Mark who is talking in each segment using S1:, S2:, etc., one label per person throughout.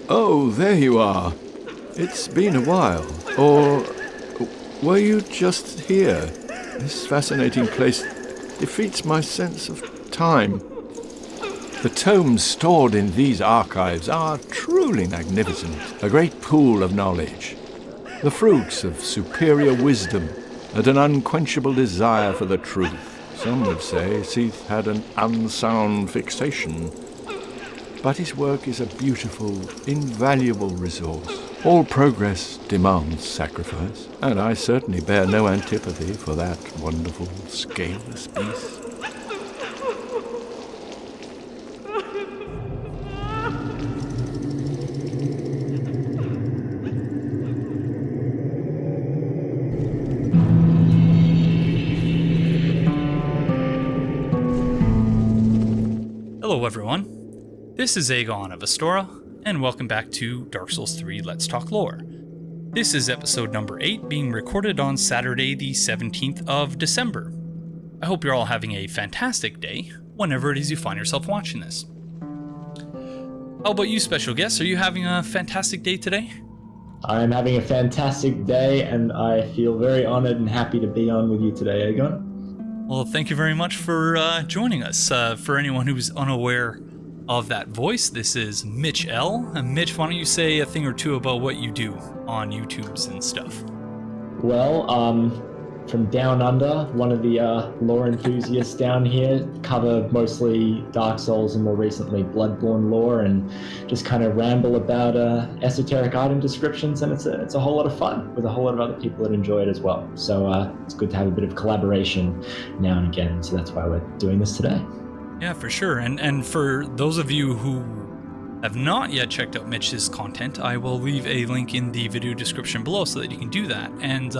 S1: Oh, there you are. It's been a while. Or were you just here? This fascinating place defeats my sense of time. The tomes stored in these archives are truly magnificent, a great pool of knowledge, the fruits of superior wisdom and an unquenchable desire for the truth. Some would say Seath had an unsound fixation, but his work is a beautiful, invaluable resource. All progress demands sacrifice, and I certainly bear no antipathy for that wonderful, scaleless beast.
S2: Hello everyone, this is Aegon of Astora, and welcome back to Dark Souls 3 Let's Talk Lore. This is episode number 8, being recorded on Saturday the 17th of December. I hope you're all having a fantastic day, whenever it is you find yourself watching this. How about you, special guests? Are you having a fantastic day today?
S3: I'm having a fantastic day, and I feel very honored and happy to be on with you today, Aegon.
S2: Well, thank you very much for joining us. For anyone who's unaware of that voice, this is Mitch L. And Mitch, why don't you say a thing or two about what you do on YouTubes and stuff?
S3: Well, from down under, one of the lore enthusiasts down here, cover mostly Dark Souls and more recently Bloodborne lore, and just kind of ramble about esoteric item descriptions, and it's a whole lot of fun with a whole lot of other people that enjoy it as well. So it's good to have a bit of collaboration now and again, so that's why we're doing this today.
S2: Yeah, for sure. And for those of you who have not yet checked out Mitch's content, I will leave a link in the video description below so that you can do that. And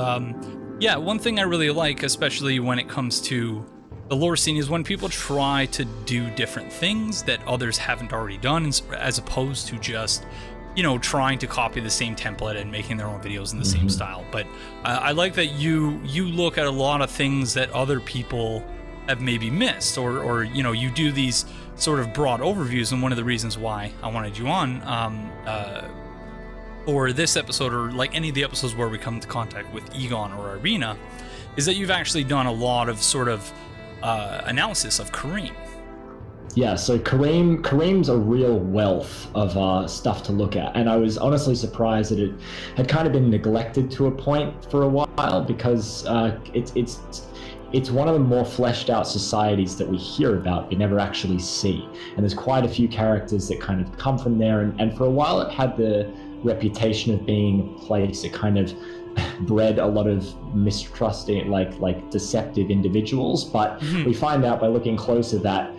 S2: yeah, one thing I really like, especially when it comes to the lore scene, is when people try to do different things that others haven't already done, as opposed to just, you know, trying to copy the same template and making their own videos in the same style. But I like that you look at a lot of things that other people have maybe missed, or you know, you do these sort of broad overviews. And one of the reasons why I wanted you on or this episode, or like any of the episodes where we come into contact with Eygon or Irina, is that you've actually done a lot of sort of analysis of Carim.
S3: Yeah, so Carim's a real wealth of stuff to look at, and I was honestly surprised that it had kind of been neglected to a point for a while, because it's one of the more fleshed out societies that we hear about but never actually see, and there's quite a few characters that kind of come from there, and for a while it had the reputation of being a place that kind of bred a lot of mistrusting, like deceptive individuals. But we find out by looking closer that,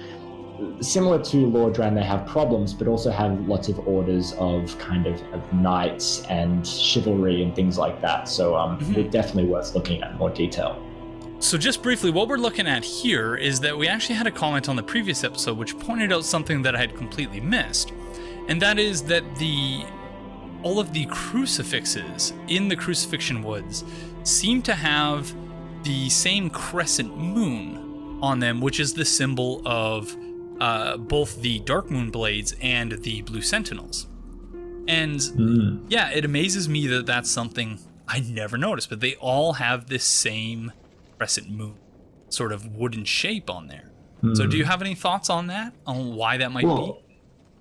S3: similar to Lordran, they have problems, but also have lots of orders of kind of knights and chivalry and things like that. So they're definitely worth looking at in more detail.
S2: So just briefly, what we're looking at here is that we actually had a comment on the previous episode which pointed out something that I had completely missed, and that is that all of the crucifixes in the Crucifixion Woods seem to have the same crescent moon on them, which is the symbol of both the Dark Moon Blades and the Blue Sentinels. And yeah, it amazes me that that's something I never noticed, but they all have this same crescent moon sort of wooden shape on there. So do you have any thoughts on that, on why that might be?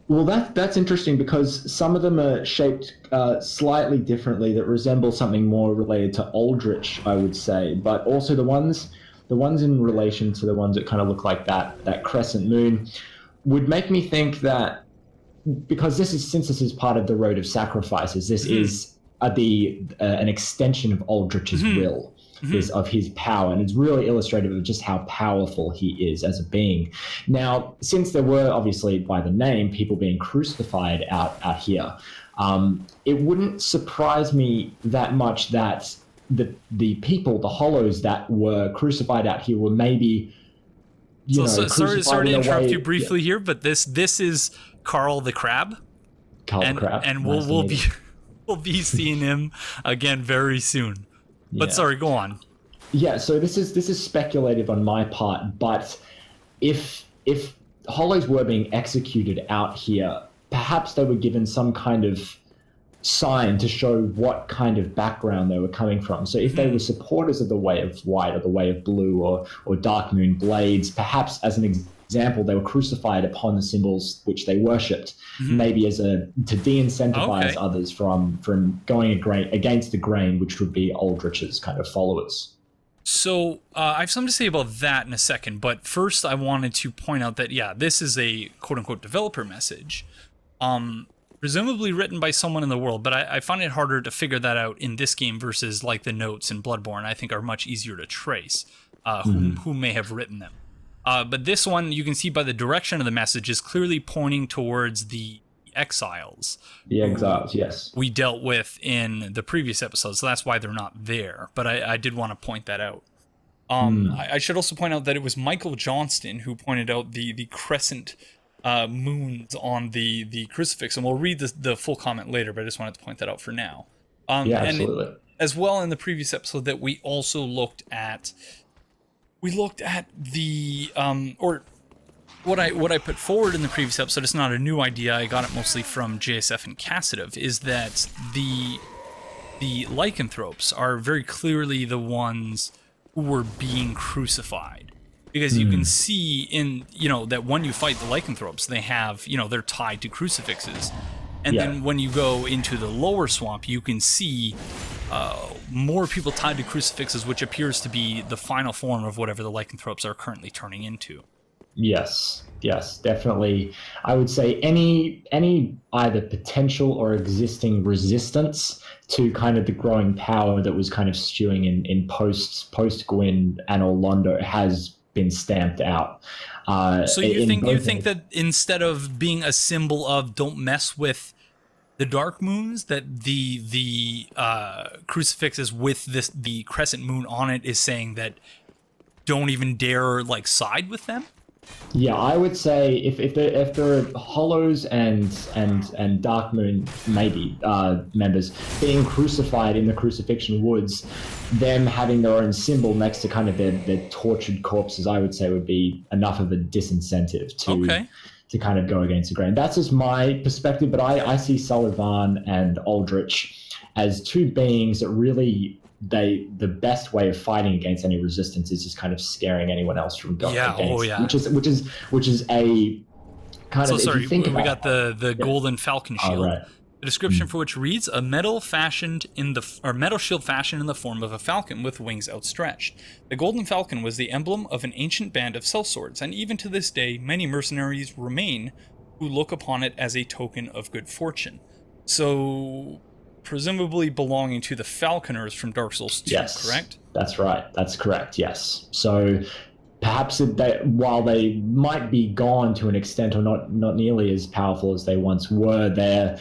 S3: Well, that's interesting, because some of them are shaped slightly differently that resemble something more related to Aldrich, I would say. But also the ones in relation to the ones that kind of look like that crescent moon would make me think that, because since this is part of the Road of Sacrifices, this is an extension of Aldrich's will. Of his power, and it's really illustrative of just how powerful he is as a being. Now, since there were, obviously by the name, people being crucified out here, it wouldn't surprise me that much that the people, the hollows that were crucified out here, were maybe
S2: sorry to interrupt you briefly here, but this is Carl the Crab.
S3: The Crab,
S2: and we'll be seeing him again very soon. But sorry, go on.
S3: Yeah, so this is speculative on my part, but if hollows were being executed out here, perhaps they were given some kind of sign to show what kind of background they were coming from. So if they were supporters of the Way of White or the Way of Blue or Dark Moon Blades, perhaps as an example, they were crucified upon the symbols which they worshipped, maybe as to de-incentivize others from going against the grain, which would be Aldrich's kind of followers.
S2: So I have something to say about that in a second, but first I wanted to point out that, this is a quote-unquote developer message. Presumably written by someone in the world, but I find it harder to figure that out in this game versus like the notes in Bloodborne. I think are much easier to trace who may have written them. But this one, you can see by the direction of the message, is clearly pointing towards the exiles.
S3: The exiles, yes.
S2: We dealt with in the previous episode, so that's why they're not there. But I did want to point that out. I should also point out that it was Michael Johnston who pointed out the crescent moons on the crucifix, and we'll read the full comment later, but I just wanted to point that out for now.
S3: Absolutely.
S2: And as well, in the previous episode, that we also looked at the or what I put forward in the previous episode. It's not a new idea. I got it mostly from JSF and Cassative. Is that the lycanthropes are very clearly the ones who were being crucified. Because you can see in, that when you fight the lycanthropes, they have, they're tied to crucifixes. And then when you go into the lower swamp, you can see more people tied to crucifixes, which appears to be the final form of whatever the lycanthropes are currently turning into.
S3: Yes, definitely. I would say any either potential or existing resistance to kind of the growing power that was kind of stewing in post Gwyn and Orlando has been stamped out.
S2: So you think that instead of being a symbol of don't mess with the dark moons, that the crucifixes with the crescent moon on it is saying that don't even dare side with them?
S3: Yeah, I would say if there are Hollows and Dark Moon maybe members being crucified in the Crucifixion Woods, them having their own symbol next to kind of their tortured corpses, I would say would be enough of a disincentive to kind of go against the grain. That's just my perspective, but I see Sullivan and Aldrich as two beings that really the best way of fighting against any resistance is just kind of scaring anyone else from going against. Which is a kind of.
S2: Sorry,
S3: if you think
S2: we got the golden falcon shield.
S3: Right.
S2: The description for which reads: a metal shield fashioned in the form of a falcon with wings outstretched. The golden falcon was the emblem of an ancient band of sellswords, and even to this day, many mercenaries remain who look upon it as a token of good fortune. So, presumably belonging to the Falconers from Dark Souls 2, correct?
S3: That's right. That's correct, yes. So perhaps while they might be gone to an extent or not nearly as powerful as they once were, their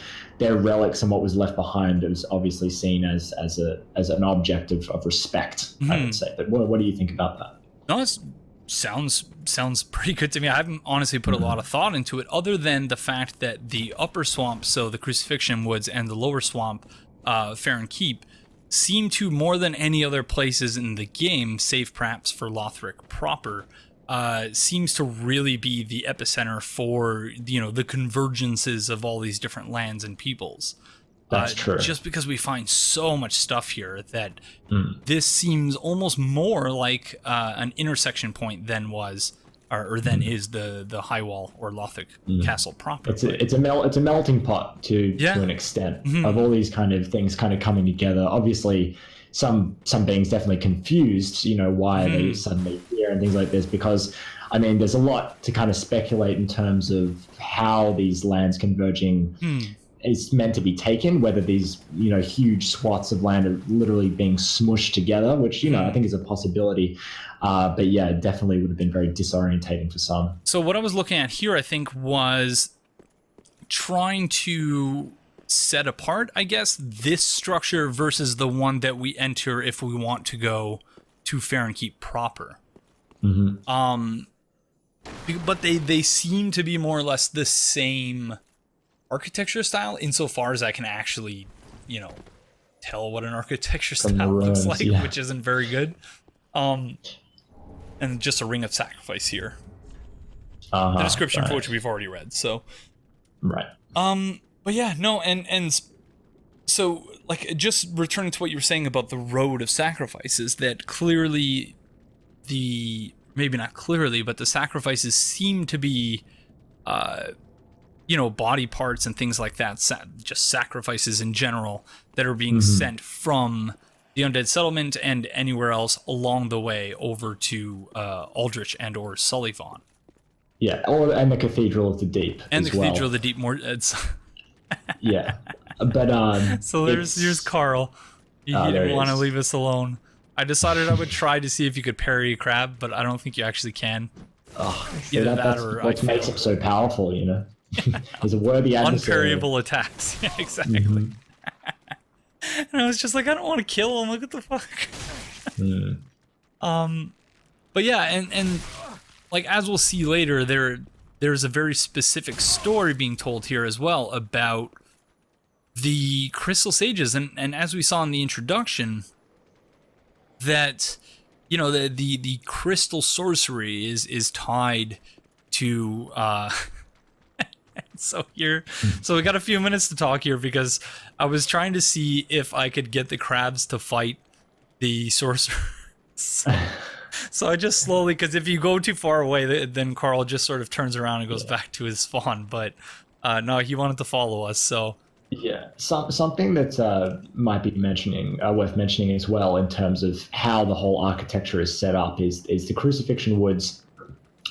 S3: relics and what was left behind was obviously seen as an object of respect, I would say. But what do you think about that?
S2: No, it sounds pretty good to me. I haven't honestly put a lot of thought into it, other than the fact that the upper swamp, so the Crucifixion Woods, and the lower swamp, Farron Keep, seem to, more than any other places in the game, save perhaps for Lothric proper, seems to really be the epicenter for the convergences of all these different lands and peoples.
S3: That's true.
S2: Just because we find so much stuff here that this seems almost more like an intersection point than was, or than is the High Wall or Lothric Castle proper.
S3: It's a melting pot to an extent of all these kind of things kind of coming together. Obviously, some beings definitely confused. Why are they suddenly here and things like this? Because there's a lot to kind of speculate in terms of how these lands converging is meant to be taken, whether these huge swaths of land are literally being smushed together, which I think is a possibility, but yeah, it definitely would have been very disorientating for some.
S2: So what I was looking at here, I think, was trying to set apart, I guess, this structure versus the one that we enter if we want to go to Farron Keep proper. But they seem to be more or less the same architecture style, insofar as I can actually, tell what an architecture style looks like, which isn't very good. And just a ring of sacrifice here. The description for which we've already read. So,
S3: Right.
S2: But yeah, no, and so like just returning to what you were saying about the road of sacrifices, that clearly maybe not clearly, but the sacrifices seem to be, body parts and things like that, just sacrifices in general that are being sent from the Undead settlement and anywhere else along the way over to Aldrich and or Sullivan.
S3: Yeah, and the Cathedral of the Deep.
S2: And
S3: as
S2: the Cathedral
S3: well.
S2: of the Deep, more. It's
S3: Yeah, but
S2: so here's Carl. He didn't want to leave us alone. I decided I would try to see if you could parry a crab, but I don't think you actually can. Either that or
S3: what makes him so powerful, you know. He's a worthy adversary.
S2: Unparryable attacks. Yeah, exactly. And I was just like, I don't want to kill him. Look at the fuck. But yeah, and like as we'll see later, there's a very specific story being told here as well about the Crystal Sages, and as we saw in the introduction, that the crystal sorcery is tied to so we got a few minutes to talk here because I was trying to see if I could get the crabs to fight the sorcerers. So I just slowly, because if you go too far away, then Carl just sort of turns around and goes back to his spawn. But no, he wanted to follow us, so.
S3: Yeah, something that might be worth mentioning as well in terms of how the whole architecture is set up is the Crucifixion Woods.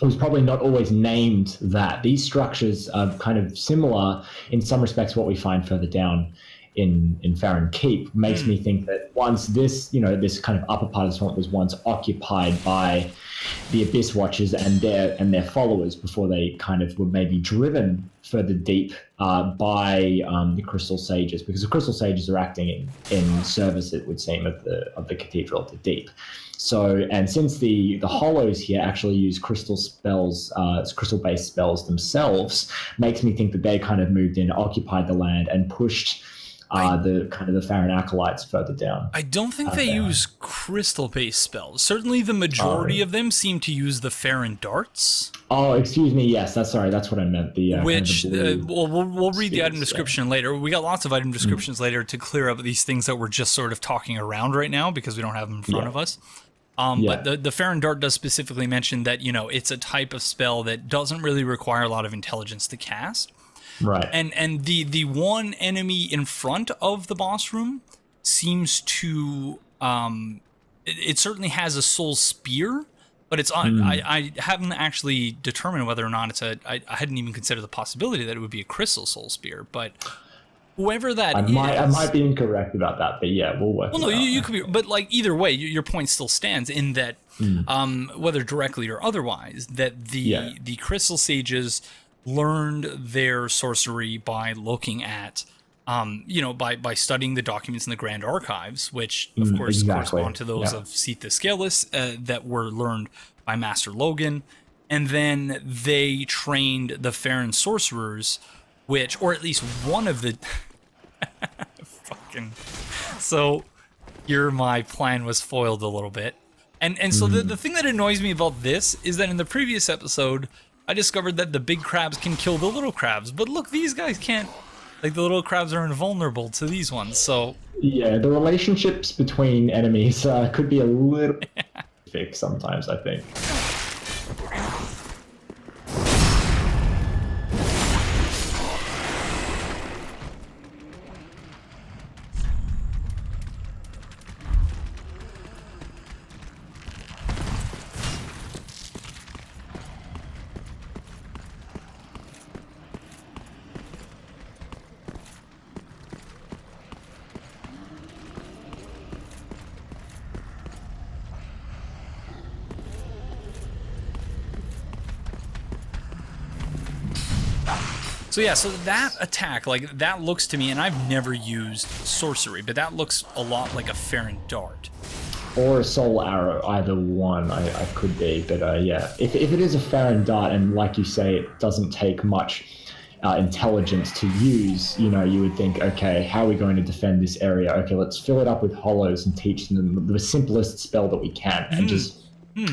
S3: It was probably not always named that. These structures are kind of similar in some respects to what we find further down in Farron Keep. Makes me think that once this kind of upper part of the swamp was once occupied by the Abyss Watchers and their followers before they kind of were maybe driven further deep by the Crystal Sages, because the Crystal Sages are acting in service, it would seem, of the Cathedral of the Deep. So, and since the Hollows here actually use crystal spells, crystal-based spells themselves, makes me think that they kind of moved in, occupied the land, and pushed the Farron acolytes further down.
S2: I don't think they use crystal-based spells. Certainly, the majority of them seem to use the Farron darts.
S3: Oh, excuse me. Yes, that's what I meant.
S2: Which we'll read the item description later. We got lots of item descriptions later to clear up these things that we're just sort of talking around right now because we don't have them in front of us. But the Farron dart does specifically mention that it's a type of spell that doesn't really require a lot of intelligence to cast.
S3: Right.
S2: And the one enemy in front of the boss room seems to it certainly has a soul spear, but it's on I haven't actually determined whether or not it's I hadn't even considered the possibility that it would be a crystal soul spear, but whoever that is,
S3: I might be incorrect about that, but yeah, we'll work.
S2: Well, no, you could be, but like either way, your point still stands in that whether directly or otherwise, that the Crystal Sages learned their sorcery by looking at, by studying the documents in the Grand Archives, which of course correspond to those of Sitha Scaleless that were learned by Master Logan, and then they trained the Farron sorcerers, which, or at least one of the so here my plan was foiled a little bit, and so the thing that annoys me about this is that in the previous episode I discovered that the big crabs can kill the little crabs, but look, these guys can't. Like, the little crabs are invulnerable to these ones, so...
S3: Yeah, the relationships between enemies could be a little fixed sometimes, I think.
S2: So yeah, so that attack, like, that looks to me, and I've never used sorcery, but that looks a lot like a Farron dart.
S3: Or a soul arrow, either one I could be, but yeah. If it is a Farron dart, and like you say, it doesn't take much intelligence to use, you would think, okay, how are we going to defend this area? Okay, let's fill it up with hollows and teach them the simplest spell that we can, and just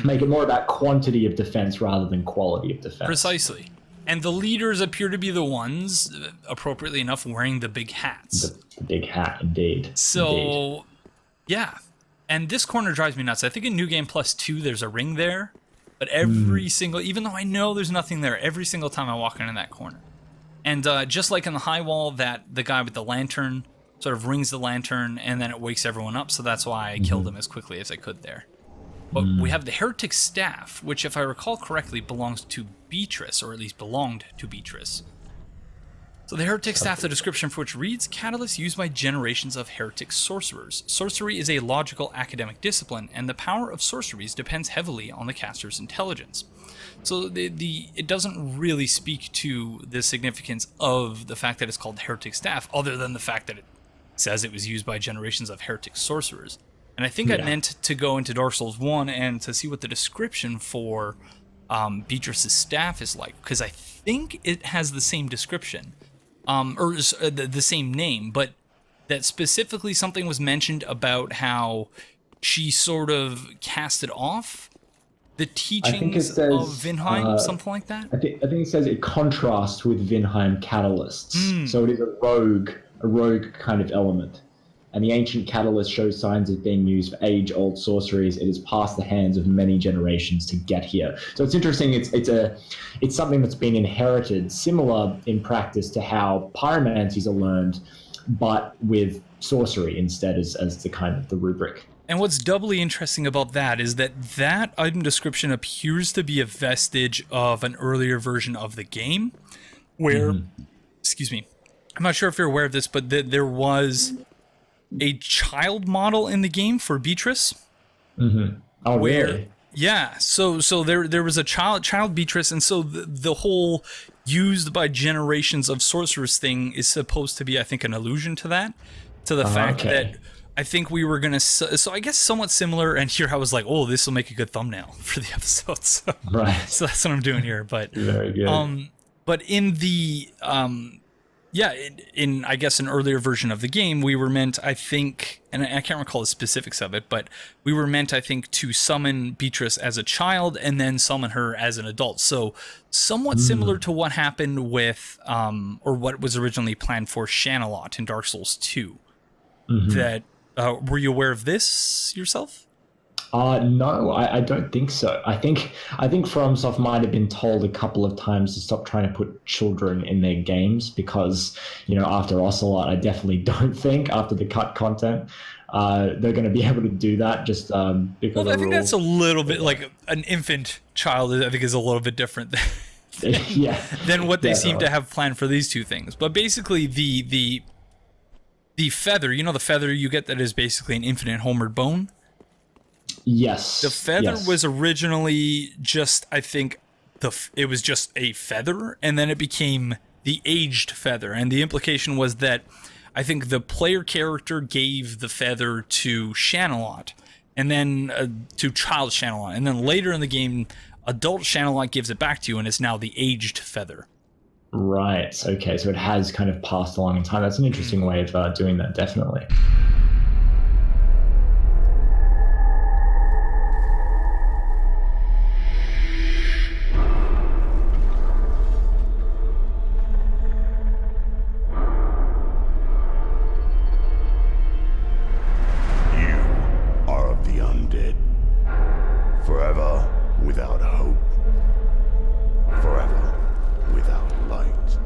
S3: make it more about quantity of defense rather than quality of defense.
S2: Precisely. And the leaders appear to be the ones, appropriately enough, wearing the big hats.
S3: The big hat, indeed.
S2: So,
S3: indeed.
S2: Yeah. And this corner drives me nuts. I think in New Game Plus 2, there's a ring there. But every single, even though I know there's nothing there, every single time I walk into that corner. And just like in the high wall, that the guy with the lantern sort of rings the lantern, and then it wakes everyone up. So that's why I killed him as quickly as I could there. But we have the Heretic Staff, which, if I recall correctly, belongs to Beatrice, or at least belonged to Beatrice. So the Heretic Staff, the description for which reads, Catalyst used by generations of heretic sorcerers. Sorcery is a logical academic discipline, and the power of sorceries depends heavily on the caster's intelligence. So it doesn't really speak to the significance of the fact that it's called Heretic Staff, other than the fact that it says it was used by generations of heretic sorcerers. And I think I meant to go into Dark Souls 1 and to see what the description for Beatrice's staff is like, because I think it has the same description, or the same name, but that specifically something was mentioned about how she sort of casted off the teachings of Vinheim, something like that.
S3: I think it says it contrasts with Vinheim catalysts, so it is a rogue kind of element. And the ancient catalyst shows signs of being used for age-old sorceries. It has passed the hands of many generations to get here. So it's interesting. It's something that's been inherited, similar in practice to how pyromancies are learned, but with sorcery instead as the kind of the rubric.
S2: And what's doubly interesting about that is that item description appears to be a vestige of an earlier version of the game, where, excuse me, I'm not sure if you're aware of this, but there was a child model in the game for Beatrice.
S3: Oh, really?
S2: Yeah, so there was a child Beatrice, and so the whole used by generations of sorcerers thing is supposed to be, I think, an allusion to that, to the fact that I think we were gonna, so I guess somewhat similar. And here I was like, oh, this will make a good thumbnail for the episode. So,
S3: right.
S2: So that's what I'm doing here. But
S3: very good.
S2: But in the in I guess an earlier version of the game, we were meant, I think, and I can't recall the specifics of it, but we were meant, I think, to summon Beatrice as a child and then summon her as an adult. So somewhat similar to what happened with, or what was originally planned for Shanalot in Dark Souls 2. That were you aware of this yourself?
S3: No, I don't think so. I think FromSoft might have been told a couple of times to stop trying to put children in their games because, after Ocelot, I definitely don't think after the cut content, they're going to be able to do that just because. Well,
S2: I think that's a little bit like an infant child. I think is a little bit different than what they seem to have planned for these two things. But basically, the feather, the feather you get that is basically an infinite homered bone.
S3: Yes.
S2: The feather was originally just, I think, it was just a feather, and then it became the aged feather. And the implication was that I think the player character gave the feather to Shanalot, and then to child Shanalot. And then later in the game, adult Shanalot gives it back to you, and it's now the aged feather.
S3: Right. Okay. So it has kind of passed along in time. That's an interesting way of doing that, definitely.
S4: Forever without hope. Forever without light.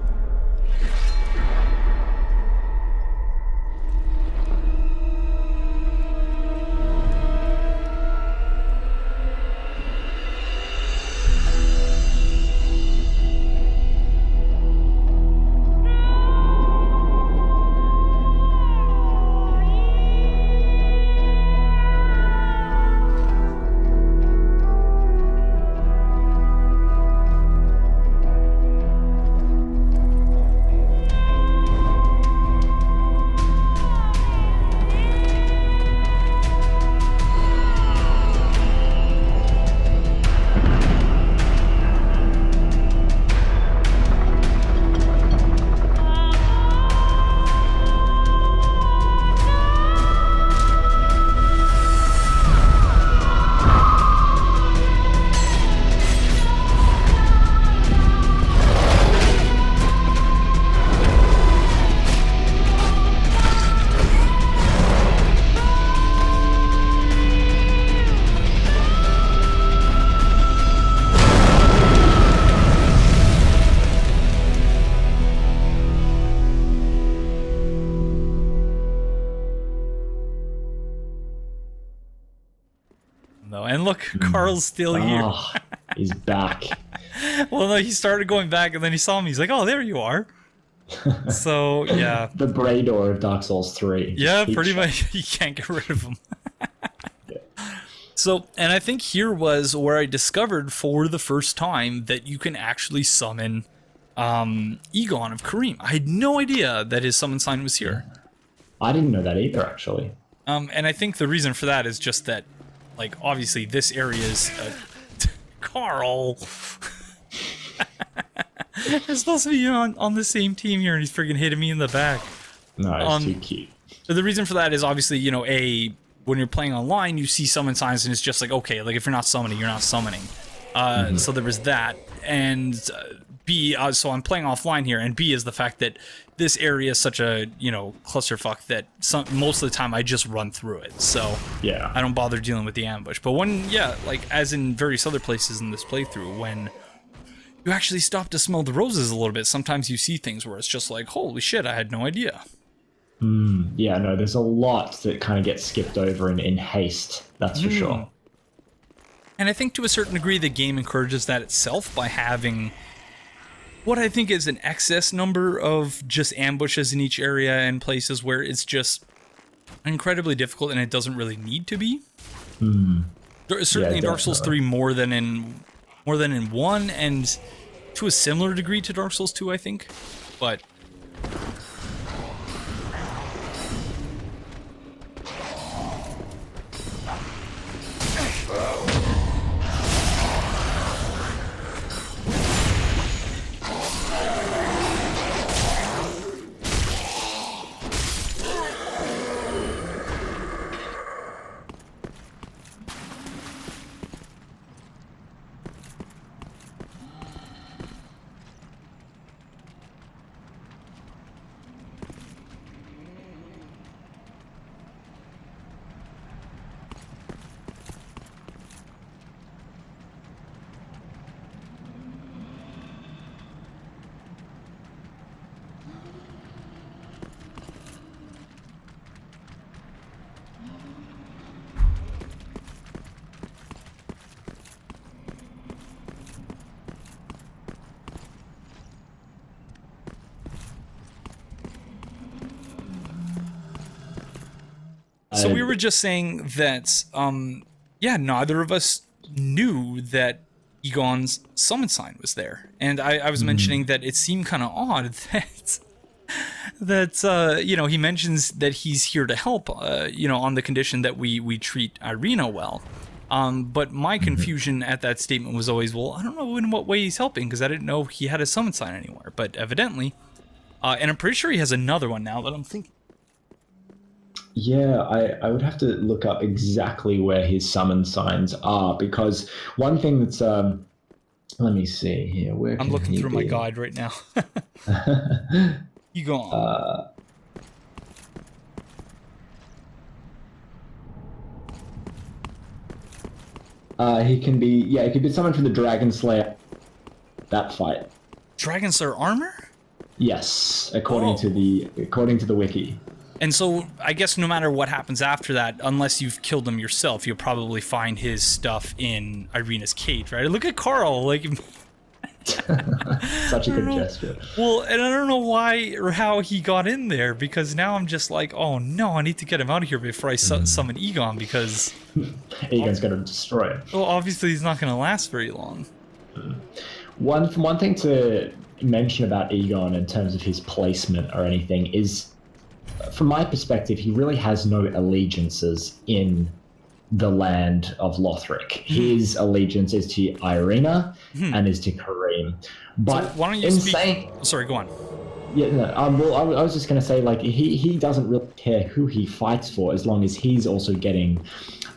S2: though. And look, Carl's still here.
S3: Oh, he's back.
S2: Well, no, he started going back, and then he saw me. He's like, "Oh, there you are." So yeah,
S3: The Brador of Dark Souls 3.
S2: yeah, pretty much. You can't get rid of him. So, and I think here was where I discovered for the first time that you can actually summon Eygon of Carim. I had no idea that his summon sign was here.
S3: I didn't know that either, actually.
S2: And I think the reason for that is just that, like, obviously this area is Carl. They're supposed to be on the same team here, and he's freaking hitting me in the back.
S3: No, it's too cute.
S2: So the reason for that is obviously, you know, when you're playing online, you see summon signs, and it's just like, okay, like if you're not summoning, you're not summoning. So there was that, and B, so I'm playing offline here, and B is the fact that this area is such a, you know, clusterfuck that most of the time I just run through it. So
S3: Yeah.
S2: I don't bother dealing with the ambush. But when, like as in various other places in this playthrough, when you actually stop to smell the roses a little bit, sometimes you see things where it's just like, holy shit, I had no idea.
S3: Yeah, no, there's a lot that kind of gets skipped over in haste, that's for sure.
S2: And I think to a certain degree the game encourages that itself by having what I think is an excess number of just ambushes in each area and places where it's just incredibly difficult and it doesn't really need to be. Certainly in Dark Souls 3 more than in 1, and to a similar degree to Dark Souls 2, I think. But so we were just saying that, yeah, neither of us knew that Eygon's summon sign was there. And I was mentioning that it seemed kind of odd that you know, he mentions that he's here to help, you know, on the condition that we treat Irina well. But my confusion at that statement was always, well, I don't know in what way he's helping, because I didn't know he had a summon sign anywhere. But evidently, and I'm pretty sure he has another one now that I'm thinking.
S3: Yeah, I would have to look up exactly where his summon signs are, because one thing that's let me see here. Where
S2: I'm looking through my guide right now. You go on.
S3: He can be summoned from the Dragon Slayer. That fight.
S2: Dragon Slayer armor?
S3: Yes, according to the wiki.
S2: And so, I guess no matter what happens after that, unless you've killed him yourself, you'll probably find his stuff in Irina's cage, right? Look at Carl, like...
S3: Such a good gesture.
S2: Well, and I don't know why or how he got in there, because now I'm just like, oh no, I need to get him out of here before I summon Eygon, because...
S3: Eygon's going to destroy him.
S2: Well, obviously he's not going to last very long.
S3: One thing to mention about Eygon in terms of his placement or anything is, from my perspective, he really has no allegiances in the land of Lothric. His allegiance is to Irina and is to Carim. But
S2: so why don't you speak... Sorry, go on.
S3: Yeah, no, well, I was just going to say, like, he doesn't really care who he fights for as long as he's also getting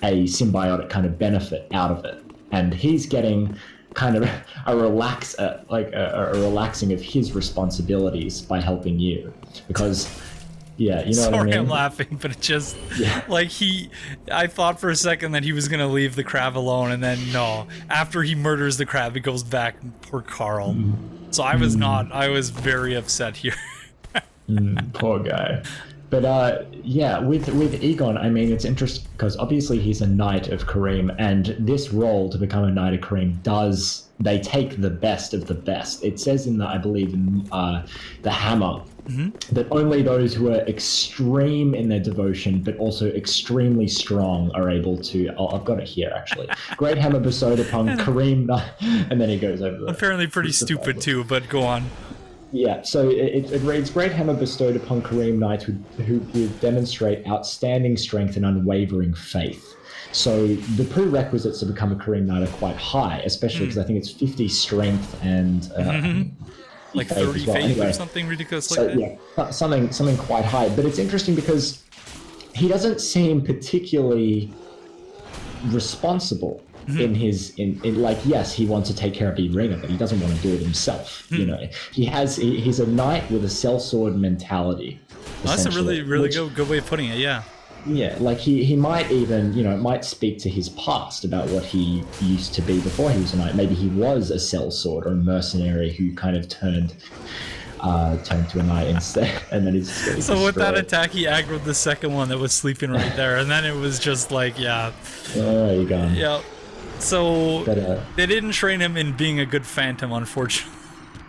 S3: a symbiotic kind of benefit out of it. And he's getting kind of a relaxing of his responsibilities by helping you. Because... Yeah, you know what I mean?
S2: Sorry, I'm laughing, but it just, like, I thought for a second that he was going to leave the crab alone, and then, no. After he murders the crab, he goes back, poor Carl. So I was very upset here.
S3: Poor guy. But yeah, with Aegon, I mean, it's interesting because obviously he's a knight of Carim, and this role to become a knight of Carim they take the best of the best. It says in I believe in the Hammer, that only those who are extreme in their devotion but also extremely strong are able to. Oh, I've got it here actually. Great hammer bestowed upon Carim, and then he goes over.
S2: Apparently, pretty stupid too. But go on.
S3: Yeah, so it reads, great hammer bestowed upon Carim knights who demonstrate outstanding strength and unwavering faith. So the prerequisites to become a Carim knight are quite high, especially because I think it's 50 strength and
S2: like 30 faith or something ridiculous like that.
S3: Yeah, something quite high. But it's interesting because he doesn't seem particularly responsible in like, yes, he wants to take care of Irina, but he doesn't want to do it himself. You know, he's a knight with a sellsword mentality.
S2: Well, that's a really good way of putting it.
S3: Yeah, like he might even, it might speak to his past about what he used to be before he was a knight. Maybe he was a sellsword or a mercenary who kind of turned to a knight instead, and then he's just
S2: so with that attack, he aggroed the second one that was sleeping right there, and then it was just like, oh,
S3: you go.
S2: Yeah. So they didn't train him in being a good phantom, unfortunately.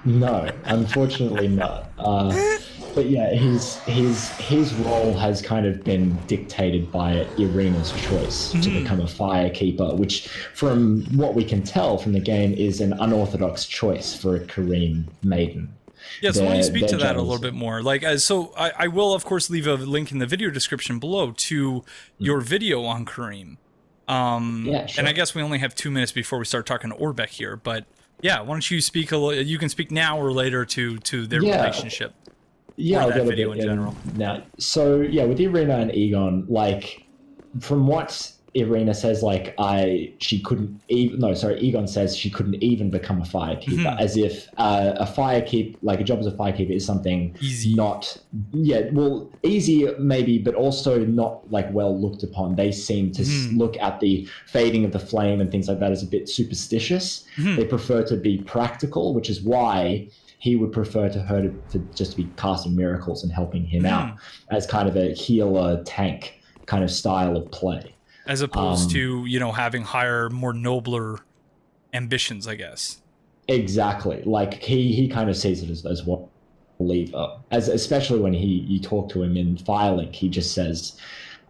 S3: No, unfortunately not. But yeah, his role has kind of been dictated by Irina's choice to become a firekeeper, which, from what we can tell from the game, is an unorthodox choice for a Carim maiden.
S2: Yeah, so why don't you speak to that a little bit more? Like, so I will, of course, leave a link in the video description below to your video on Carim. Yeah, sure. And I guess we only have 2 minutes before we start talking to Orbeck here, but yeah, why don't you speak a little? You can speak now or later to their relationship.
S3: Yeah, I'll
S2: that
S3: get
S2: video
S3: a bit
S2: in general.
S3: Now, so yeah, with Irina and Aegon, like, from what Irina says, like, Aegon says she couldn't even become a firekeeper, as if a firekeep, like a job as a firekeeper, is something
S2: easy.
S3: Easy maybe, but also not like well looked upon. They seem to look at the fading of the flame and things like that as a bit superstitious. They prefer to be practical, which is why he would prefer her to just be casting miracles and helping him out as kind of a healer tank kind of style of play.
S2: As opposed to, having higher, more nobler ambitions, I guess. Exactly.
S3: Like, he kind of sees it as what believer. Especially when you talk to him in Firelink, he just says,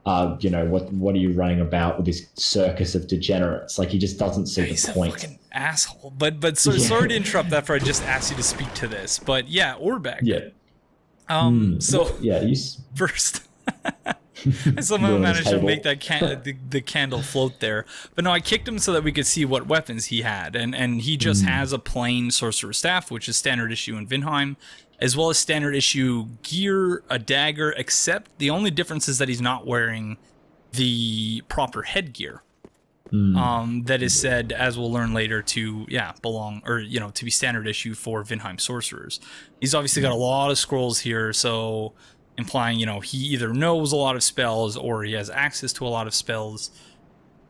S3: what are you running about with this circus of degenerates? Like, he just doesn't see the point.
S2: He's a fucking asshole. But sorry to interrupt after I just asked you to speak to this. But yeah, Orbeck.
S3: Yeah.
S2: First... I somehow managed to make that the candle float there. But no, I kicked him so that we could see what weapons he had. And he just has a plain sorcerer's staff, which is standard issue in Vinheim, as well as standard issue gear, a dagger, except the only difference is that he's not wearing the proper headgear. That is said, as we'll learn later, to belong, or to be standard issue for Vinheim sorcerers. He's obviously got a lot of scrolls here, so implying, he either knows a lot of spells or he has access to a lot of spells.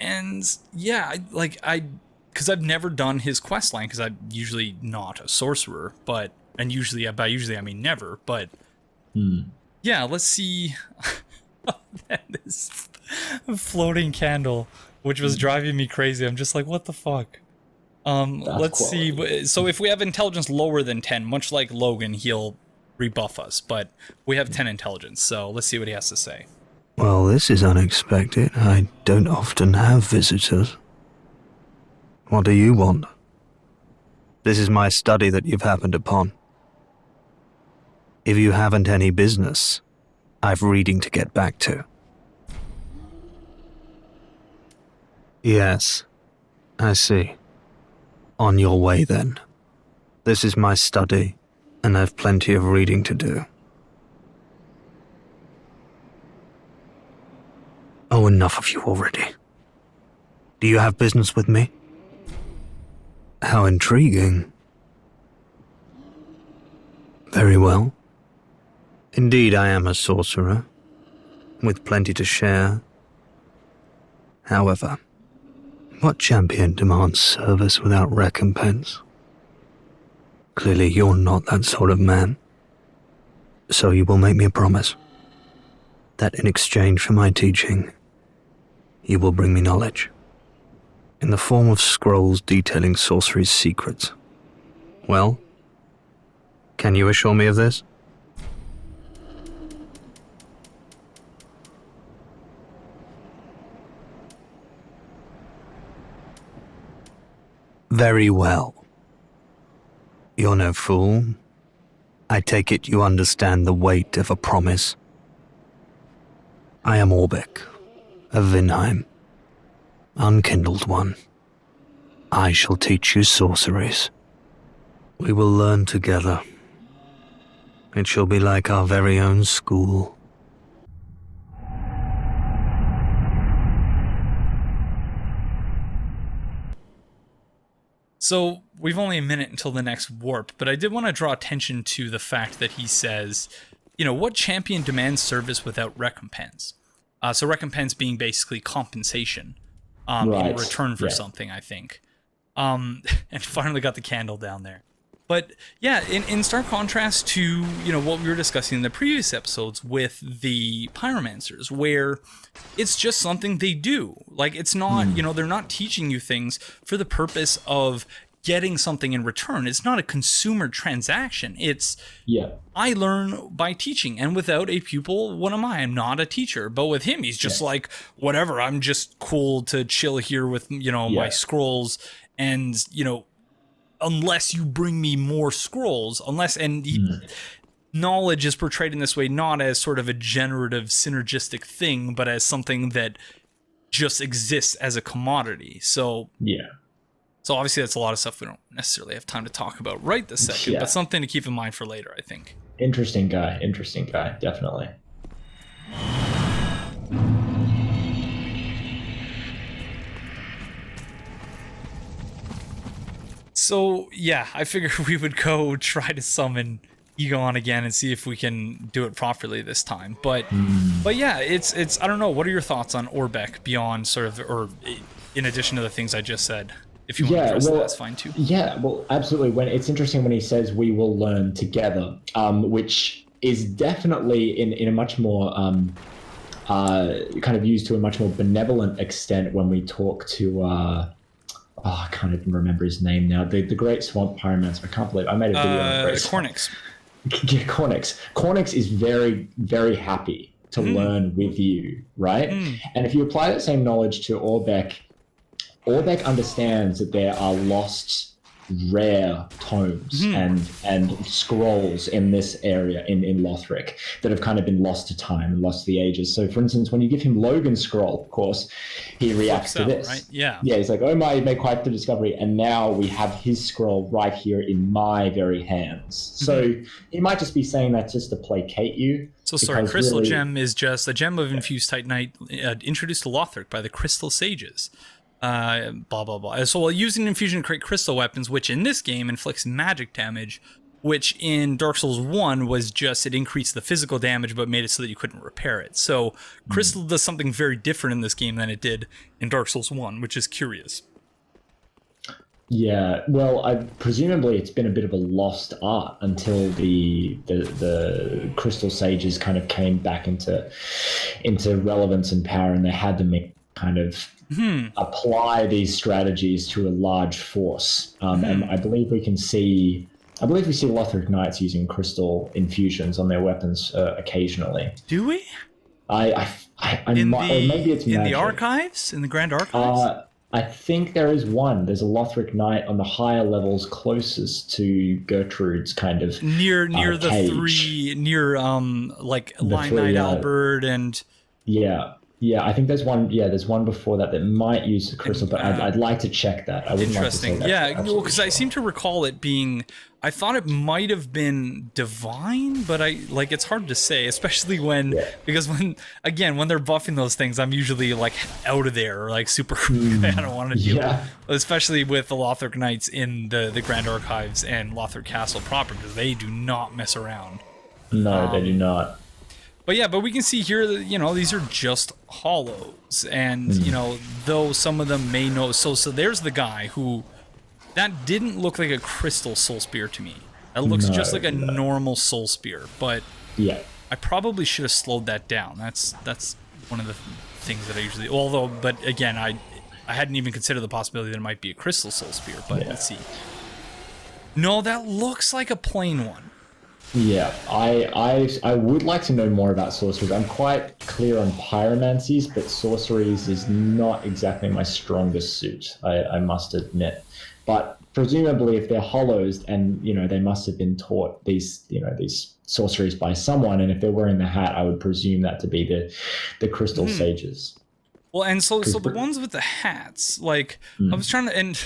S2: And yeah, because I've never done his quest line, because I'm usually not a sorcerer, by usually I mean never, but yeah, let's see. This floating candle, which was driving me crazy. I'm just like, what the fuck? Let's see. So if we have intelligence lower than 10, much like Logan, he'll rebuff us, but we have 10 intelligence, so let's see what he has to say.
S5: Well, this is unexpected. I don't often have visitors. What do you want? This is my study that you've happened upon. If you haven't any business, I've reading to get back to. Yes, I see. On your way, then. This is my study, and I've plenty of reading to do. Oh, enough of you already. Do you have business with me? How intriguing. Very well. Indeed, I am a sorcerer, with plenty to share. However, what champion demands service without recompense? Clearly, you're not that sort of man. So you will make me a promise. that in exchange for my teaching, you will bring me knowledge, in the form of scrolls detailing sorcery's secrets. Well, can you assure me of this? Very well. You're no fool. I take it you understand the weight of a promise. I am Orbeck of Vinheim, unkindled one. I shall teach you sorceries. We will learn together. It shall be like our very own school.
S2: So we've only a minute until the next warp, but I did want to draw attention to the fact that he says, you know, what champion demands service without recompense? So recompense being basically compensation in return for something, I think. And finally got the candle down there. But yeah, in stark contrast to, you know, what we were discussing in the previous episodes with the pyromancers, where it's just something they do. Like, it's not, you know, they're not teaching you things for the purpose of getting something in return. It's not a consumer transaction. It's, I learn by teaching. And without a pupil, what am I? I'm not a teacher. But with him, he's just like, whatever, I'm just cool to chill here with, you know, my scrolls and, you know, unless you bring me more scrolls, knowledge is portrayed in this way, not as sort of a generative, synergistic thing, but as something that just exists as a commodity. So, so obviously that's a lot of stuff we don't necessarily have time to talk about right this second, but something to keep in mind for later, I think.
S3: Interesting guy, definitely.
S2: So, yeah, I figured we would go try to summon Eygon again and see if we can do it properly this time. But yeah, it's I don't know, what are your thoughts on Orbeck beyond sort of, or in addition to the things I just said? If you want to address that, that's fine too.
S3: Yeah, well, absolutely. It's interesting when he says we will learn together, which is definitely in a much more kind of used to a much more benevolent extent when we talk to I can't even remember his name now. The Great Swamp Pyromancer. I can't believe I made a video on
S2: Cornix.
S3: Yeah, Cornix. Cornix is very, very happy to learn with you, right? And if you apply that same knowledge to Orbeck, Orbeck understands that there are lost, rare tomes and scrolls in this area in Lothric that have kind of been lost to time and lost to the ages. So, for instance, when you give him Logan's scroll, of course, he reacts to this.
S2: Right? Yeah,
S3: he's like, oh my, you made quite the discovery, and now we have his scroll right here in my very hands. So he might just be saying that just to placate you.
S2: So sorry, Crystal Gem is just a gem of infused Titanite introduced to Lothric by the Crystal Sages. Blah blah blah. So while using infusion to create crystal weapons, which in this game inflicts magic damage, which in Dark Souls 1 was just it increased the physical damage but made it so that you couldn't repair it. So crystal does something very different in this game than it did in Dark Souls 1, which is curious.
S3: Yeah, well, presumably it's been a bit of a lost art until the Crystal Sages kind of came back into relevance and power, and they had to make kind of apply these strategies to a large force. And I believe we see Lothric Knights using crystal infusions on their weapons occasionally.
S2: Do we?
S3: Maybe it's
S2: in the archives, in the Grand Archives.
S3: I think there is one. There's a Lothric Knight on the higher levels closest to Gertrude's kind of
S2: near the
S3: cage.
S2: Three like Line Knight Albert and
S3: Yeah, I think there's one. Yeah, there's one before that might use the crystal, but I'd like to check that. I wouldn't like to say that.
S2: Yeah, because I seem to recall it being. I thought it might have been divine, but it's hard to say, especially because when they're buffing those things, I'm usually like out of there or like super. I don't want to deal with, especially with the Lothric Knights in the Grand Archives and Lothric Castle proper, because they do not mess around.
S3: No, they do not.
S2: But we can see here that, you know, these are just hollows. And, you know, though some of them may know. So there's the guy who, that didn't look like a crystal soul spear to me. That looks just like a normal soul spear. But I probably should have slowed that down. That's one of the things that I usually... But again, I hadn't even considered the possibility that it might be a crystal soul spear, but let's see. No, that looks like a plain one.
S3: Yeah, I would like to know more about sorceries. I'm quite clear on pyromancies, but sorceries is not exactly my strongest suit, I must admit. But presumably if they're hollows and, they must have been taught these sorceries by someone, and if they're wearing the hat, I would presume that to be the crystal sages.
S2: Well, and so the ones with the hats, like, I was trying to... And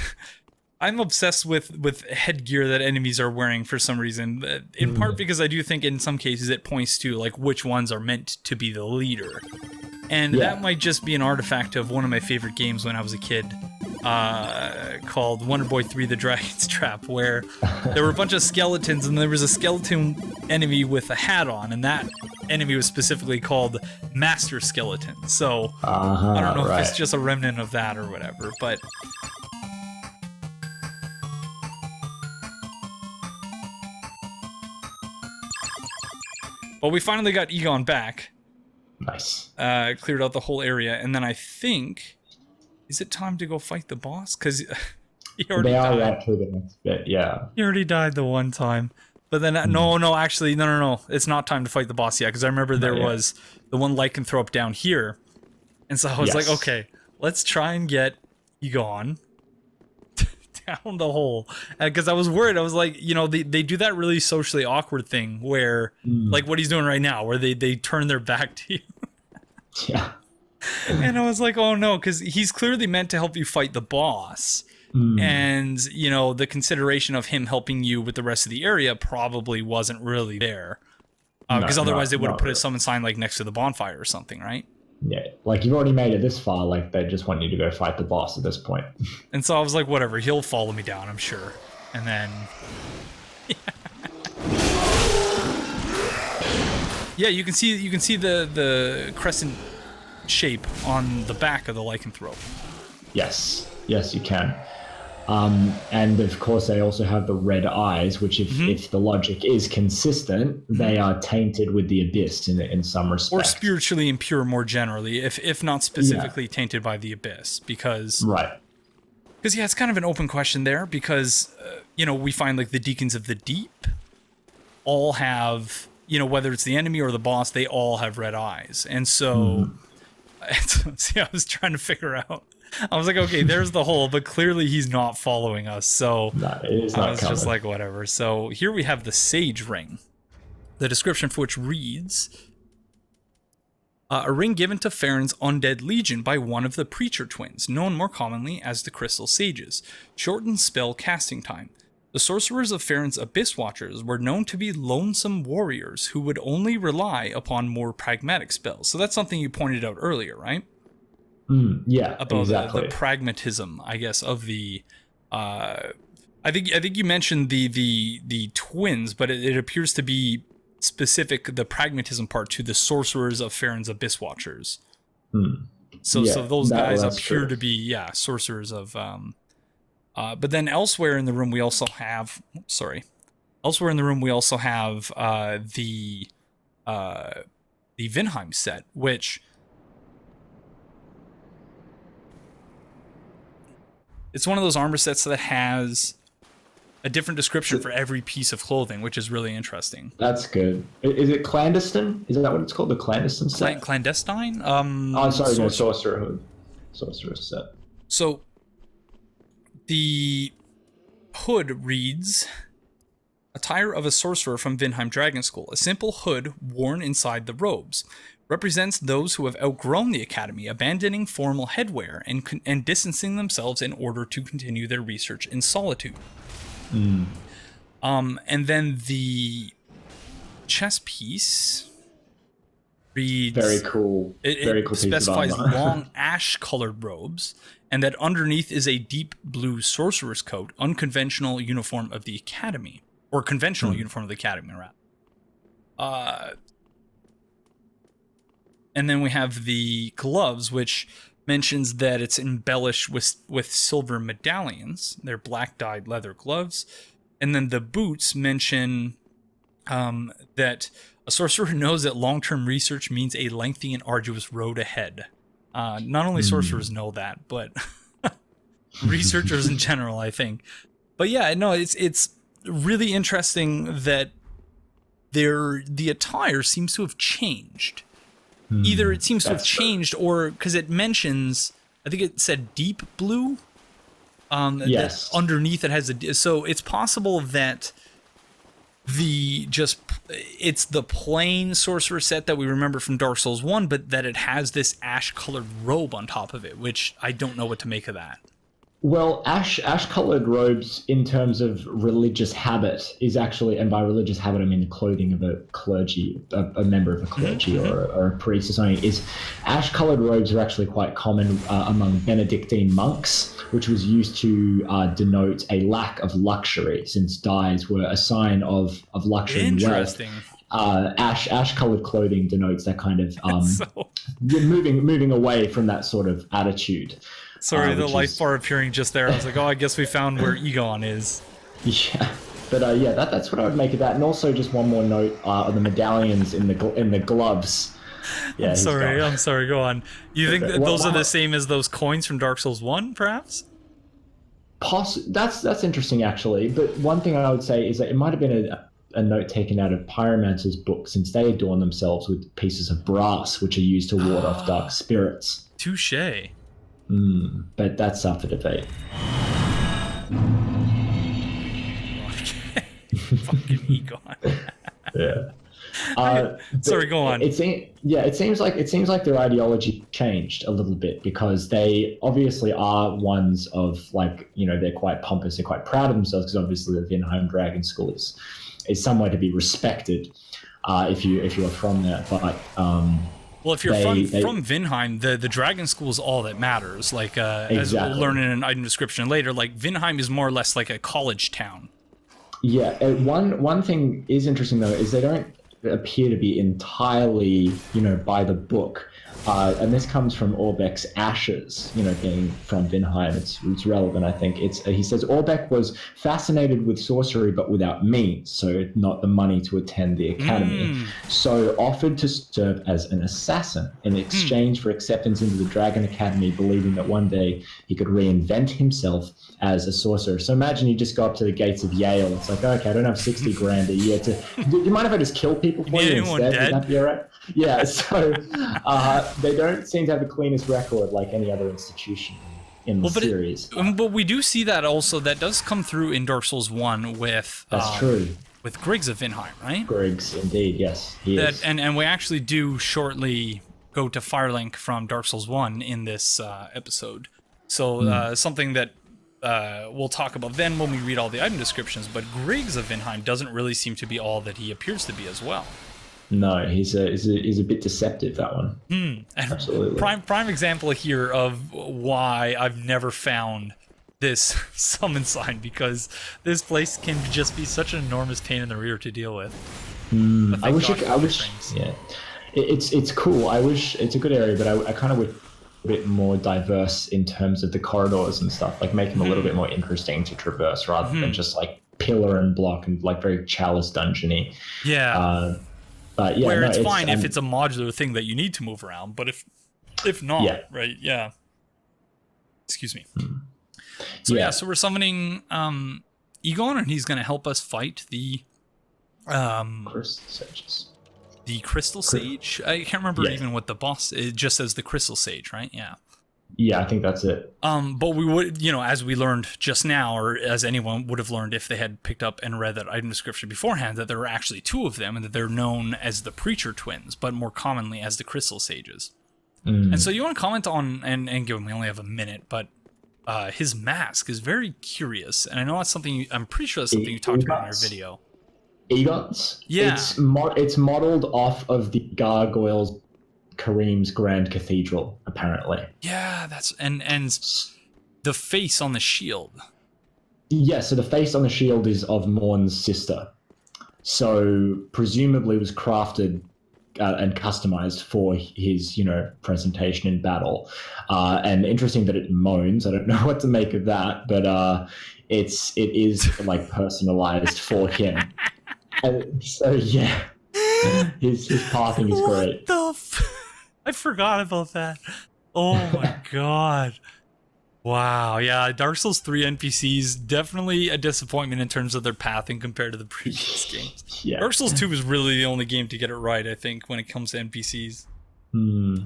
S2: I'm obsessed with headgear that enemies are wearing for some reason, in part because I do think in some cases it points to like which ones are meant to be the leader. And that might just be an artifact of one of my favorite games when I was a kid, called Wonder Boy 3 The Dragon's Trap, where there were a bunch of skeletons and there was a skeleton enemy with a hat on, and that enemy was specifically called Master Skeleton. So I don't know if it's just a remnant of that or whatever, but... Well, we finally got Eygon back.
S3: Nice.
S2: Cleared out the whole area, and then I think... Is it time to go fight the boss? Because he already died. They are right through the next bit, yeah. He already died the one time. But then, actually, no. It's not time to fight the boss yet, because I remember there was the one lycanthrope down here. And so I was like, okay, let's try and get Eygon down the hole. Because I was worried. I was like, they do that really socially awkward thing where, like what he's doing right now, where they turn their back to you.
S3: Yeah.
S2: And I was like, oh no, because he's clearly meant to help you fight the boss. And, the consideration of him helping you with the rest of the area probably wasn't really there. Because otherwise they would have put a summon sign like next to the bonfire or something, right?
S3: Yeah, like you've already made it this far, like they just want you to go fight the boss at this point.
S2: And so I was like, whatever, he'll follow me down, I'm sure. And then... Yeah, you can see the crescent shape on the back of the lycanthrope. Yes, you can. And of course they also have the red eyes, which if the logic is consistent, they are tainted with the abyss in some respect. Or spiritually impure more generally, if not specifically tainted by the abyss, because...
S3: Right.
S2: Because, it's kind of an open question there, because, we find like the Deacons of the Deep all have, whether it's the enemy or the boss, they all have red eyes. And so... See, I was trying to figure out. I was like, okay, there's the hole, but clearly he's not following us. So I was just like, whatever. So here we have the Sage Ring. The description for which reads, a ring given to Farron's undead legion by one of the Preacher twins, known more commonly as the Crystal Sages. Shortened spell casting time. The sorcerers of Farron's Abyss Watchers were known to be lonesome warriors who would only rely upon more pragmatic spells. So that's something you pointed out earlier, right?
S3: Yeah,
S2: about
S3: exactly.
S2: the pragmatism, I guess, of the... I think you mentioned the twins, but it appears to be specific, the pragmatism part, to the sorcerers of Farron's Abyss Watchers. So those guys appear to be, sorcerers of... but then elsewhere in the room we also have the Vinheim set, which it's one of those armor sets that has a different description for every piece of clothing, which is really interesting.
S3: That's good. Is it clandestine? Is that what it's called? The clandestine set?
S2: Clandestine?
S3: Sorcerer set.
S2: So the hood reads, attire of a sorcerer from Vinheim Dragon School. A simple hood worn inside the robes. Represents those who have outgrown the academy, abandoning formal headwear and distancing themselves in order to continue their research in solitude. And then the chest piece reads...
S3: Very cool.
S2: It specifies long ash-colored robes, and that underneath is a deep blue sorcerer's coat, unconventional uniform of the academy. Or conventional uniform of the academy, rather. And then we have the gloves, which mentions that it's embellished with silver medallions. They're black-dyed leather gloves. And then the boots mention that a sorcerer knows that long-term research means a lengthy and arduous road ahead. Not only sorcerers know that, but researchers in general, I think. But yeah, no, it's really interesting that the attire seems to have changed. Either it seems to have changed, or because it mentions, I think it said deep blue.
S3: Yes.
S2: That underneath it has so it's possible that it's the plain sorcerer set that we remember from Dark Souls 1, but that it has this ash-colored robe on top of it, which I don't know what to make of that.
S3: Well, ash-colored robes in terms of religious habit is actually, and by religious habit I mean the clothing of a clergy, a member of a clergy or a priest or something, is ash-colored robes are actually quite common among Benedictine monks, which was used to denote a lack of luxury, since dyes were a sign of luxury and wealth.
S2: Interesting.
S3: Ash-colored clothing denotes that kind of moving away from that sort of attitude.
S2: Sorry, the life bar appearing just there. I was like, oh, I guess we found where Eygon is.
S3: Yeah, but that's what I would make of that. And also, just one more note on the medallions in the gloves. Yeah,
S2: I'm sorry. Go on. You think those are the same as those coins from Dark Souls 1, perhaps?
S3: That's interesting, actually. But one thing I would say is that it might have been a note taken out of Pyromancer's book, since they adorn themselves with pieces of brass, which are used to ward off dark spirits.
S2: Touché.
S3: But that's up for debate.
S2: Fucking Eygon.
S3: Yeah.
S2: Sorry, go on.
S3: It seems like their ideology changed a little bit, because they obviously are ones of, like, you know, they're quite pompous, they're quite proud of themselves, because obviously the Vinheim Dragon School is somewhere to be respected if you are from there. But
S2: well, if you're from Vinheim, the Dragon School is all that matters. Like,
S3: exactly.
S2: As we'll learn in an item description later, like, Vinheim is more or less like a college town. Yeah,
S3: one thing is interesting, though, is they don't appear to be entirely, you know, by the book. And this comes from Orbeck's Ashes, you know, being from Vinheim. It's relevant, I think. He says, Orbeck was fascinated with sorcery, but without means, so not the money to attend the academy. So offered to serve as an assassin in exchange for acceptance into the Dragon Academy, believing that one day he could reinvent himself as a sorcerer. So imagine you just go up to the gates of Yale. It's like, okay, I don't have 60 grand a year to... Do you mind if I just kill people for you instead? Would that be all right? Yeah, so they don't seem to have the cleanest record like any other institution in the series.
S2: But we do see that also. That does come through in Dark Souls 1 with...
S3: That's true.
S2: With Griggs of Vinheim, right?
S3: Griggs, indeed, yes. He is.
S2: And we actually do shortly go to Firelink from Dark Souls 1 in this episode. So something that we'll talk about then when we read all the item descriptions, but Griggs of Vinheim doesn't really seem to be all that he appears to be as well.
S3: No, he's a bit deceptive, that one. Absolutely.
S2: Prime example here of why I've never found this summon sign, because this place can just be such an enormous pain in the rear to deal with.
S3: I wish. Yeah, it's cool. I wish it's a good area, but I kind of wish a bit more diverse in terms of the corridors and stuff. Like, make them a little bit more interesting to traverse, rather than just like pillar and block and like very Chalice dungeony.
S2: Yeah.
S3: But yeah,
S2: where it's fine if it's a modular thing that you need to move around, but if not, right? Yeah. Excuse me. So so we're summoning Eygon, and he's going to help us fight the
S3: Crystal Sages.
S2: The Crystal Sage. I can't remember even what the boss. It just says the Crystal Sage, right? Yeah.
S3: Yeah, I think that's it.
S2: But we would, you know, as we learned just now, or as anyone would have learned if they had picked up and read that item description beforehand, that there were actually two of them, and that they're known as the Preacher Twins, but more commonly as the Crystal Sages. And so you want to comment on, and given we only have a minute, but his mask is very curious, and I know that's something, I'm pretty sure that's something you talked about in your video.
S3: Eygon's?
S2: Yeah.
S3: It's modeled off of the gargoyles Carim's Grand Cathedral, apparently.
S2: Yeah, that's and the face on the shield.
S3: Yeah, so the face on the shield is of Morn's sister. So presumably was crafted and customized for his, you know, presentation in battle. And interesting that it moans. I don't know what to make of that, but it is like personalized for him. So yeah, his pathing is great.
S2: I forgot about that. Oh my god. Wow, yeah, Dark Souls 3 NPCs, definitely a disappointment in terms of their pathing compared to the previous games.
S3: Yeah.
S2: Dark Souls 2 was really the only game to get it right, I think, when it comes to NPCs.
S3: Hmm.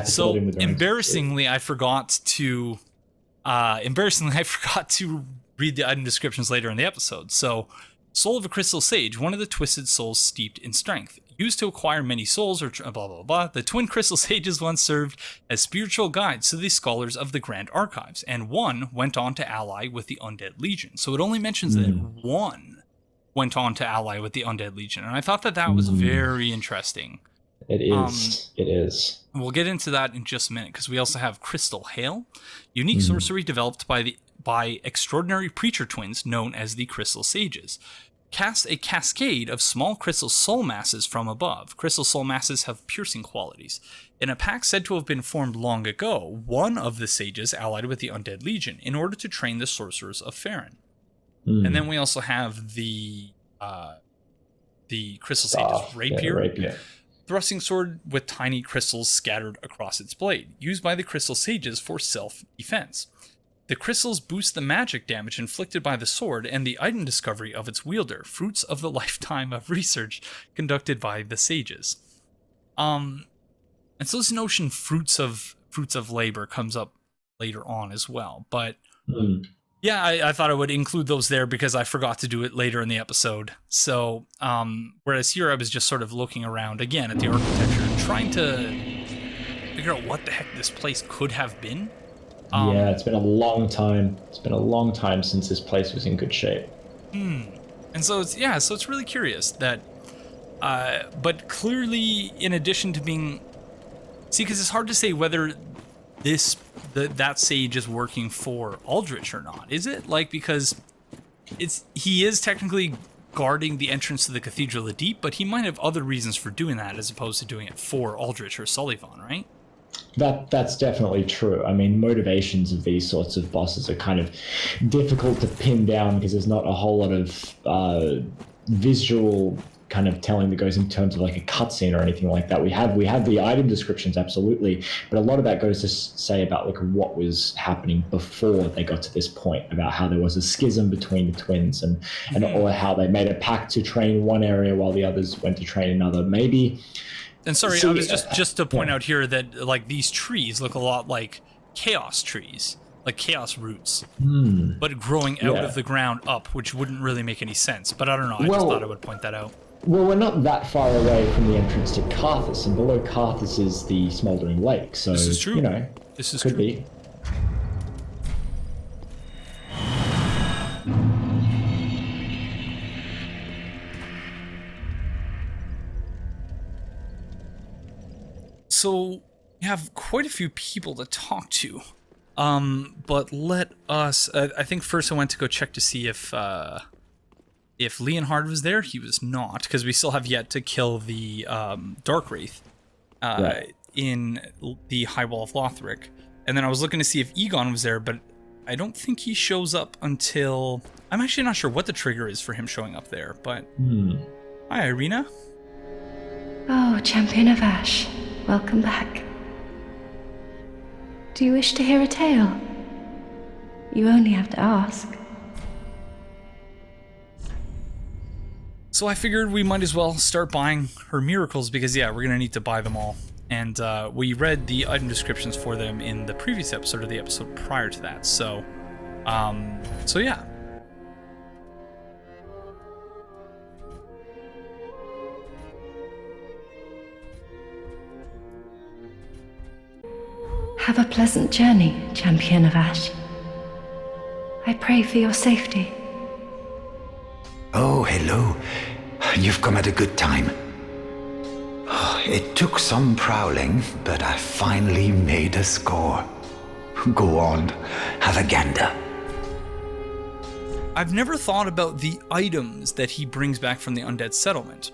S2: So embarrassingly, I forgot to read the item descriptions later in the episode. So, Soul of a Crystal Sage, one of the twisted souls steeped in strength, used to acquire many souls, or blah blah blah. The twin crystal sages once served as spiritual guides to the scholars of the Grand Archives, and one went on to ally with the Undead Legion. So it only mentions that one went on to ally with the Undead Legion, and I thought that was very interesting.
S3: It is. It is.
S2: We'll get into that in just a minute, because we also have Crystal Hail, unique sorcery developed by extraordinary preacher twins known as the Crystal Sages. Cast a cascade of small crystal soul masses from above. Crystal soul masses have piercing qualities. In a pact said to have been formed long ago, one of the sages allied with the Undead Legion in order to train the sorcerers of Farron. And then we also have the Crystal Sage's rapier. Thrusting sword with tiny crystals scattered across its blade, used by the Crystal Sages for self-defense. The crystals boost the magic damage inflicted by the sword and the item discovery of its wielder, fruits of the lifetime of research conducted by the sages. And so this notion fruits of labor comes up later on as well. But yeah, I thought I would include those there because I forgot to do it later in the episode. So, whereas here I was just sort of looking around again at the architecture and trying to figure out what the heck this place could have been.
S3: Yeah, it's been a long time. It's been a long time since this place was in good shape.
S2: And so it's really curious that, but clearly in addition to being, because it's hard to say whether that sage is working for Aldrich or not, is it? Like, because he is technically guarding the entrance to the Cathedral of the Deep, but he might have other reasons for doing that as opposed to doing it for Aldrich or Sullivan, right?
S3: That's definitely true. I mean, motivations of these sorts of bosses are kind of difficult to pin down because there's not a whole lot of visual kind of telling that goes in terms of like a cutscene or anything like that. We have the item descriptions, absolutely, but a lot of that goes to say about like what was happening before they got to this point, about how there was a schism between the twins and or how they made a pact to train one area while the others went to train another. Maybe.
S2: And sorry, I was just to point out here that like these trees look a lot like chaos trees, like chaos roots, but growing out of the ground up, which wouldn't really make any sense. But I don't know. I just thought I would point that out.
S3: Well, we're not that far away from the entrance to Carthus, and below Carthus is the Smoldering Lake. So
S2: this is true.
S3: You know,
S2: this is
S3: could
S2: true.
S3: be.
S2: So you have quite a few people to talk to, but let us. I think first I went to go check to see if Leonhard was there. He was not, because we still have yet to kill the Dark Wraith in the High Wall of Lothric. And then I was looking to see if Eygon was there, but I don't think he shows up until... I'm actually not sure what the trigger is for him showing up there, but... Hi, Irina.
S6: Oh, Champion of Ash. Welcome back. Do you wish to hear a tale? You only have to ask.
S2: So I figured we might as well start buying her miracles because, yeah, we're going to need to buy them all. And we read the item descriptions for them in the previous episode or the episode prior to that. So yeah.
S6: Have a pleasant journey, Champion of Ash. I pray for your safety.
S7: Oh, hello. You've come at a good time. It took some prowling, but I finally made a score. Go on, have a gander.
S2: I've never thought about the items that he brings back from the Undead settlement.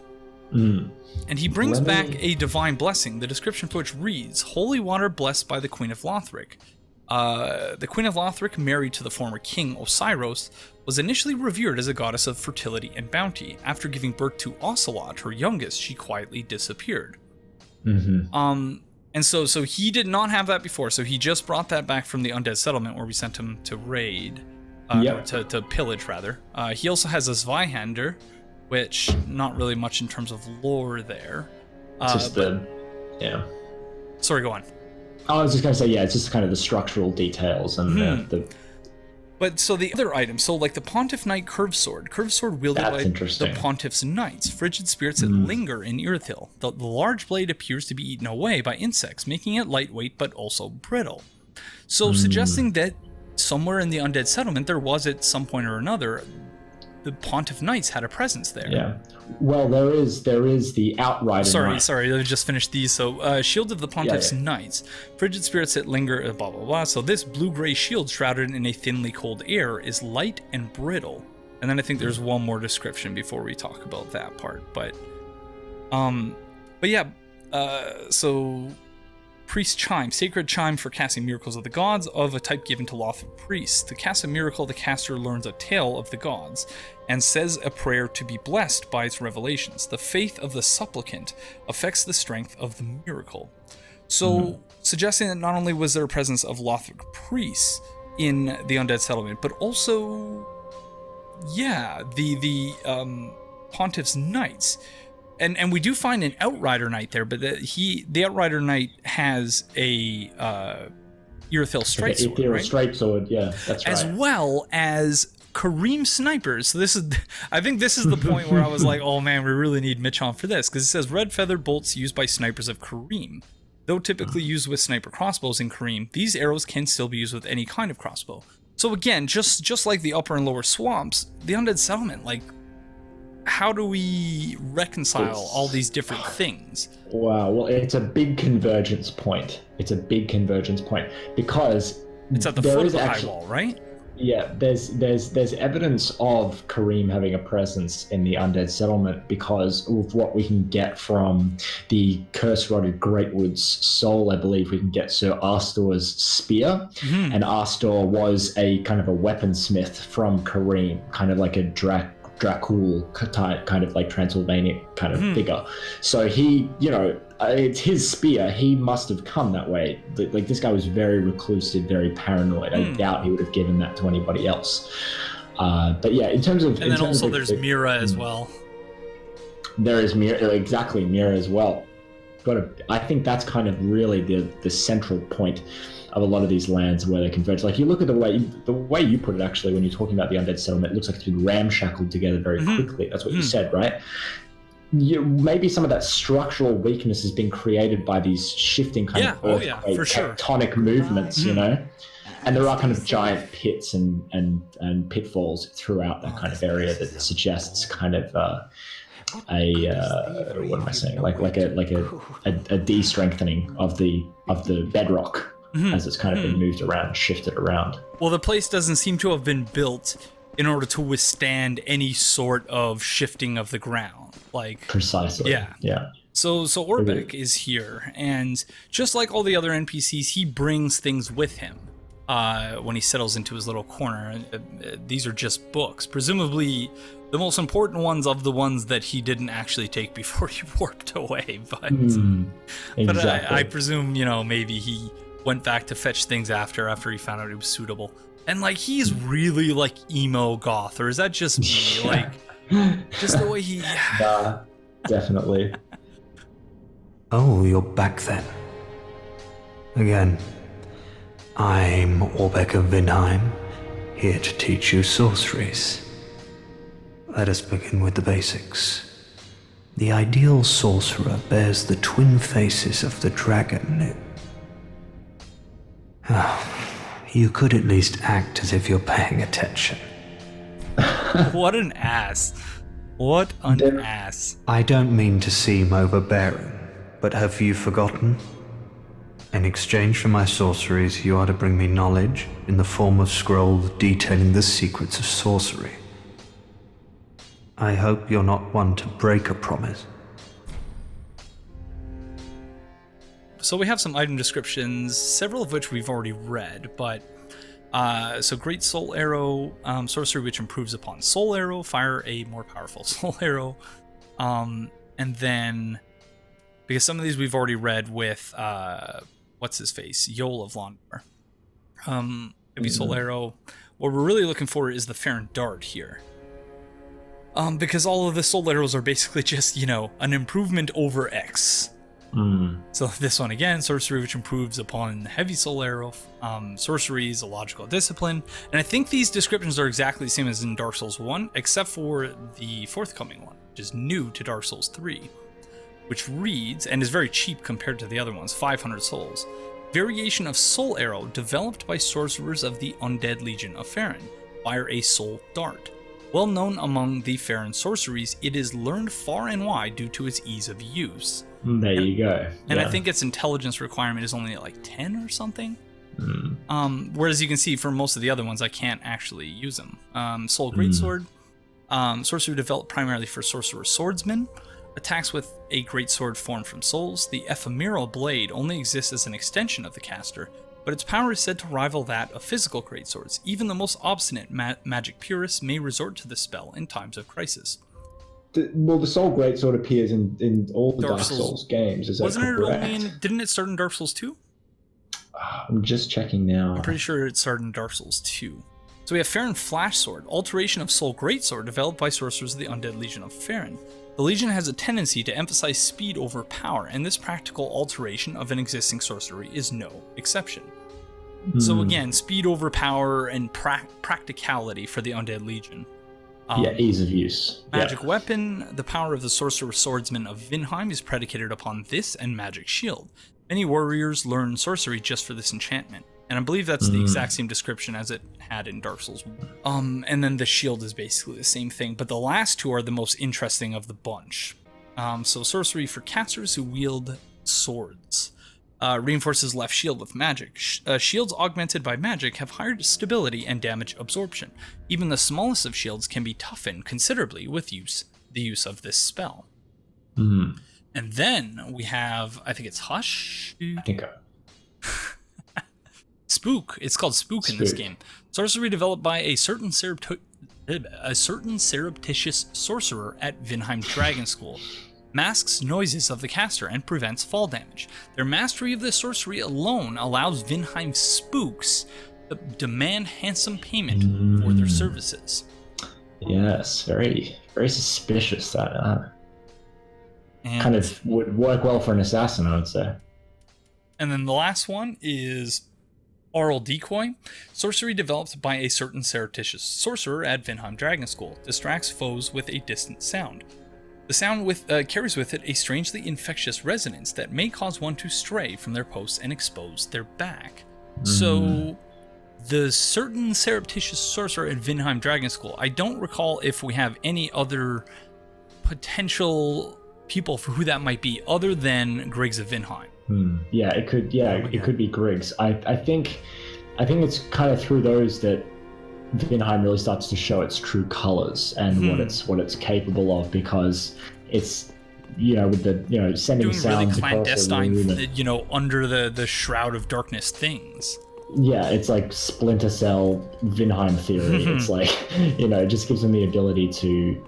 S2: And he brings back a divine blessing, the description for which reads, Holy water blessed by the Queen of Lothric. The Queen of Lothric, married to the former king Osiros, was initially revered as a goddess of fertility and bounty. After giving birth to Ocelot, her youngest, she quietly disappeared. And so he did not have that before, so he just brought that back from the Undead settlement where we sent him to raid, to pillage rather. He also has a Zweihander, which not really much in terms of lore there. Sorry, go on.
S3: I was just going to say, yeah, it's just kind of the structural details and
S2: But so the other items, so like the Pontiff Knight Curved Sword wielded by the Pontiff's Knights, frigid spirits that linger in Irithyll. The large blade appears to be eaten away by insects, making it lightweight but also brittle. So suggesting that somewhere in the Undead settlement there was at some point or another, the Pontiff Knights had a presence there.
S3: Yeah. Well, there is the Outrider Knight.
S2: Sorry, let me just finish these. So, Shield of the Pontiff's Knights, frigid spirits that linger, blah, blah, blah. So this blue-gray shield shrouded in a thinly cold air is light and brittle. And then I think there's one more description before we talk about that part. But yeah, so... Priest Chime, sacred chime for casting miracles of the gods of a type given to Lothric priests. To cast a miracle, the caster learns a tale of the gods and says a prayer to be blessed by its revelations. The faith of the supplicant affects the strength of the miracle. So, suggesting that not only was there a presence of Lothric priests in the Undead settlement, but also, yeah, the Pontiff's Knights. And we do find an Outrider Knight there, but the Outrider Knight has a Irithyll Strike Sword, right?
S3: Strike Sword, yeah, that's right.
S2: As well as Carim snipers. So I think this is the point where I was like, oh man, we really need Mitch on for this, because it says red feathered bolts used by snipers of Carim. Though typically used with sniper crossbows in Carim, these arrows can still be used with any kind of crossbow. So again, just like the upper and lower swamps, the Undead settlement, like, how do we reconcile all these different things?
S3: Wow, well, it's a big convergence point. Because
S2: it's at the foot of the high wall, right?
S3: Yeah, there's evidence of Carim having a presence in the Undead settlement because of what we can get from the curse-rotted Greatwood's soul. I believe we can get Sir Astor's spear, and Astor was a kind of a weaponsmith from Carim, kind of like a Dracul type, kind of like Transylvania kind of figure. So he, it's his spear. He must have come that way. Like, this guy was very reclusive, very paranoid. I doubt he would have given that to anybody else. But yeah, in terms of...
S2: And then also there's Mira as well.
S3: There is Mira, exactly, Mira as well. I think that's kind of really the central point of a lot of these lands where they converge. Like, you look at the way you put it, actually, when you're talking about the undead settlement, it looks like it's been ramshackled together very quickly. That's what you said, right? Maybe some of that structural weakness has been created by these shifting kind of earthquake, tectonic movements, And there are kind of giant pits and pitfalls throughout that kind of area that suggests kind of what am I saying? Like a de-strengthening of the bedrock as it's kind of been moved around, shifted around.
S2: Well, the place doesn't seem to have been built in order to withstand any sort of shifting of the ground. Like,
S3: precisely. Yeah.
S2: So Orbeck is here, and just like all the other NPCs, he brings things with him when he settles into his little corner. These are just books, presumably the most important ones of the ones that he didn't actually take before he warped away. But I presume, maybe he went back to fetch things after he found out it was suitable. And like, he's really like emo goth, or is that just me? Like, just the way he...
S3: Nah, definitely.
S5: Oh, you're back then. Again. I'm Orbeck of Vinheim, here to teach you sorceries. Let us begin with the basics. The ideal sorcerer bears the twin faces of the dragon. You could at least act as if you're paying attention.
S2: What an ass. What an ass.
S5: I don't mean to seem overbearing, but have you forgotten? In exchange for my sorceries, you are to bring me knowledge in the form of scrolls detailing the secrets of sorcery. I hope you're not one to break a promise.
S2: So we have some item descriptions, several of which we've already read, but so Great Soul Arrow, sorcery which improves upon Soul Arrow, fire a more powerful Soul Arrow, and then, because some of these we've already read with, what's his face, Yol of Londor. Heavy Soul Arrow. What we're really looking for is the Farron Dart here. Because all of the Soul Arrows are basically just, an improvement over X. So this one again, sorcery which improves upon Heavy Soul Arrow. Sorcery is a logical discipline. And I think these descriptions are exactly the same as in Dark Souls 1, except for the forthcoming one, which is new to Dark Souls 3. Which reads, and is very cheap compared to the other ones, 500 souls. Variation of Soul Arrow developed by sorcerers of the Undead Legion of Farron. Fire a Soul Dart. Well known among the Farron sorceries, it is learned far and wide due to its ease of use.
S3: There you go.
S2: And I think its intelligence requirement is only at like 10 or something. Whereas you can see for most of the other ones, I can't actually use them. Soul Greatsword. Sorcery developed primarily for Sorcerer Swordsman. Attacks with a greatsword formed from souls. The ephemeral blade only exists as an extension of the caster, but its power is said to rival that of physical greatswords. Even the most obstinate magic purists may resort to the spell in times of crisis.
S3: The Soul Greatsword appears in all the Dark Souls games. Is that correct?
S2: Didn't it start in Dark Souls 2?
S3: I'm just checking now.
S2: I'm pretty sure it started in Dark Souls 2. So we have Farron Flash Sword, alteration of Soul Greatsword developed by sorcerers of the Undead Legion of Farron. The Legion has a tendency to emphasize speed over power, and this practical alteration of an existing sorcery is no exception. So again, speed over power and practicality for the Undead Legion.
S3: Ease of use.
S2: Magic weapon, the power of the Sorcerer Swordsman of Vinheim is predicated upon this and Magic Shield. Many warriors learn sorcery just for this enchantment. And I believe that's the exact same description as it had in Dark Souls 1. And then the shield is basically the same thing, but the last two are the most interesting of the bunch. So sorcery for casters who wield swords. Reinforces left shield with magic. Shields augmented by magic have higher stability and damage absorption. Even the smallest of shields can be toughened considerably with the use of this spell. And then we have, I think it's Hush?
S3: I think
S2: Spook. It's called Spook in this game. Sorcery developed by a certain a certain surreptitious sorcerer at Vinheim Dragon School masks noises of the caster and prevents fall damage. Their mastery of this sorcery alone allows Vinheim spooks to demand handsome payment for their services.
S3: Yes, very, very suspicious that.
S2: And,
S3: kind of would work well for an assassin, I would say.
S2: And then the last one is Oral Decoy. Sorcery developed by a certain surreptitious sorcerer at Vinheim Dragon School. Distracts foes with a distant sound. The sound carries with it a strangely infectious resonance that may cause one to stray from their posts and expose their back. So, the certain surreptitious sorcerer at Vinheim Dragon School, I don't recall if we have any other potential people for who that might be other than Griggs of Vinheim.
S3: Yeah, it could. Yeah, it could be Griggs. I think it's kind of through those that Vinheim really starts to show its true colors and what it's capable of, because it's with the sending
S2: doing
S3: sounds
S2: really clandestine,
S3: across
S2: under the shroud of darkness things.
S3: Yeah, it's like Splinter Cell Vinheim theory. It's like it just gives them the ability to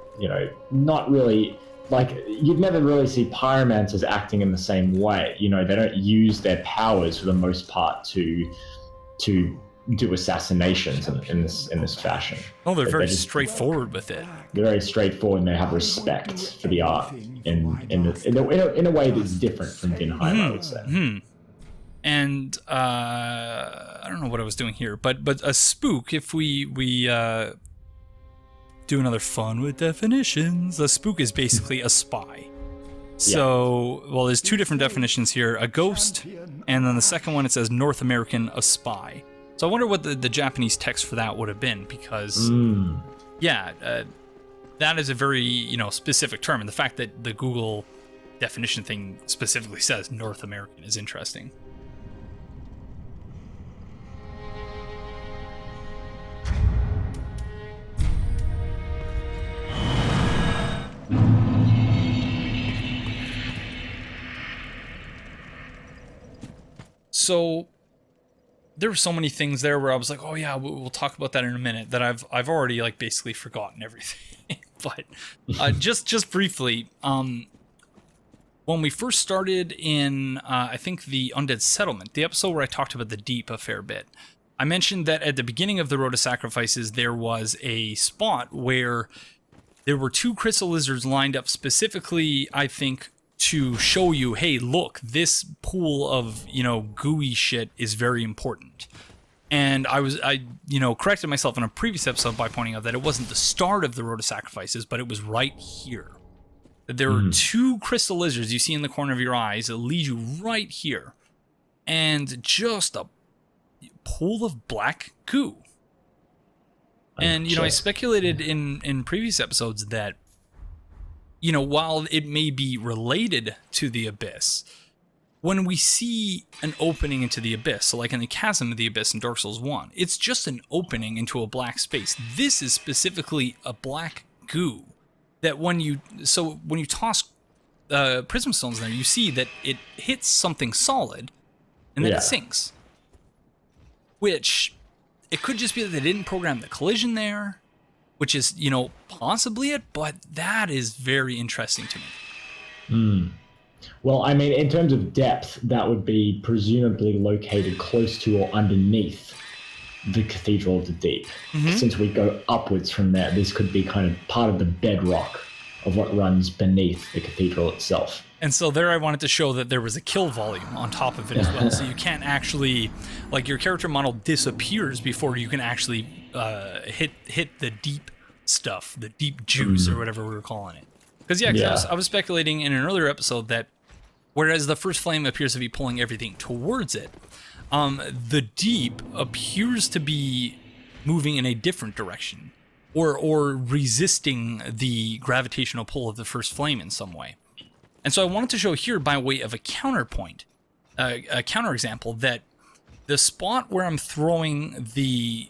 S3: not really. Like, you'd never really see pyromancers acting in the same way. They don't use their powers for the most part to do assassinations in this fashion.
S2: Oh, they're very straightforward with it.
S3: They're very straightforward, and they have respect for the art in a way that's different from Vinheim, I would say.
S2: And I don't know what I was doing here, but a spook, if we do another fun with definitions, a spook is basically a spy. So, well, there's two different definitions here: a ghost, and then the second one, it says North American, a spy. So I wonder what the Japanese text for that would have been, because that is a very specific term, and the fact that the Google definition thing specifically says North American is interesting. So there were so many things there where I was like, oh yeah, we'll talk about that in a minute, that I've already basically forgotten everything. But just briefly, when we first started in I think the Undead Settlement, the episode where I talked about the Deep a fair bit, I mentioned that at the beginning of the Road to Sacrifices there was a spot where there were two crystal lizards lined up specifically, I think, to show you, hey, look, this pool of, gooey shit is very important. And I corrected myself in a previous episode by pointing out that it wasn't the start of the Road to Sacrifices, but it was right here. There are two crystal lizards you see in the corner of your eyes that lead you right here. And just a pool of black goo. And, I speculated in previous episodes that, while it may be related to the Abyss, when we see an opening into the Abyss, so like in the Chasm of the Abyss in Dark Souls 1, it's just an opening into a black space. This is specifically a black goo that when you toss prism stones there, you see that it hits something solid and then it sinks. Which, it could just be that they didn't program the collision there, which is, possibly it, but that is very interesting to me.
S3: Well, I mean, in terms of depth, that would be presumably located close to or underneath the Cathedral of the Deep. Since we go upwards from there, this could be kind of part of the bedrock of what runs beneath the Cathedral itself.
S2: And so there I wanted to show that there was a kill volume on top of it as well. So you can't actually, your character model disappears before you can actually hit the deep stuff, the deep juice or whatever we were calling it. Because I was speculating in an earlier episode that whereas the first flame appears to be pulling everything towards it, the deep appears to be moving in a different direction, or resisting the gravitational pull of the first flame in some way. And so I wanted to show here, by way of a counterpoint, a counterexample, that the spot where I'm throwing the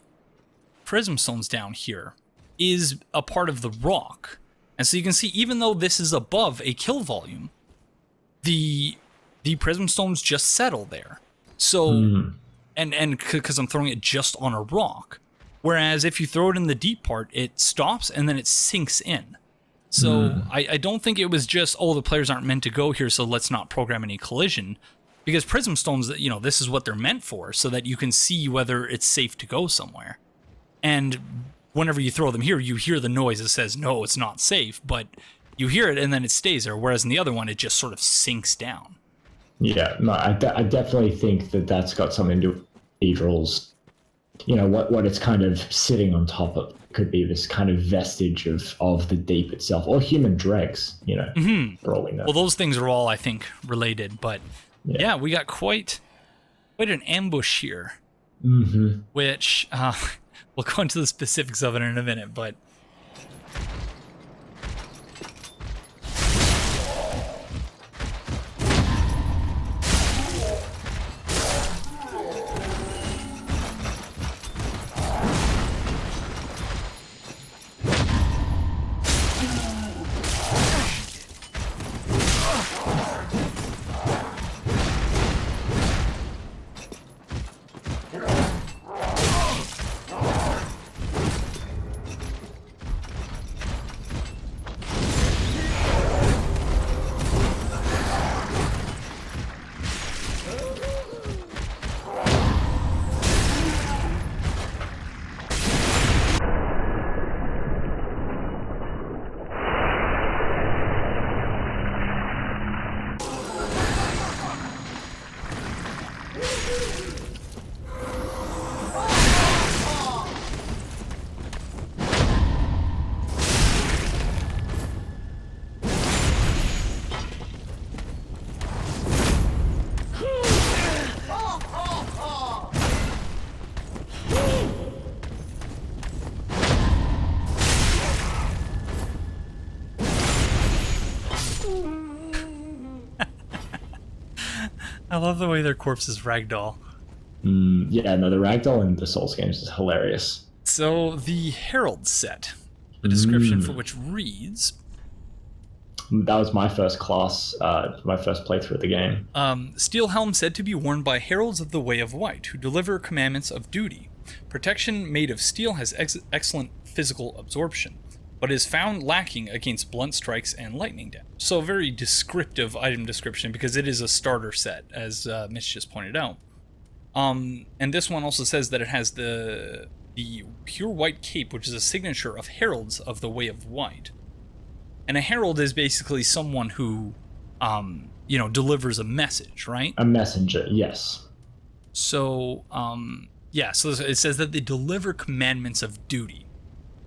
S2: prism stones down here is a part of the rock. And so you can see, even though this is above a kill volume, the prism stones just settle there. So, and because I'm throwing it just on a rock. Whereas if you throw it in the deep part, it stops and then it sinks in. So I don't think it was just, oh, the players aren't meant to go here, so let's not program any collision. Because Prism Stones, this is what they're meant for, so that you can see whether it's safe to go somewhere. And whenever you throw them here, you hear the noise that says, no, it's not safe, but you hear it and then it stays there, whereas in the other one, it just sort of sinks down.
S3: Yeah, no, I definitely think that that's got something to do with cathedrals. What it's kind of sitting on top of could be this kind of vestige of the deep itself, or human dregs, for all we know.
S2: Well, those things are all, I think, related, but yeah we got quite an ambush here, which we'll go into the specifics of it in a minute, but I love the way their corpses ragdoll.
S3: Yeah, no, the ragdoll in the Souls games is hilarious.
S2: So the Herald set, the description for which reads...
S3: That was my first class, my first playthrough of the game.
S2: Steel helm said to be worn by heralds of the Way of White, who deliver commandments of duty. Protection made of steel has excellent physical absorption, but is found lacking against blunt strikes and lightning damage. So a very descriptive item description, because it is a starter set, as Mitch just pointed out. And this one also says that it has the pure white cape, which is a signature of heralds of the Way of White. And a herald is basically someone who, delivers a message, right?
S3: A messenger, yes.
S2: So, so it says that they deliver commandments of duty.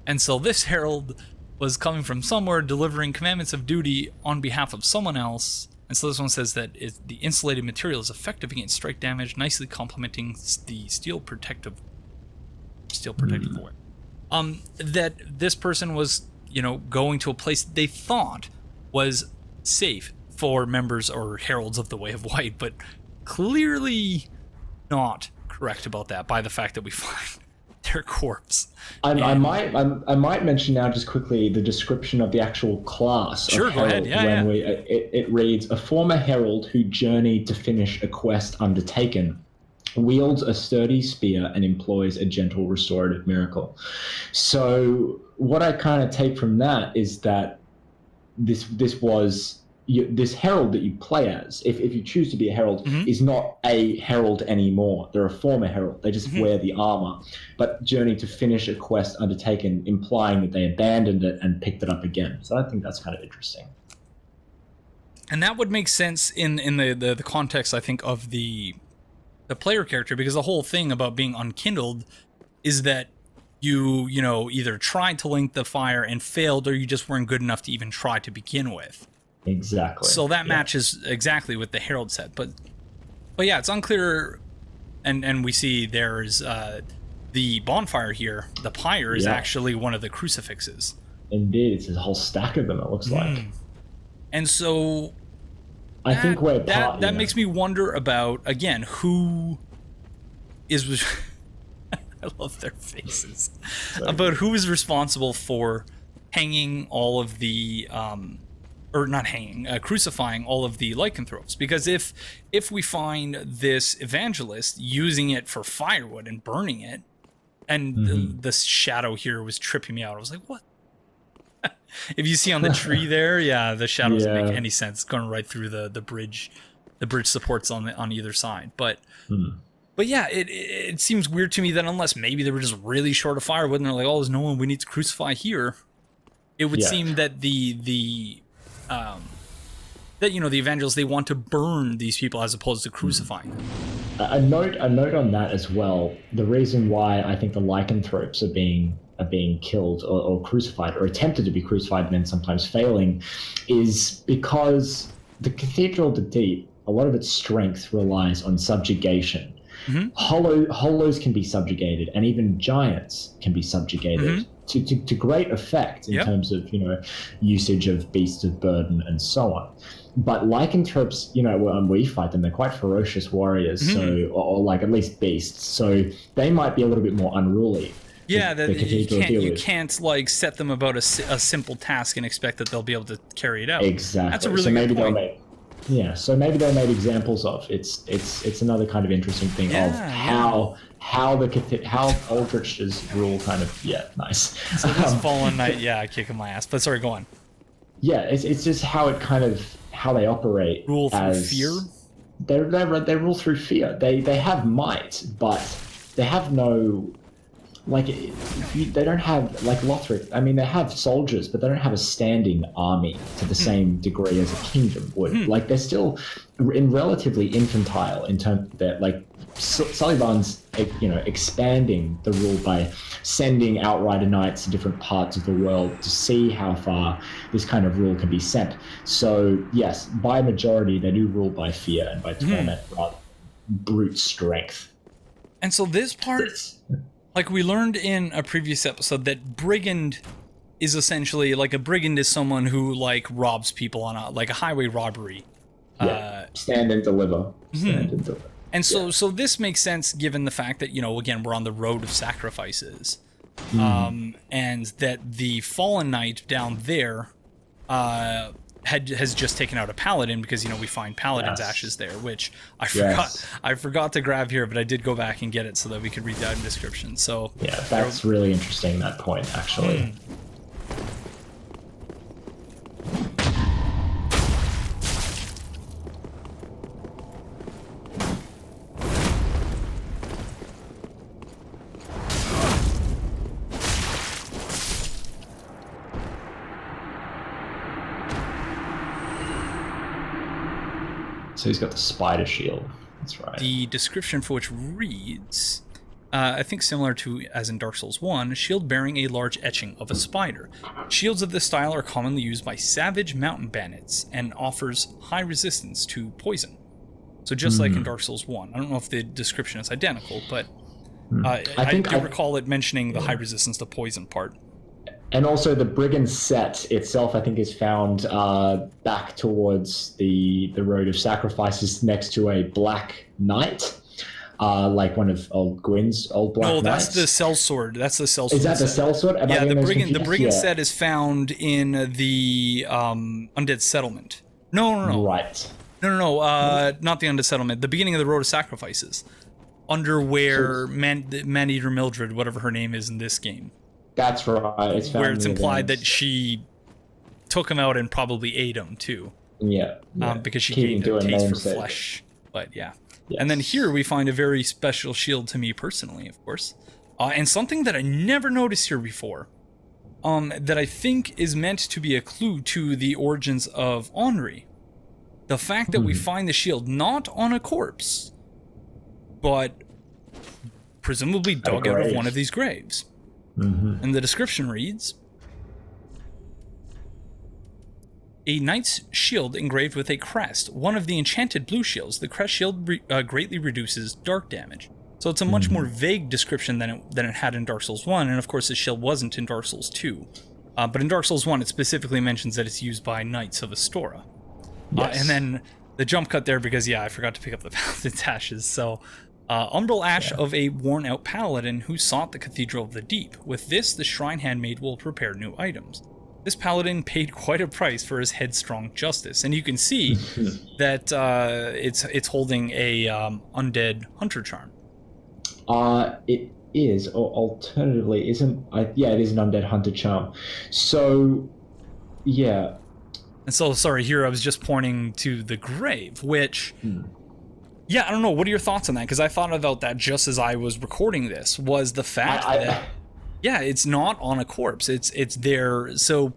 S2: And so this herald was coming from somewhere, delivering commandments of duty on behalf of someone else. And so this one says that the insulated material is effective against strike damage, nicely complementing the steel protective wear. That this person was, going to a place they thought was safe for members or heralds of the Way of White, but clearly not correct about that by the fact that we find their corpse.
S3: I might mention now just quickly the description of the actual class.
S2: Sure, go ahead. Yeah.
S3: It reads, a former herald who journeyed to finish a quest undertaken, wields a sturdy spear and employs a gentle restorative miracle. So what I kind of take from that is that this herald that you play as, if you choose to be a herald, is not a herald anymore. They're a former herald. They just wear the armor, but journey to finish a quest undertaken, implying that they abandoned it and picked it up again. So I think that's kind of interesting.
S2: And that would make sense in the context, I think, of the player character, because the whole thing about being unkindled is that you either tried to link the fire and failed, or you just weren't good enough to even try to begin with.
S3: Exactly.
S2: So that matches exactly with the Herald set, but yeah, it's unclear, and we see there's the bonfire here. The pyre is actually one of the crucifixes.
S3: Indeed, it's a whole stack of them. It looks like.
S2: And so
S3: I think
S2: that makes me wonder about, again, who is. I love their faces. About who is responsible for hanging all of the. Or not hanging, crucifying all of the lycanthropes. Because if we find this evangelist using it for firewood and burning it, And the shadow here was tripping me out. I was like, what? If you see on the tree there, the shadow doesn't make any sense. It's going right through the bridge. The bridge supports on either side. But yeah, it seems weird to me that unless maybe they were just really short of firewood and they're like, oh, there's no one we need to crucify here. It would seem that the evangelists, they want to burn these people as opposed to crucifying them.
S3: A note on that as well. The reason why I think the lycanthropes are being killed or crucified or attempted to be crucified and then sometimes failing is because the Cathedral of the Deep, a lot of its strength relies on subjugation. Hollows can be subjugated, and even giants can be subjugated to great effect in terms of usage of beasts of burden and so on. But lycanthropes, when we fight them, they're quite ferocious warriors, so or like at least beasts, so they might be a little bit more unruly.
S2: Yeah, you can't like set them about a simple task and expect that they'll be able to carry it out.
S3: Exactly.
S2: That's a really good point.
S3: So maybe they're made examples of. It's another kind of interesting thing of how Aldrich's rule kind of nice.
S2: So this Fallen Knight, kicking my ass. But sorry, go on.
S3: Yeah, it's just how they operate.
S2: Rule through fear.
S3: They rule through fear. They have might, but they have no. Like, they don't have, like Lothric, I mean, they have soldiers, but they don't have a standing army to the same degree as a kingdom would. Like, they're still relatively infantile in terms that, like, Sullivan's, expanding the rule by sending Outrider Knights to different parts of the world to see how far this kind of rule can be sent. So, yes, by majority, they do rule by fear and by torment rather than brute strength.
S2: And so this part... Like we learned in a previous episode that brigand is essentially like a brigand is someone who like robs people on a highway robbery.
S3: Stand and deliver. Stand and deliver.
S2: And so this makes sense given the fact that again we're on the road of sacrifices, and that the Fallen Knight down there has just taken out a paladin because we find paladin's ashes there, which I forgot to grab here, but I did go back and get it so that we could read that in description. So
S3: that's really interesting, that point actually. So he's got the spider shield. That's right.
S2: The description for which reads, I think similar to as in Dark Souls 1, a shield bearing a large etching of a spider. Shields of this style are commonly used by savage mountain bandits and offers high resistance to poison. So just like in Dark Souls 1. I don't know if the description is identical, but I do recall it mentioning the high resistance to poison part.
S3: And also the brigand set itself, I think, is found back towards the Road of Sacrifices next to a Black Knight, like one of old Gwyn's old Black Knights.
S2: No, that's the sellsword. That's the sellsword.
S3: Is that the sellsword?
S2: Yeah, the brigand set is found in the Undead Settlement. No.
S3: Right.
S2: No, not the Undead Settlement. The beginning of the Road of Sacrifices, under where Man-Eater Mildred, whatever her name is in this game.
S3: That's right. It's found
S2: where it's implied that she took him out and probably ate him too.
S3: Yeah.
S2: Because she gained a taste for flesh. But Yes. And then here we find a very special shield to me personally, of course. And something that I never noticed here before, that I think is meant to be a clue to the origins of Henri. The fact that we find the shield not on a corpse, but presumably dug out of one of these graves. And the description reads, a knight's shield engraved with a crest, one of the enchanted blue shields. The crest shield greatly reduces dark damage. So it's a much more vague description than it had in Dark Souls 1, and of course the shield wasn't in Dark Souls 2. But in Dark Souls 1 it specifically mentions that it's used by Knights of Astora. And then the jump cut there because, I forgot to pick up the paladin's ashes, so... umbral ash of a worn-out paladin who sought the Cathedral of the Deep. With this, the shrine handmaid will prepare new items. This paladin paid quite a price for his headstrong justice, and you can see that it's holding a undead hunter charm.
S3: is, or alternatively, isn't. Yeah, it is an undead hunter charm. So, yeah.
S2: And so, sorry, here I was just pointing to the grave, which, yeah, I don't know. What are your thoughts on that? Because I thought about that just as I was recording this, was the fact that, yeah, it's not on a corpse. It's there. So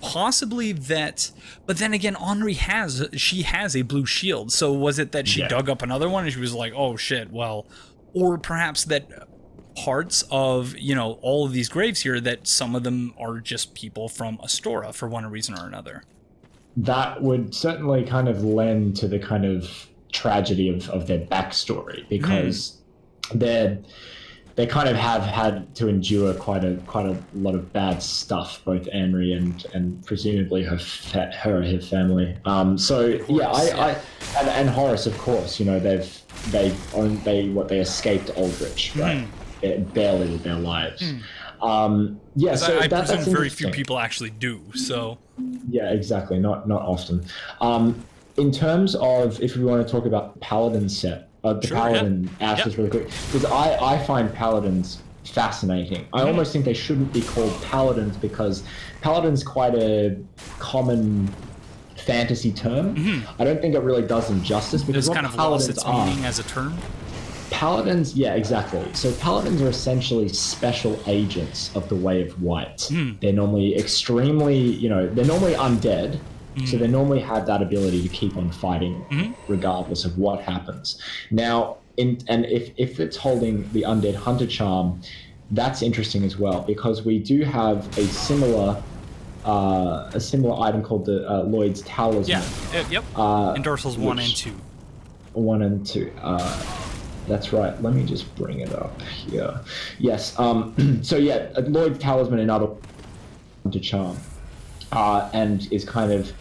S2: possibly that, but then again, Henri has a blue shield. So was it that she dug up another one and she was like, oh shit, well, or perhaps that parts of, you know, all of these graves here, that some of them are just people from Astora for one reason or another.
S3: That would certainly kind of lend to the kind of tragedy of their backstory, because they kind of have had to endure quite a lot of bad stuff, both Henri and presumably her family. And Horace, of course, you know, they escaped Aldrich, right? Barely with their lives. So
S2: I
S3: that's
S2: presume very few people actually do. So
S3: yeah, exactly. Not often. In terms of, if we want to talk about Paladin set, Paladin ashes really quick, because I find Paladins fascinating. I almost think they shouldn't be called Paladins, because Paladin's quite a common fantasy term. I don't think it really does them justice, because
S2: it's kind of lost its meaning as a term.
S3: Paladins, yeah, exactly. So Paladins are essentially special agents of the Way of White. They're normally they're normally undead, so they normally have that ability to keep on fighting regardless of what happens. Now, if it's holding the Undead Hunter charm, that's interesting as well, because we do have a similar item called the Lloyd's Talisman.
S2: In dorsals 1 and 2.
S3: 1 and 2. That's right. Let me just bring it up here. Yes. So yeah, Lloyd's Talisman, another hunter charm, and is kind of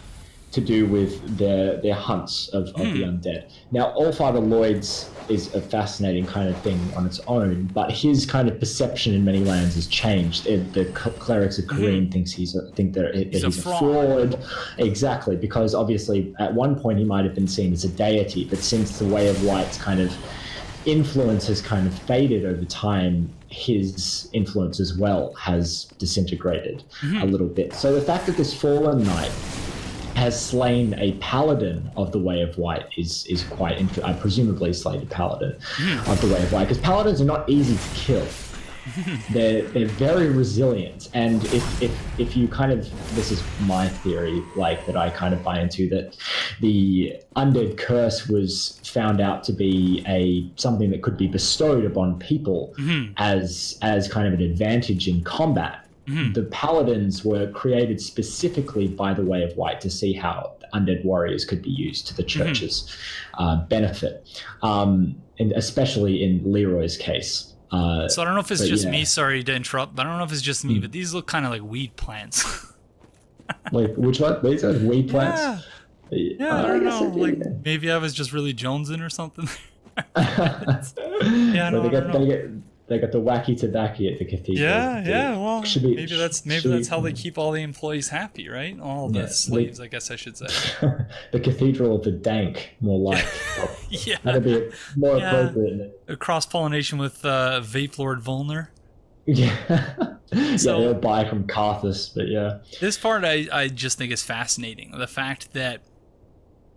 S3: to do with their hunts of the undead. Now, Allfather Lloyd's is a fascinating kind of thing on its own, but his kind of perception in many lands has changed. The clerics of Carim think he's a fraud. Exactly, because obviously at one point he might have been seen as a deity, but since the Way of White's kind of influence has kind of faded over time, his influence as well has disintegrated a little bit. So the fact that this fallen knight has slain a paladin of the Way of White is quite interesting. I presumably slayed a paladin of the Way of White, because paladins are not easy to kill. They're very resilient, and if you kind of, this is my theory, like, that I kind of buy into, that the undead curse was found out to be something that could be bestowed upon people as kind of an advantage in combat. The paladins were created specifically by the Way of White to see how undead warriors could be used to the church's benefit, and especially in Leroy's case.
S2: So I don't know if it's just me, sorry to interrupt, but I don't know if it's just me, but these look kind of like weed plants.
S3: Like, which one? These are weed plants?
S2: Yeah, I don't know. Like, maybe I was just really jonesing or something. Yeah, no,
S3: they got the wacky tobacco at the cathedral.
S2: Yeah, well, maybe that's how they keep all the employees happy, right? All the slaves, I guess I should say.
S3: The Cathedral of the Dank, more like.
S2: Yeah.
S3: That'd be more appropriate.
S2: A cross-pollination with Vape Lord Volner.
S3: Yeah. So, they'll buy from Carthus, but yeah.
S2: This part I just think is fascinating. The fact that,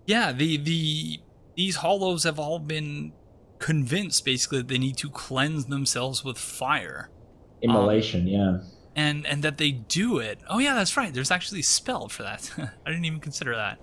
S2: these hollows have all been convinced basically that they need to cleanse themselves with fire.
S3: Immolation,
S2: and that they do it. Oh yeah, that's right, there's actually a spell for that. I didn't even consider that.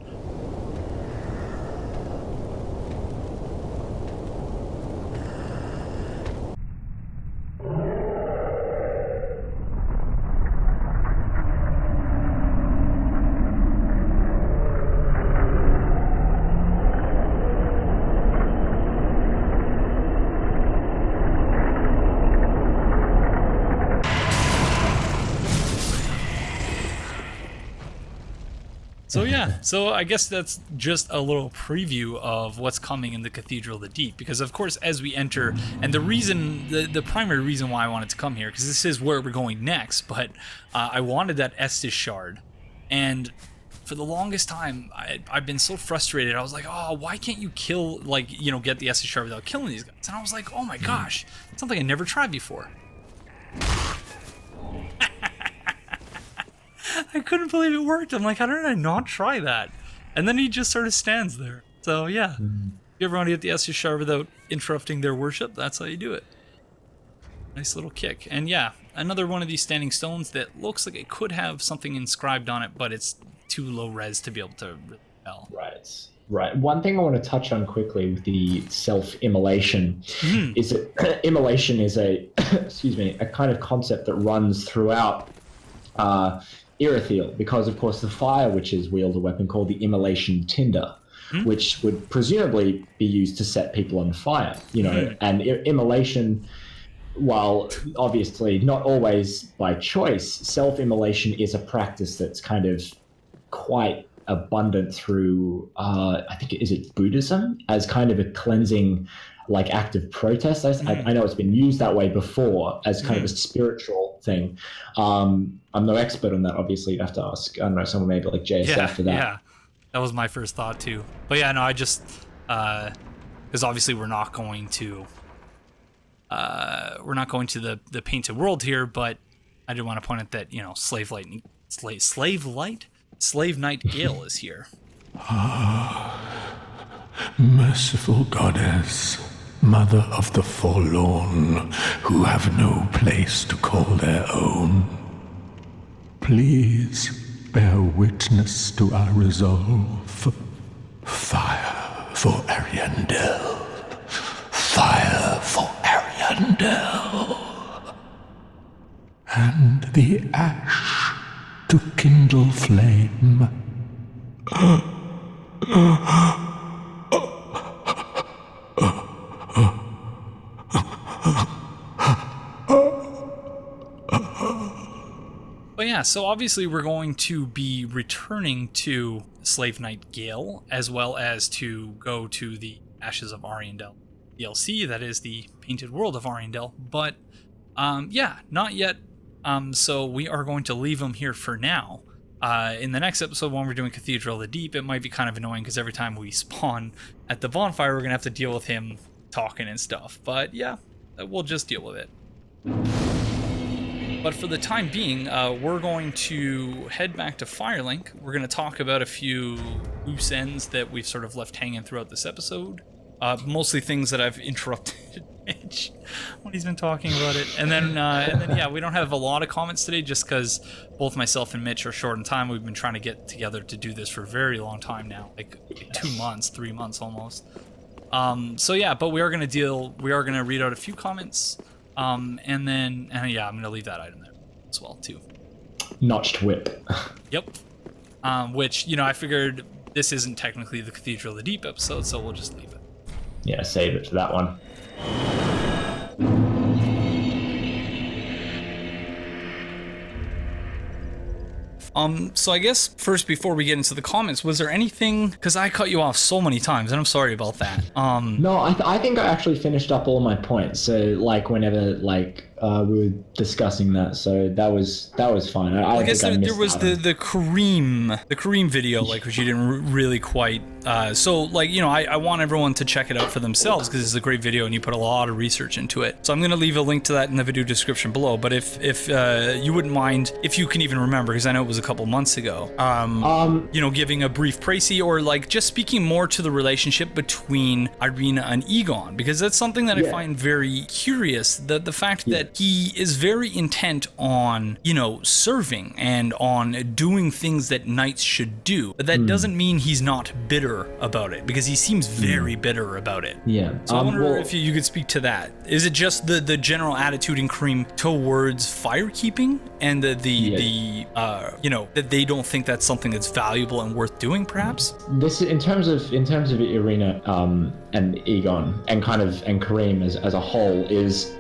S2: So I guess that's just a little preview of what's coming in the Cathedral of the Deep, because of course as we enter, and the primary reason why I wanted to come here, because this is where we're going next, but I wanted that Estus shard, and for the longest time, I've been so frustrated. I was like, oh, why can't you kill, like, you know, get the Estus Shard without killing these guys? And I was like, oh my gosh, something I never tried before. I couldn't believe it worked. I'm like, how did I not try that? And then he just sort of stands there. So yeah, if you ever want to get the Estus Shard without interrupting their worship, that's how you do it. Nice little kick. And yeah, another one of these standing stones that looks like it could have something inscribed on it, but it's too low res to be able to really tell.
S3: Right. One thing I want to touch on quickly with the self-immolation is that immolation is a a kind of concept that runs throughout Irithyll, because of course the fire witches wield a weapon called the immolation tinder, which would presumably be used to set people on fire, you know, and immolation, while obviously not always by choice, self-immolation is a practice that's kind of quite abundant through, I think, is it Buddhism, as kind of a cleansing, like, act of protest. I know it's been used that way before as kind of a spiritual thing. I'm no expert on that, obviously. You'd have to ask, I don't know, someone maybe like JSF for that.
S2: Yeah, that was my first thought too. But yeah, no, I just, because obviously we're not going to the painted world here, but I did want to point out that, you know, Slave Knight Gale is here.
S4: Merciful goddess, mother of the forlorn who have no place to call their own, please bear witness to our resolve. Fire for Ariandel. Fire for Ariandel. And the ash to kindle flame.
S2: But yeah, so obviously we're going to be returning to Slave Knight Gale, as well as to go to the Ashes of Ariandel DLC, that is the Painted World of Ariandel. But yeah, not yet. So we are going to leave him here for now. In the next episode, when we're doing Cathedral of the Deep, it might be kind of annoying because every time we spawn at the bonfire, we're going to have to deal with him talking and stuff. But yeah, we'll just deal with it. But for the time being, we're going to head back to Firelink. We're going to talk about a few loose ends that we've sort of left hanging throughout this episode. Mostly things that I've interrupted Mitch when he's been talking about it. And then, yeah, we don't have a lot of comments today just because both myself and Mitch are short in time. We've been trying to get together to do this for a very long time now, like 2 months, 3 months almost. So yeah, but we are going to read out a few comments. And then, yeah, I'm going to leave that item there as well, too.
S3: Notched whip.
S2: Yep. Which, you know, I figured this isn't technically the Cathedral of the Deep episode, so we'll just leave it.
S3: Yeah, save it for that one.
S2: So I guess first, before we get into the comments, was there anything, because I cut you off so many times, and I'm sorry about that.
S3: No, I think I actually finished up all my points. So, like, whenever, like, we were discussing that, so that was fine. I
S2: guess there was the Carim video, like, which you didn't really quite. So, like, you know, I want everyone to check it out for themselves because it's a great video and you put a lot of research into it. So I'm going to leave a link to that in the video description below. But if you wouldn't mind, if you can even remember, because I know it was a couple months ago, you know, giving a brief précis or like just speaking more to the relationship between Irina and Aegon, because that's something that I find very curious. The fact that he is very intent on, you know, serving and on doing things that knights should do. But that doesn't mean he's not bitter about it, because he seems very bitter about it.
S3: Yeah.
S2: So I wonder if you could speak to that. Is it just the general attitude in Carim towards firekeeping and you know, that they don't think that's something that's valuable and worth doing, perhaps?
S3: This in terms of Irina and Aegon and Carim as a whole is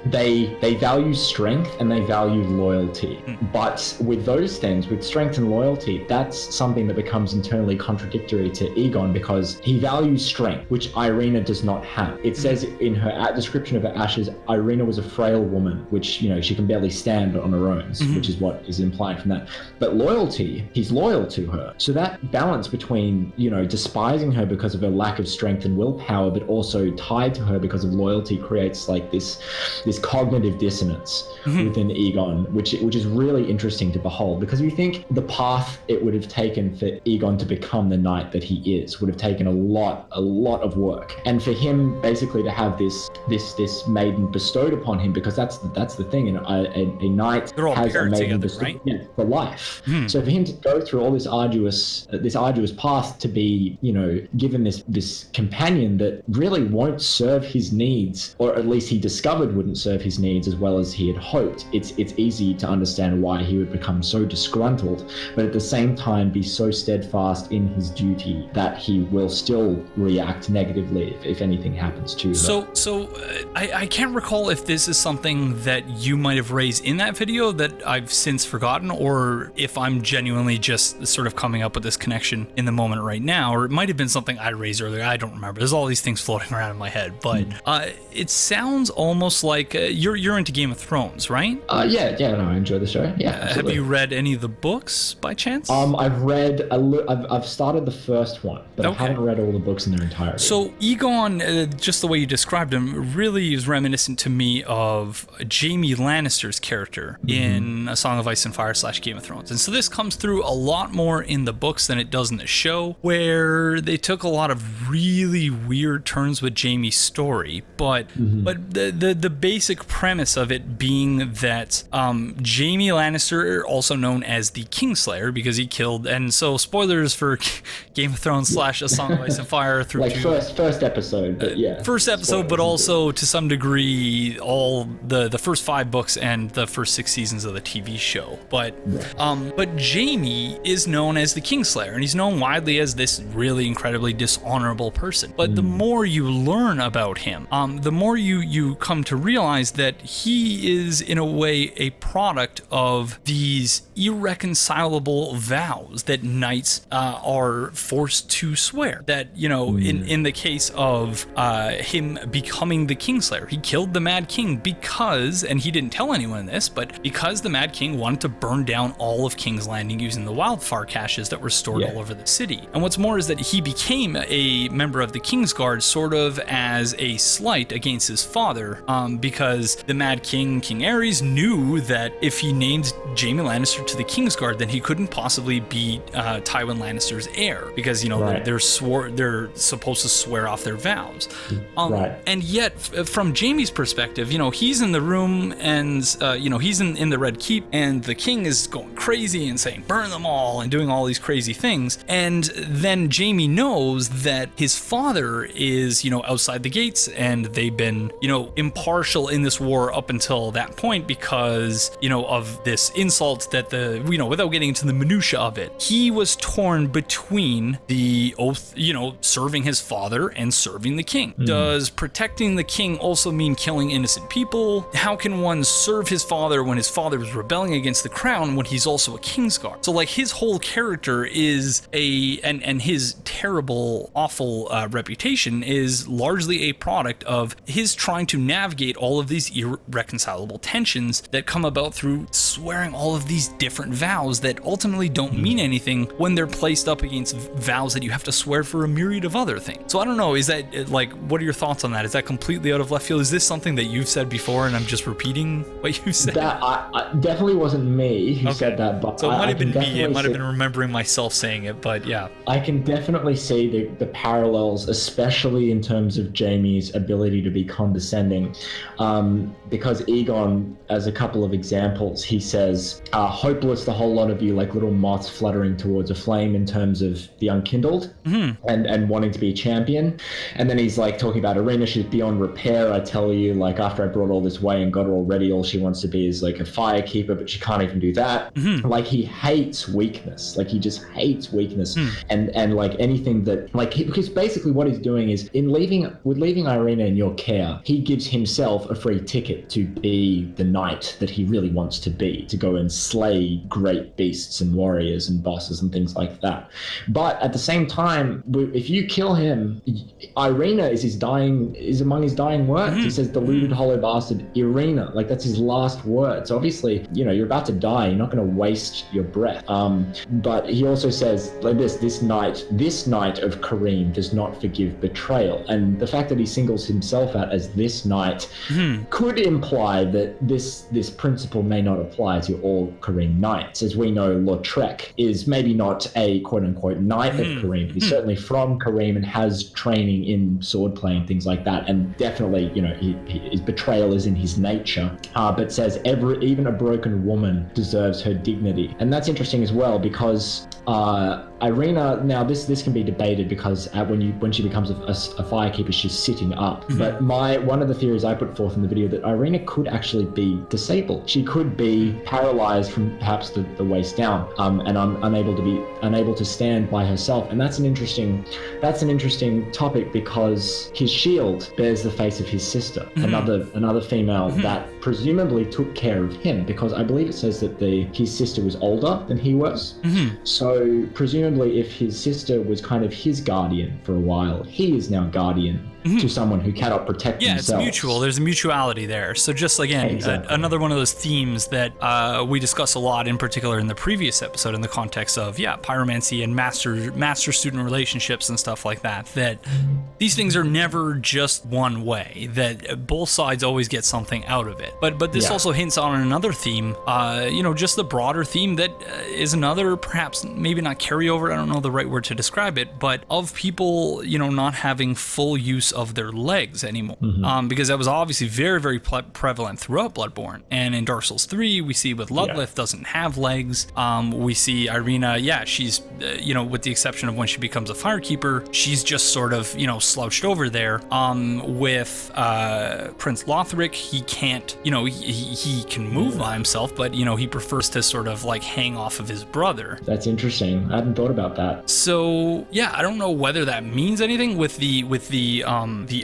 S3: they they value strength and they value loyalty. But with those things, with strength and loyalty, that's something that becomes internally contradictory to Aegon, because he values strength, which Irina does not have. It says in her description of her ashes, Irina was a frail woman, which, you know, she can barely stand on her own, which is what is implied from that. But loyalty, he's loyal to her. So that balance between, you know, despising her because of her lack of strength and willpower, but also tied to her because of loyalty, creates like this cognitive dissonance within Aegon, which is really interesting to behold, because you think the path it would have taken for Aegon to become the knight that he is would have taken a lot of work, and for him basically to have this maiden bestowed upon him, because that's the thing, and a knight has a maiden bestowed, right? Yeah, for life. So for him to go through all this arduous path to be, you know, given this companion that really won't serve his needs, or at least he discovered wouldn't serve his needs as well as he had hoped, it's easy to understand why he would become so disgruntled, but at the same time be so steadfast in his duty that he will still react negatively if anything happens to her.
S2: So I can't recall if this is something that you might have raised in that video that I've since forgotten, or if I'm genuinely just sort of coming up with this connection in the moment right now, or it might have been something I raised earlier. I don't remember. There's all these things floating around in my head, but it sounds almost like you're into Game of Thrones, right?
S3: Yeah, no, I enjoy the show. Yeah,
S2: have you read any of the books by chance?
S3: I've read I've started the first one, but I haven't read all the books in their entirety.
S2: So Eygon, just the way you described him, really is reminiscent to me of Jaime Lannister's character in A Song of Ice and Fire / Game of Thrones. And so this comes through a lot more in the books than it does in the show, where they took a lot of really weird turns with Jaime's story, but the basic premise of it being that Jaime Lannister, also known as the Kingslayer, because he killed, and so spoilers for Game of Thrones / A Song of Ice and Fire through
S3: like first episode, but yeah.
S2: First episode, but also to some degree all the first 5 books and the first 6 seasons of the TV show. But Jaime is known as the Kingslayer, and he's known widely as this really incredibly dishonorable person. But the more you learn about him, the more you come to realize that he is in a way a product of these irreconcilable vows that knights are forced to swear. That, you know, in the case of him becoming the Kingslayer, he killed the Mad King because, and he didn't tell anyone this, but because the Mad King wanted to burn down all of King's Landing using the wildfire caches that were stored all over the city. And what's more is that he became a member of the Kingsguard sort of as a slight against his father, because the Mad King, King Aerys, knew that if he named Jaime Lannister to the Kingsguard, then he couldn't possibly be Tywin Lannister's heir, because, you know, they're supposed to swear off their vows. And yet, from Jaime's perspective, you know, he's in the room and, you know, he's in the Red Keep, and the king is going crazy and saying, burn them all, and doing all these crazy things. And then Jaime knows that his father is, you know, outside the gates, and they've been, you know, impartial in this war up until that point because, you know, of this insult that you know, without getting into the minutia of it, he was torn between the oath, you know, serving his father and serving the king. Does protecting the king also mean killing innocent people? How can one serve his father when his father is rebelling against the crown when he's also a Kingsguard? So, like, his whole character is and his terrible, awful reputation is largely a product of his trying to navigate all of these irreconcilable tensions that come about through swearing all of these different vows that ultimately don't mean anything when they're placed up against vows that you have to swear for a myriad of other things. So I don't know, is that, like, what are your thoughts on that? Is that completely out of left field? Is this something that you've said before and I'm just repeating what you said?
S3: That I definitely wasn't me who said that, but
S2: so it might have been me. It might have been remembering myself saying it, but yeah.
S3: I can definitely see the parallels, especially in terms of Jaime's ability to be condescending, because Aegon, as a couple of examples, he says, hopeless the whole lot of you, like little moths fluttering towards a flame, in terms of the unkindled and wanting to be a champion. And then he's like talking about Irina, she's beyond repair, care, I tell you, like after I brought all this way and got her all ready, all she wants to be is like a firekeeper, but she can't even do that. Like he hates weakness. Like he just hates weakness. And like anything that because basically what he's doing is leaving Irina in your care, he gives himself a free ticket to be the knight that he really wants to be, to go and slay great beasts and warriors and bosses and things like that. But at the same time, if you kill him, Irina is among his dying words. He says, deluded hollow bastard, Irina. Like that's his last words. So obviously, you're about to die. You're not going to waste your breath. But he also says like this knight of Carim does not forgive betrayal. And the fact that he singles himself out as this knight could imply that this principle may not apply to all Carim knights. As we know, Lautrec is maybe not a quote-unquote knight of Carim. He's certainly from Carim and has training in swordplay and things like that. And definitely, his betrayal is in his nature. But says even a broken woman deserves her dignity. And that's interesting as well because Irina, now this can be debated because when she becomes a firekeeper, she's sitting up. But one of the theories I put forth in the video that Irina could actually be disabled. She could be paralyzed from perhaps the waist down, and unable to stand by herself. And that's an interesting topic because his shield bears the face of his sister, another female that presumably took care of him, because I believe it says that his sister was older than he was. So presumably if his sister was kind of his guardian for a while, he is now guardian to someone who cannot protect themselves.
S2: Yeah, it's mutual. There's a mutuality there. So just again, another one of those themes that we discuss a lot, in particular in the previous episode, in the context of pyromancy and master-student relationships and stuff like that. That these things are never just one way. That both sides always get something out of it. But this also hints on another theme. Just the broader theme that is another, perhaps maybe not carryover. I don't know the right word to describe it, but of people, not having full use of their legs anymore, because that was obviously very, very prevalent throughout Bloodborne. And in Dark Souls 3, we see with Ludleth doesn't have legs. We see Irina, she's, with the exception of when she becomes a firekeeper, she's just sort of, slouched over there. With Prince Lothric, he can't, he can move by himself, but, he prefers to sort of like hang off of his brother.
S3: That's interesting. I hadn't thought about that.
S2: So, I don't know whether that means anything with the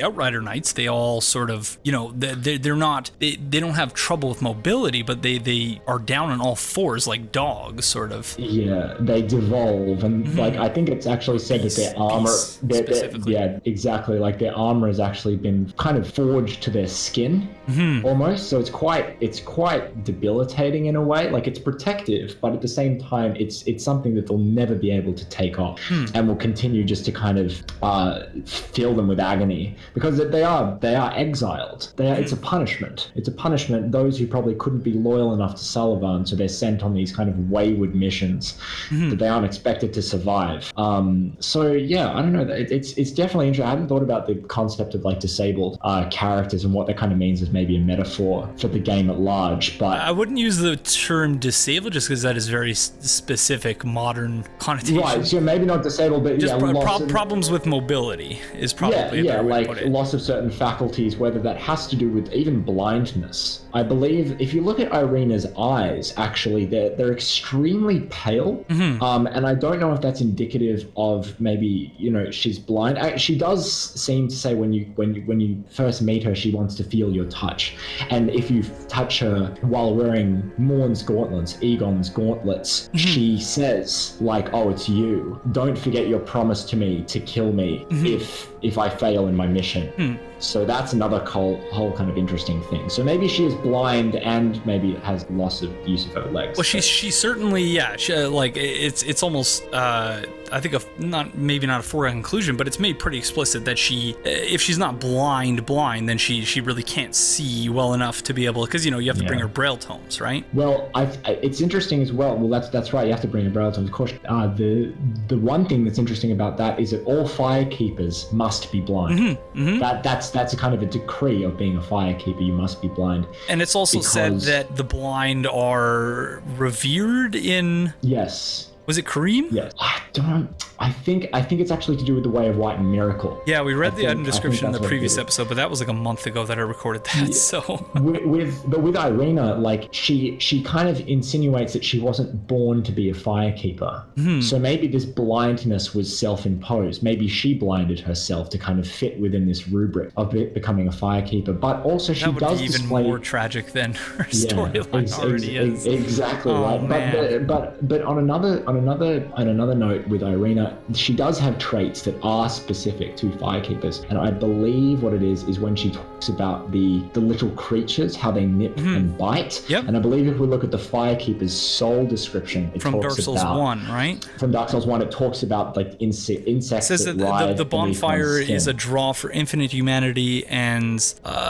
S2: Outrider Knights. They all sort of, they don't have trouble with mobility, but they are down on all fours like dogs, sort of. Yeah,
S3: they devolve, and like I think it's actually said that their armor, exactly, like their armor has actually been kind of forged to their skin, almost. So it's quite debilitating in a way. Like it's protective, but at the same time, it's something that they'll never be able to take off, and will continue just to kind of fill them with agony, because they are exiled. It's a punishment. It's a punishment. Those who probably couldn't be loyal enough to Sullivan, so they're sent on these kind of wayward missions that they aren't expected to survive. I don't know. It's definitely interesting. I hadn't thought about the concept of like disabled characters and what that kind of means as maybe a metaphor for the game at large. But
S2: I wouldn't use the term disabled just because that is very specific modern connotation.
S3: Right. So maybe not disabled, but
S2: just problems with mobility is probably
S3: like loss of certain faculties, whether that has to do with even blindness. I believe if you look at Irina's eyes, actually they're extremely pale, and I don't know if that's indicative of maybe she's blind. She does seem to say when you first meet her, she wants to feel your touch, and if you touch her while wearing Morn's gauntlets, Aegon's gauntlets, she says like, "Oh, it's you. Don't forget your promise to me to kill me if I fail in my mission." So that's another whole kind of interesting thing. So maybe she is blind and maybe has loss of use of her legs.
S2: Well, she certainly, it's almost, I think maybe not a foregone conclusion, but it's made pretty explicit that if she's not blind, then she really can't see well enough to be able, because you have to bring her braille tomes, right?
S3: Well, it's interesting as well. Well, that's right. You have to bring her braille tomes, of course. The one thing that's interesting about that is that all firekeepers must be blind. That's a kind of a decree of being a firekeeper. You must be blind.
S2: And it's also said that the blind are revered in...
S3: Yes.
S2: Was it Carim?
S3: Yes. I think it's actually to do with the Way of White and Miracle.
S2: Yeah, we read the item description in the previous episode, but that was like a month ago that I recorded that. Yeah. So
S3: with Irina, like she kind of insinuates that she wasn't born to be a firekeeper. Mm-hmm. So maybe this blindness was self-imposed. Maybe she blinded herself to kind of fit within this rubric of becoming a firekeeper. But also she does display...
S2: That would be even more tragic than her storyline already is.
S3: Exactly right.
S2: Man.
S3: But on another note with Irina, she does have traits that are specific to firekeepers, and I believe what it is when she talks about the little creatures, how they nip and bite.
S2: Yep.
S3: And I believe if we look at the firekeeper's soul description, it
S2: from
S3: talks
S2: Dark Souls
S3: about,
S2: 1, right?
S3: From Dark Souls 1, it talks about like insects.
S2: It says that the bonfire is a draw for infinite humanity, and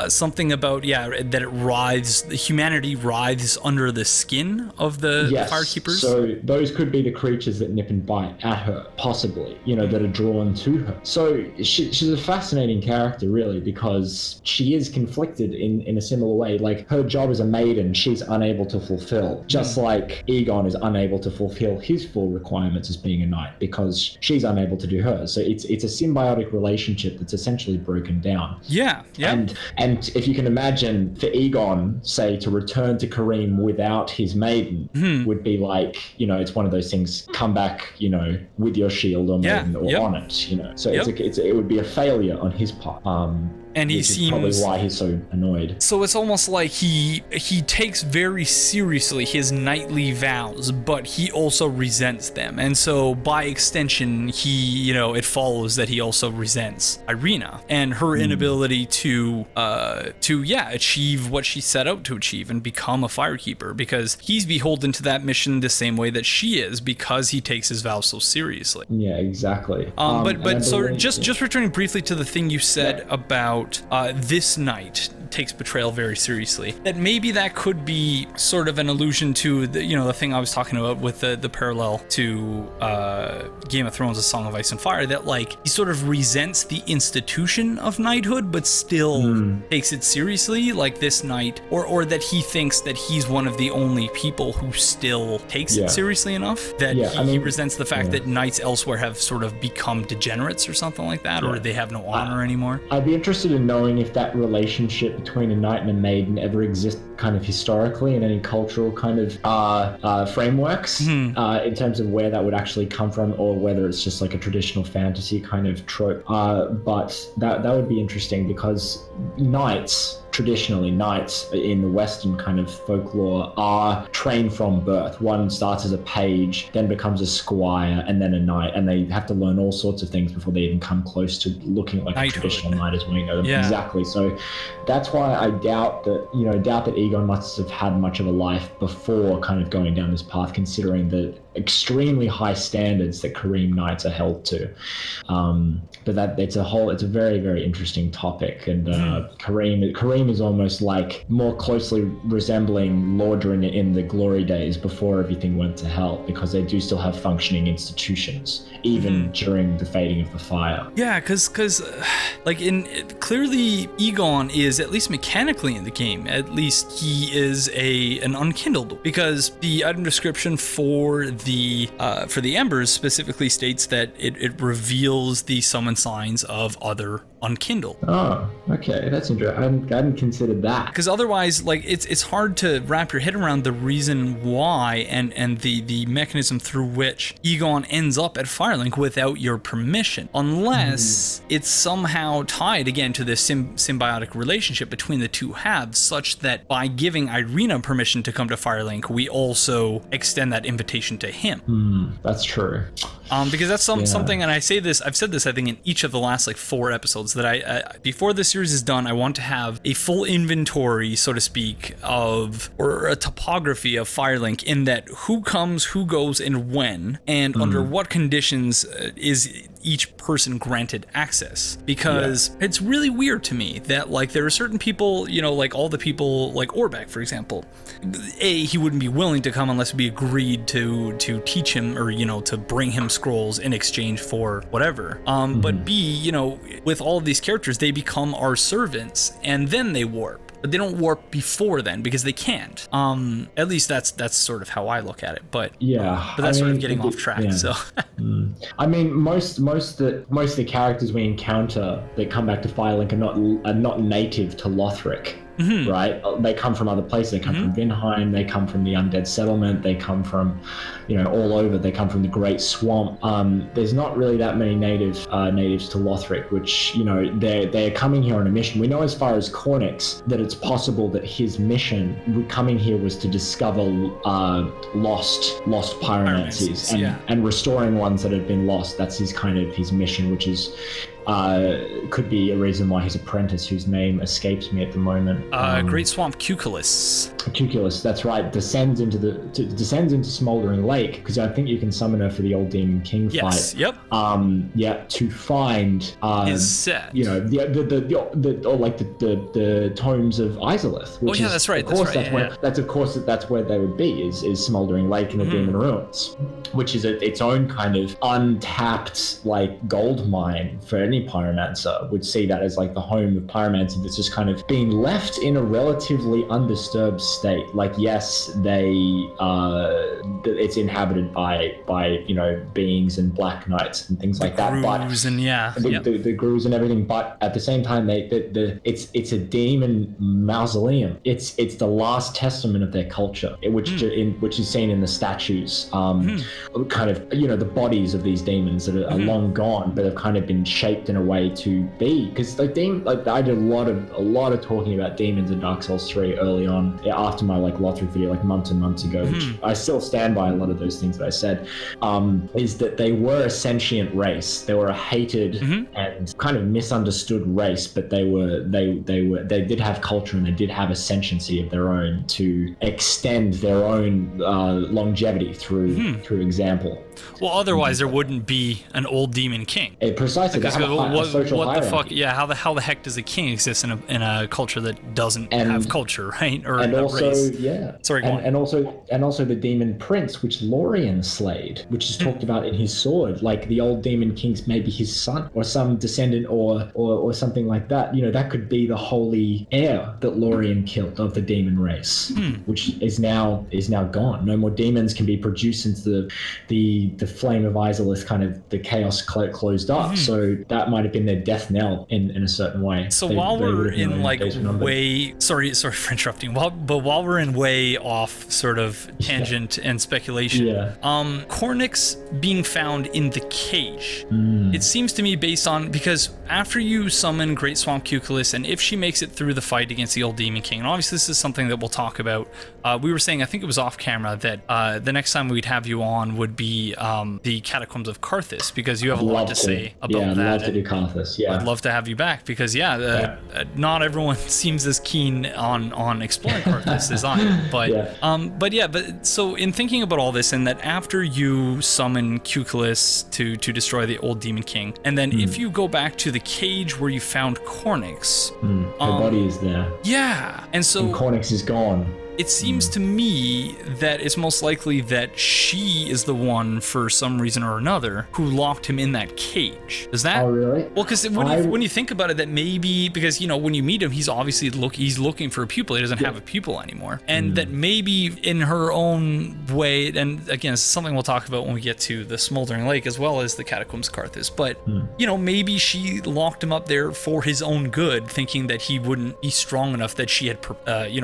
S2: something about that it writhes. Humanity writhes under the skin of the firekeepers.
S3: So those could be the creatures that nip and bite at her, possibly, that are drawn to her. So she's a fascinating character, really, because she is conflicted in a similar way. Like, her job as a maiden, she's unable to fulfill, just like Aegon is unable to fulfill his full requirements as being a knight, because she's unable to do hers. So it's a symbiotic relationship that's essentially broken down.
S2: Yeah.
S3: And if you can imagine, for Aegon, say, to return to Carim without his maiden would be like, it's one of those things, come back, with your shield or maiden or on it, So it would be a failure on his part.
S2: And he seems
S3: probably why he's so annoyed.
S2: So it's almost like he takes very seriously his knightly vows, but he also resents them. And so by extension, he, it follows that he also resents Irina and her inability to achieve what she set out to achieve and become a firekeeper, because he's beholden to that mission the same way that she is, because he takes his vows so seriously.
S3: Yeah, exactly.
S2: But so just returning briefly to the thing you said about this knight takes betrayal very seriously, that maybe that could be sort of an allusion to the thing I was talking about with the parallel to Game of Thrones: A Song of Ice and Fire, that like he sort of resents the institution of knighthood but still takes it seriously, like this knight, or that he thinks that he's one of the only people who still takes it seriously enough that he resents the fact that knights elsewhere have sort of become degenerates or something like that, or they have no honor anymore.
S3: I'd be interested in knowing if that relationship between a knight and a maiden ever exists kind of historically in any cultural kind of frameworks, in terms of where that would actually come from, or whether it's just like a traditional fantasy kind of trope. But that would be interesting, because traditionally knights in the Western kind of folklore are trained from birth. One starts as a page, then becomes a squire, and then a knight, and they have to learn all sorts of things before they even come close to looking like knighthood. A traditional knight as we know them. Yeah. Exactly. So that's why I doubt that Aegon must have had much of a life before kind of going down this path, considering the extremely high standards that Carim knights are held to. But it's a very, very interesting topic, and Carim is almost like more closely resembling Lordran in the glory days before everything went to hell, because they do still have functioning institutions even during the fading of the fire.
S2: Yeah, because clearly Aegon is, at least mechanically in the game, at least he is an unkindled, because the item description for the embers specifically states that it reveals the summon signs of other unkindled.
S3: Oh, okay, that's interesting. I hadn't considered that.
S2: Because otherwise, like, it's hard to wrap your head around the reason why and the mechanism through which Aegon ends up at Firelink without your permission, unless it's somehow tied again to this symbiotic relationship between the two halves, such that by giving Irina permission to come to Firelink, we also extend that invitation to him.
S3: That's true.
S2: Because that's something, and I've said this, I think, in each of the last 4 episodes, that I before this series is done, I want to have a full inventory, so to speak, or a topography of Firelink, in that who comes, who goes, and when, and under what conditions is each person granted access. Because it's really weird to me that there are certain people, all the people like Orbeck, for example, he wouldn't be willing to come unless we agreed to teach him, or to bring him scrolls in exchange for whatever. But B, with all of these characters, they become our servants and then they warp. but they don't warp before then because they can't. At least that's sort of how I look at it. But
S3: yeah,
S2: but that's sort of getting off track.
S3: Yeah.
S2: So
S3: I mean, most of the characters we encounter that come back to Firelink are not native to Lothric. Right? They come from other places. They come from Vinheim. They come from the Undead settlement. They come from, all over. They come from the Great Swamp. There's not really that many natives to Lothric, which, they're coming here on a mission. We know as far as Cornyx that it's possible that his mission coming here was to discover lost pyromancies and restoring ones that had been lost. That's his mission, which is could be a reason why his apprentice, whose name escapes me at the moment,
S2: Great Swamp Cuculus.
S3: Cuculus, that's right, descends into Smoldering Lake, because I think you can summon her for the old Demon King fight.
S2: Yep.
S3: To find
S2: his set.
S3: The tomes of ASoIaF. Which
S2: that's right.
S3: That's where they would be. Is Smoldering Lake and the Demon Ruins, which is its own kind of untapped gold mine for any pyromancer. Would see that as the home of pyromancy that's just kind of being left in a relatively undisturbed state. Yes, it's inhabited by beings and black knights and things like that. But the grooves and everything. But at the same time, it's a demon mausoleum. It's the last testament of their culture, which is seen in the statues. Kind of the bodies of these demons that are long gone, but have kind of been shaped in a way to be, because I did a lot of talking about demons in Dark Souls 3 early on after my Lothric video months and months ago, which I still stand by a lot of those things that I said, is that they were a sentient race. They were a hated and kind of misunderstood race, but they did have culture and they did have a sentiency of their own to extend their own longevity through example.
S2: Well, otherwise there wouldn't be an old Demon King.
S3: Precisely.
S2: Because what the fuck? Yeah, how the heck does a king exist in a culture that doesn't have culture, right? Or
S3: and also,
S2: race?
S3: Yeah.
S2: Sorry, go on.
S3: And also the Demon Prince, which Lorien slayed, which is talked about in his sword. The old Demon King's maybe his son or some descendant or something like that. That could be the holy heir that Lorien killed of the demon race, which is now gone. No more demons can be produced since the flame of ASoIaF, kind of the chaos closed up. So that might have been their death knell in a certain way.
S2: So while we're in way, sorry for interrupting. While we're in way off sort of tangent and speculation, Cornyx being found in the cage. It seems to me because after you summon Great Swamp Cuculus, and if she makes it through the fight against the old Demon King, and obviously this is something that we'll talk about. We were saying, I think it was off camera, that the next time we'd have you on would be the Catacombs of Carthus, because you have a lot to say about that.
S3: I'd love to do Carthus. I'd
S2: love to have you back, because not everyone seems as keen on exploring Carthus as I am. But so in thinking about all this, and that after you summon Cuculus to destroy the old Demon King, and then if you go back to the cage where you found Cornyx,
S3: her body is there.
S2: Yeah, and
S3: Cornyx is gone.
S2: It seems to me that it's most likely that she is the one, for some reason or another, who locked him in that cage. Is that?
S3: Oh, really?
S2: Well, because when you think about it, that maybe, because, when you meet him, he's obviously he's looking for a pupil. He doesn't have a pupil anymore. And that maybe in her own way, and again, it's something we'll talk about when we get to the Smoldering Lake, as well as the Catacombs Carthus, but, maybe she locked him up there for his own good, thinking that he wouldn't be strong enough, that she had,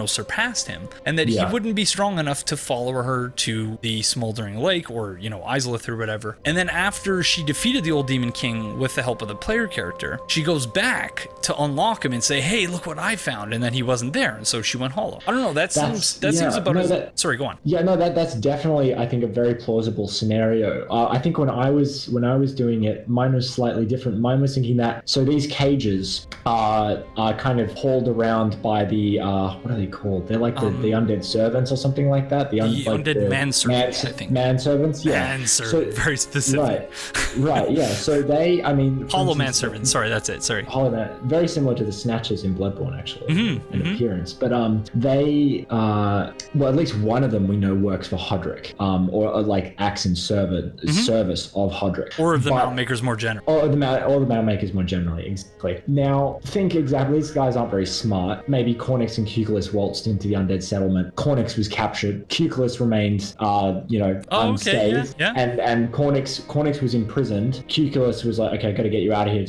S2: surpassed him. And that he wouldn't be strong enough to follow her to the Smoldering Lake, or, ASoIaF or whatever. And then after she defeated the old Demon King with the help of the player character, she goes back to unlock him and say, hey, look what I found. And then he wasn't there. And so she went hollow. I don't know. That seems about sorry, go on.
S3: Yeah, no, that's definitely, I think, a very plausible scenario. I think when I was doing it, mine was slightly different. Mine was thinking that, so these cages are kind of hauled around by the, what are they called? They're like the undead servants or something like that. The
S2: undead manservants, I think.
S3: Manservants, yeah.
S2: Manservant, very specific.
S3: Right, yeah. So they, I mean...
S2: Hollow manservants, sorry, that's it, sorry.
S3: Hollow man, very similar to the Snatchers in Bloodborne, actually, in appearance. But they, well, at least one of them we know works for Hodrick, or like acts in service of Hodrick.
S2: Or of the Mount Makers more generally.
S3: Or the Mount Makers more generally, exactly. Now, think exactly, these guys aren't very smart. Maybe Cornyx and Cuculus waltzed into the undead settlement. Cornyx was captured. Cuculus remained, unscathed.
S2: Yeah.
S3: And Cornyx was imprisoned. Cuculus was like, okay, gotta get you out of here.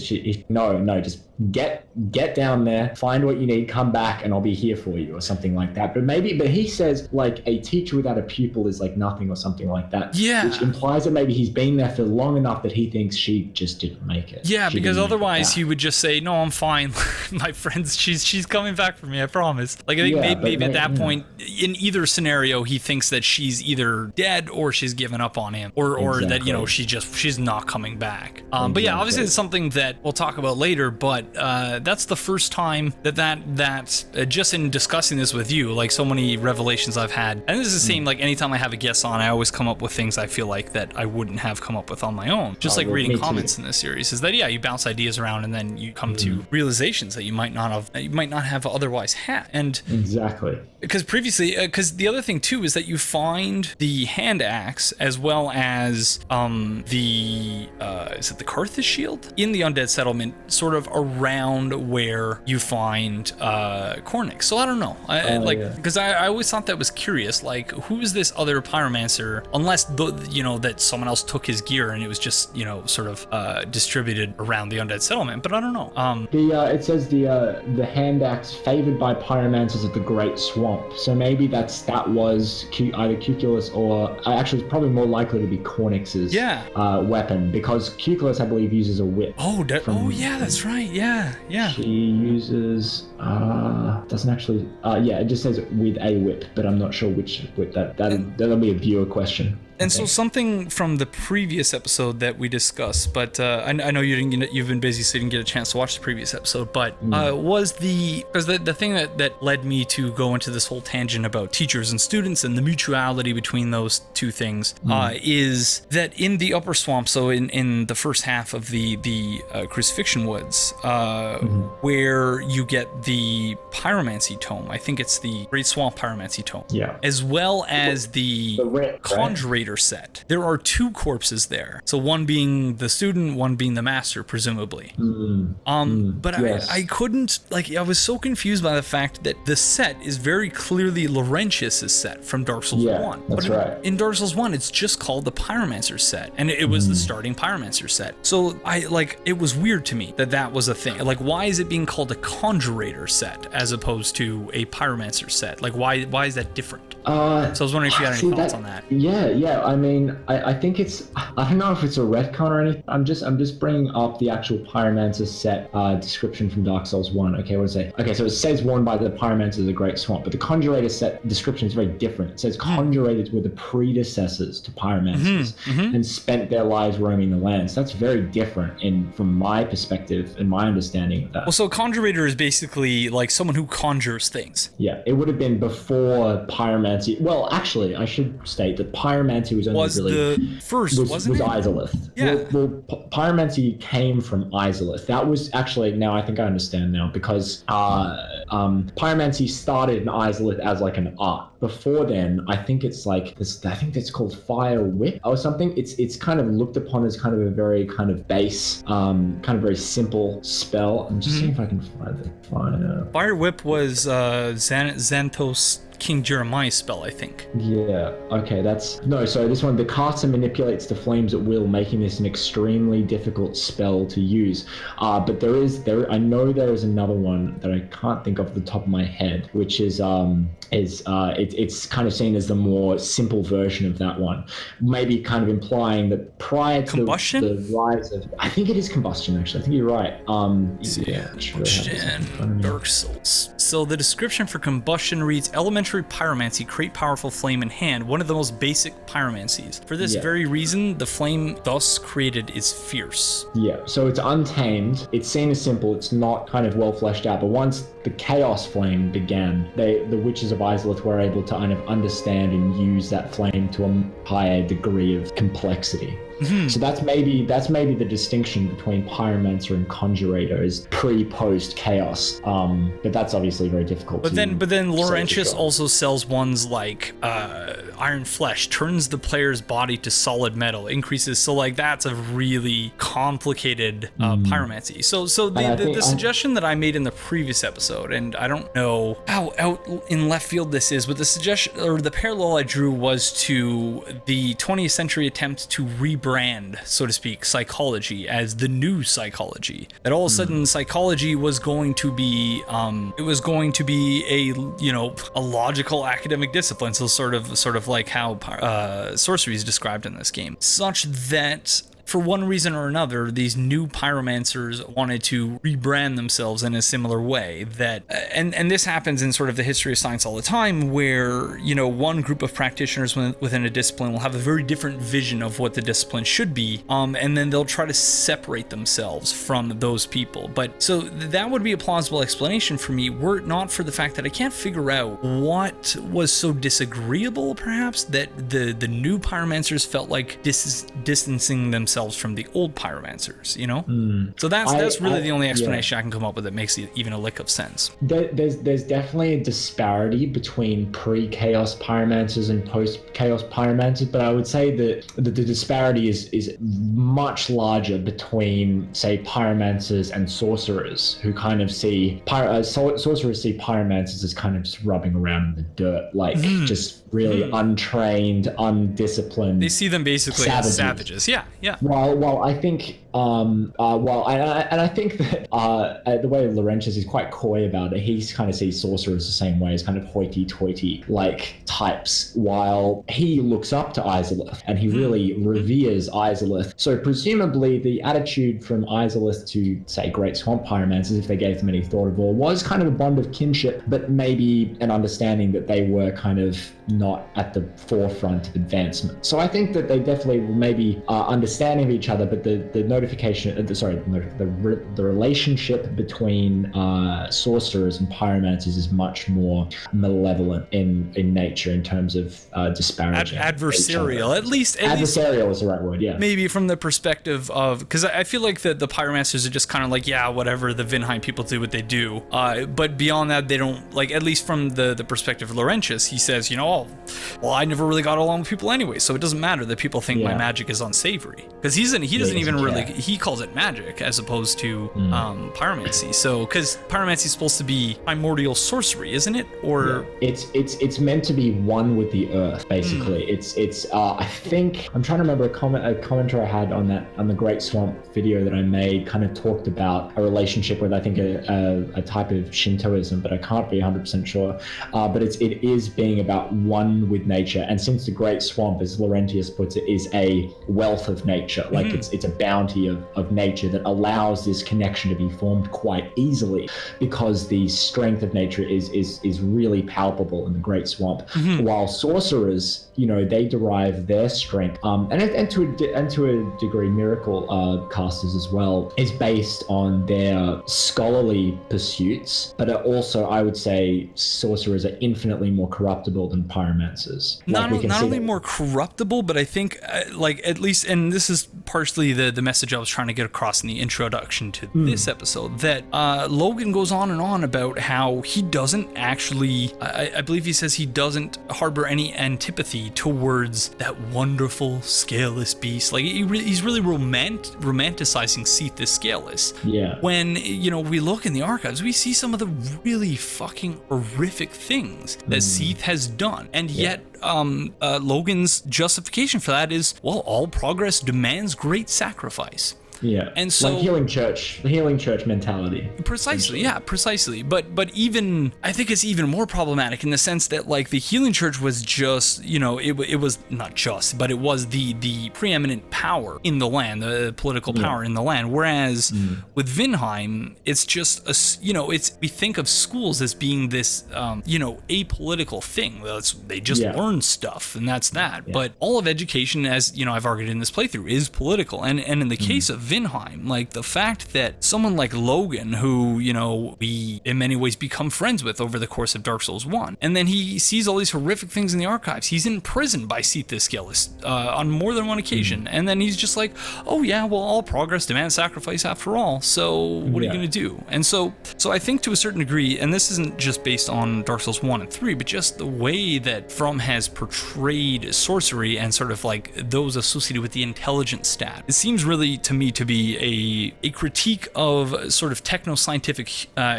S3: No, just get down there, find what you need, come back, and I'll be here for you, or something like that. But he says like a teacher without a pupil is like nothing, or something like that.
S2: Yeah.
S3: Which implies that maybe he's been there for long enough that he thinks she just didn't make it.
S2: Yeah, because otherwise he would just say, no, I'm fine. My friends, she's coming back for me, I promise. Like, I think maybe at that point, in either scenario, he thinks that she's either dead or she's given up on him, or that, you know, she's not coming back. But yeah, obviously it's something that we'll talk about later, but that's the first time that just in discussing this with you, like so many revelations I've had, and this is the same, like anytime I have a guest on, I always come up with things I feel like that I wouldn't have come up with on my own. Just like reading comments in this series, is that you bounce ideas around and then you come to realizations that you might not have otherwise had. And
S3: exactly,
S2: because previously, because the other thing too is that you find the hand axe as well as is it the Carthage shield in the undead settlement, sort of around where you find Cornyx. So I don't know, because I always thought that was curious, like who is this other pyromancer, unless that someone else took his gear and it was just sort of distributed around the undead settlement. But I don't know.
S3: It says the hand axe favored by pyromancers at the Great Swamp. So maybe that was either Cuculus or actually it's probably more likely to be Cornyx's weapon, because Cuculus I believe uses a whip.
S2: That's right. Yeah.
S3: She uses doesn't actually it just says with a whip, but I'm not sure which whip. That'll be a viewer question.
S2: And so something from the previous episode that we discussed, but I know you've been busy, so you didn't get a chance to watch the previous episode, but was the thing that led me to go into this whole tangent about teachers and students and the mutuality between those two things is that in the Upper Swamp, so in the first half of the Crucifixion Woods, where you get the Pyromancy Tome, I think it's the Great Swamp Pyromancy Tome, as well as the Conjurator set. There are two corpses there. So one being the student, one being the master, presumably. But yes. I couldn't, I was so confused by the fact that the set is very clearly Laurentius's set from Dark Souls 1.
S3: That's right.
S2: In Dark Souls 1, it's just called the Pyromancer set, and it was the starting Pyromancer set. So it was weird to me that was a thing. Like, why is it being called a Conjurator set as opposed to a Pyromancer set? Like, why is that different? So I was wondering if you had any thoughts on that.
S3: Yeah. I mean, I think it's, I don't know if it's a retcon or anything. I'm just bringing up the actual Pyromancer set description from Dark Souls 1. Okay, what does it say? Okay, so it says worn by the Pyromancer of the Great Swamp, but the Conjurator set description is very different. It says Conjurators were the predecessors to Pyromancers and spent their lives roaming the lands. That's very different from my perspective and my understanding of that.
S2: Well, so Conjurator is basically like someone who conjures things.
S3: Yeah, it would have been before Pyromancy. Well, actually, I should state that Pyromancy was Izalith.
S2: Yeah.
S3: Well, Pyromancy came from Izalith. That was actually, now I think I understand now, because Pyromancy started in Izalith as like an art. Before then, I think it's like this. I think it's called Fire Whip or something. It's kind of looked upon as kind of a very kind of base, kind of very simple spell. I'm just seeing if I can find it.
S2: Fire Whip was Xanthos King Jeremiah's spell, I think.
S3: Yeah, okay, so this one, the caster manipulates the flames at will, making this an extremely difficult spell to use. But I know there is another one that I can't think of the top of my head, which is it's kind of seen as the more simple version of that one. Maybe kind of implying that prior to the rise of, I think it is combustion actually, I think you're right.
S2: Combustion, Dark Souls. So the description for combustion reads, elemental elementary pyromancy, create powerful flame in hand, one of the most basic pyromancies. For this very reason, the flame thus created is fierce.
S3: Yeah, so it's untamed. It's seen as simple. It's not kind of well fleshed out. But once the chaos flame began, the witches of Izalith were able to kind of understand and use that flame to a higher degree of complexity. So that's maybe the distinction between pyromancer and conjurator is pre-post chaos. But that's obviously very difficult.
S2: But then Laurentius also sells ones like Iron Flesh, turns the player's body to solid metal, increases. So like that's a really complicated pyromancy. So the suggestion that I made in the previous episode, and I don't know how out in left field this is, but the suggestion or the parallel I drew was to the 20th century attempt to rebrand, so to speak, psychology as the new psychology. That all of a sudden psychology was going to be a logical academic discipline. So sort of like how sorcery is described in this game, such that for one reason or another, these new pyromancers wanted to rebrand themselves in a similar way. That and this happens in sort of the history of science all the time, where one group of practitioners within a discipline will have a very different vision of what the discipline should be, and then they'll try to separate themselves from those people. But so that would be a plausible explanation for me, were it not for the fact that I can't figure out what was so disagreeable, perhaps, that the new pyromancers felt like distancing themselves from the old pyromancers, So that's really the only explanation I can come up with that makes even a lick of sense.
S3: There's definitely a disparity between pre-chaos pyromancers and post-chaos pyromancers, but I would say that the disparity is much larger between, say, pyromancers and sorcerers, who kind of see sorcerers see pyromancers as kind of just rubbing around in the dirt, like just really untrained, undisciplined.
S2: They see them basically as savages. Yeah.
S3: Well, I think, I think that the way Laurentius is quite coy about it, he kind of sees sorcerers the same way, as kind of hoity-toity like types, while he looks up to Izalith and he really reveres Izalith. So presumably the attitude from Izalith to, say, Great Swamp Pyromancers, if they gave them any thought at all, was kind of a bond of kinship, but maybe an understanding that they were kind of not at the forefront of advancement. So I think that they definitely were maybe understanding of each other, but the relationship between sorcerers and pyromancers is much more malevolent in nature, in terms of disparaging.
S2: Adversarial, at least.
S3: Adversarial is the right word, yeah.
S2: Maybe from the perspective of, because I feel like the pyromancers are just kind of like, yeah, whatever, the Vinheim people do what they do. But beyond that, they don't, like, at least from the perspective of Laurentius, he says, well, I never really got along with people anyway, so it doesn't matter that people think my magic is unsavory. Because he doesn't even really, he calls it magic as opposed to pyromancy. So, because pyromancy is supposed to be primordial sorcery, isn't it? Or
S3: it's meant to be one with the earth, basically. It's I think I'm trying to remember a commenter I had on the Great Swamp video that I made, kind of talked about a relationship with, I think, a type of Shintoism, but I can't be 100% sure. But it is being about one with nature, and since the Great Swamp, as Laurentius puts it, is a wealth of nature, like it's a bounty of nature that allows this connection to be formed quite easily, because the strength of nature is really palpable in the Great Swamp. While sorcerers, they derive their strength, and to a degree, miracle casters as well, is based on their scholarly pursuits, but also, I would say, sorcerers are infinitely more corruptible than pyromancers.
S2: Not only more corruptible, but I think, at least, and this is partially the message I was trying to get across in the introduction to this episode, that Logan goes on and on about how he doesn't actually, I believe he says he doesn't harbor any antipathy towards that wonderful scaleless beast. Like, he's really romanticizing Seath the Scaleless.
S3: Yeah.
S2: When, we look in the archives, we see some of the really fucking horrific things that Seath has done. And yet, Logan's justification for that is, well, all progress demands great sacrifice.
S3: Yeah.
S2: And so
S3: like the healing church mentality.
S2: Precisely, yeah, precisely. But even I think it's even more problematic in the sense that like the healing church was just, you know, it was not just, but it was the preeminent power in the land, the political power in the land. Whereas with Vinheim, it's just you know, we think of schools as being this you know, apolitical thing. They just learn stuff and that's that. Yeah. But all of education, as you know, I've argued in this playthrough, is political. And in the case of Vinheim, like the fact that someone like Logan, who, you know, we in many ways become friends with over the course of Dark Souls 1, and then he sees all these horrific things in the archives. He's imprisoned by Cetus Gillis on more than one occasion, and then he's just like, oh yeah, well, all progress demands sacrifice after all, so what are you going to do? And so I think to a certain degree, and this isn't just based on Dark Souls 1 and 3, but just the way that From has portrayed sorcery and sort of like those associated with the intelligence stat, it seems really to me to be a critique of sort of techno-scientific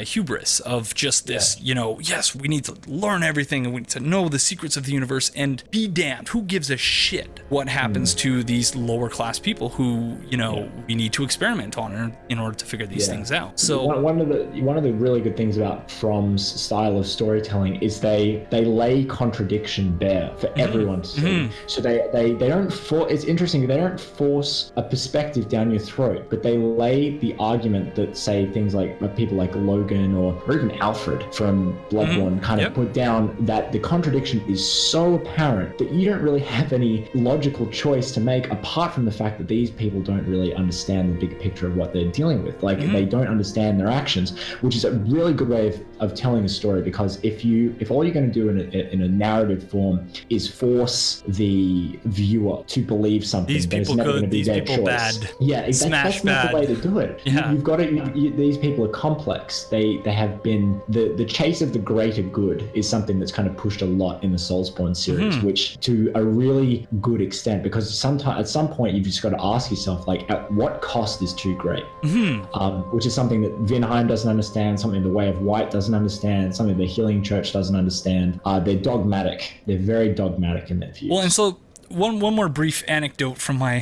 S2: hubris of just this, you know, yes, we need to learn everything and we need to know the secrets of the universe, and be damned, who gives a shit what happens to these lower class people who, you know, we need to experiment on in order to figure these things out. So
S3: one of the really good things about From's style of storytelling is they lay contradiction bare for everyone to see. So they don't force, it's interesting, they don't force a perspective down your throat, but they lay the argument that, say, things like people like Logan or even Alfred from Bloodborne kind of put down, that the contradiction is so apparent that you don't really have any logical choice to make apart from the fact that these people don't really understand the big picture of what they're dealing with. Like they don't understand their actions, which is a really good way of telling a story, because if all you're going to do in a narrative form is force the viewer to believe something,
S2: these people good, these people bad,
S3: that's not the way to do it. You've got to, these people are complex. They have been, the chase of the greater good is something that's kind of pushed a lot in the Soulsborne series, which to a really good extent, because sometimes at some point you've just got to ask yourself, like, at what cost is too great? Which is something that Vinheim doesn't understand, something the Way of White doesn't understand, something the Healing Church doesn't understand. They're dogmatic. They're very dogmatic in their views.
S2: Well, and so one more brief anecdote from my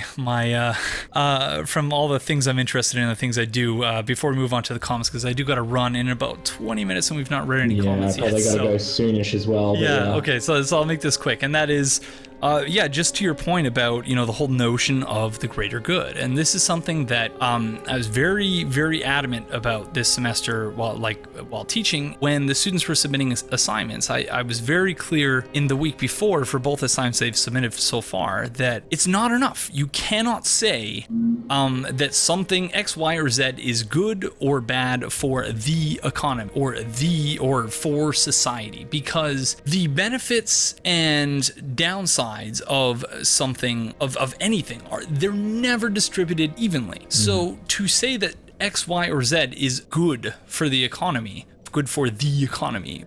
S2: from all the things I'm interested in, the things I do before we move on to the comments, because I do got to run in about 20 minutes and we've not read any comments yet.
S3: Yeah, probably got to go soonish as well.
S2: Okay, so I'll make this quick, and that is, just to your point about, you know, the whole notion of the greater good. And this is something that I was very, very adamant about this semester while teaching. When the students were submitting assignments, I was very clear in the week before for both assignments they've submitted so far that it's not enough. You cannot say that something X, Y, or Z is good or bad for the economy or for society, because the benefits and downsides of something, of anything, they're never distributed evenly. So to say that X, Y, or Z is good for the economy,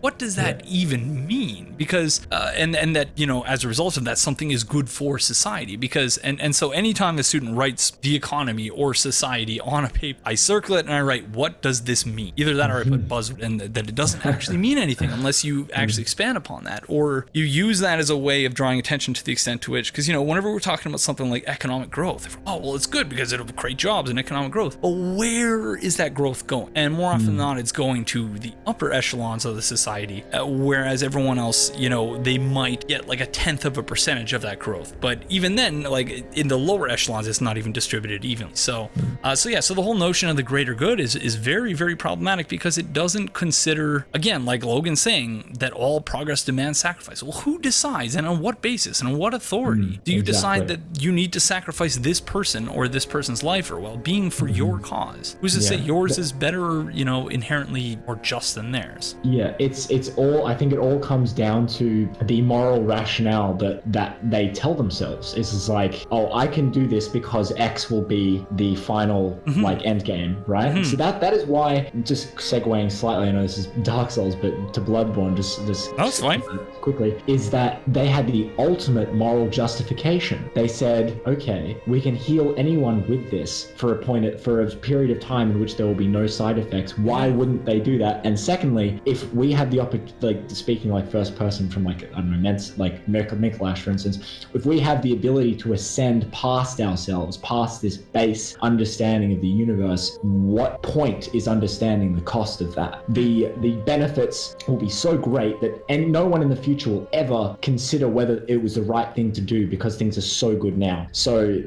S2: what does that even mean? Because and that, you know, as a result of that, something is good for society, because and so anytime a student writes the economy or society on a paper, I circle it and I write, what does this mean? Either that or I put buzzword, and that it doesn't actually mean anything unless you actually expand upon that, or you use that as a way of drawing attention to the extent to which, because, you know, whenever we're talking about something like economic growth, it's good because it'll create jobs and economic growth. But where is that growth going? And more often than not, it's going to the upper echelons of the society, whereas everyone else, you know, they might get like 0.1% of that growth, but even then, like in the lower echelons, it's not even distributed evenly. So the whole notion of the greater good is very, very problematic, because it doesn't consider, again, like Logan's saying, that all progress demands sacrifice. Well, who decides, and on what basis, and on what authority do you decide that you need to sacrifice this person or this person's life or well-being for your cause? Who's to say yours is better, you know, inherently more just than theirs?
S3: Yeah, it's all, I think it all comes down to the moral rationale that they tell themselves. It's just like, oh, I can do this because X will be the final like end game, right? So that is why, just segueing slightly, I know this is Dark Souls, but to Bloodborne, just
S2: that's fine.
S3: Quickly, is that they had the ultimate moral justification. They said, okay, we can heal anyone with this for a period of time in which there will be no side effects. Why wouldn't they do that? And secondly, if we had the opportunity, like speaking like first person from like, I don't know, like Mikolash, for instance, if we have the ability to ascend past ourselves, past this base understanding of the universe, what point is understanding the cost of that? The benefits will be so great that no one in the future will ever consider whether it was the right thing to do because things are so good now. So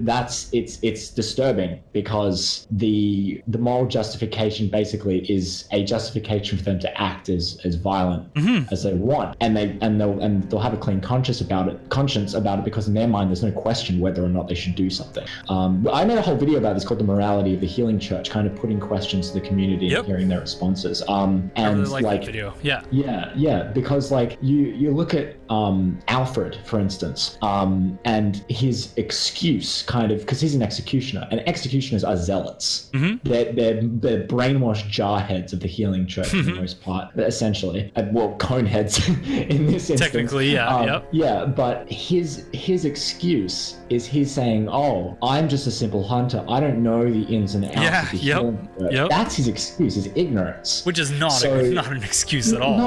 S3: it's disturbing because the moral justification basically is a justification for them to act as violent as they want, and they'll have a clean conscience about it because in their mind there's no question whether or not they should do something. I made a whole video about this called The Morality of the Healing Church, kind of putting questions to the community and hearing their responses. And
S2: I really like that video.
S3: Yeah, because like you look at Alfred, for instance, and his excuse, kind of, because he's an executioner, and executioners are zealots. They're brainwashed jarheads of the Healing Church for the most part, essentially. Well, coneheads in this instance.
S2: Technically,
S3: yeah, but his excuse is he's saying, "Oh, I'm just a simple hunter. I don't know the ins and outs of the Healing Church." That's his excuse, his ignorance.
S2: Which is not an excuse at all.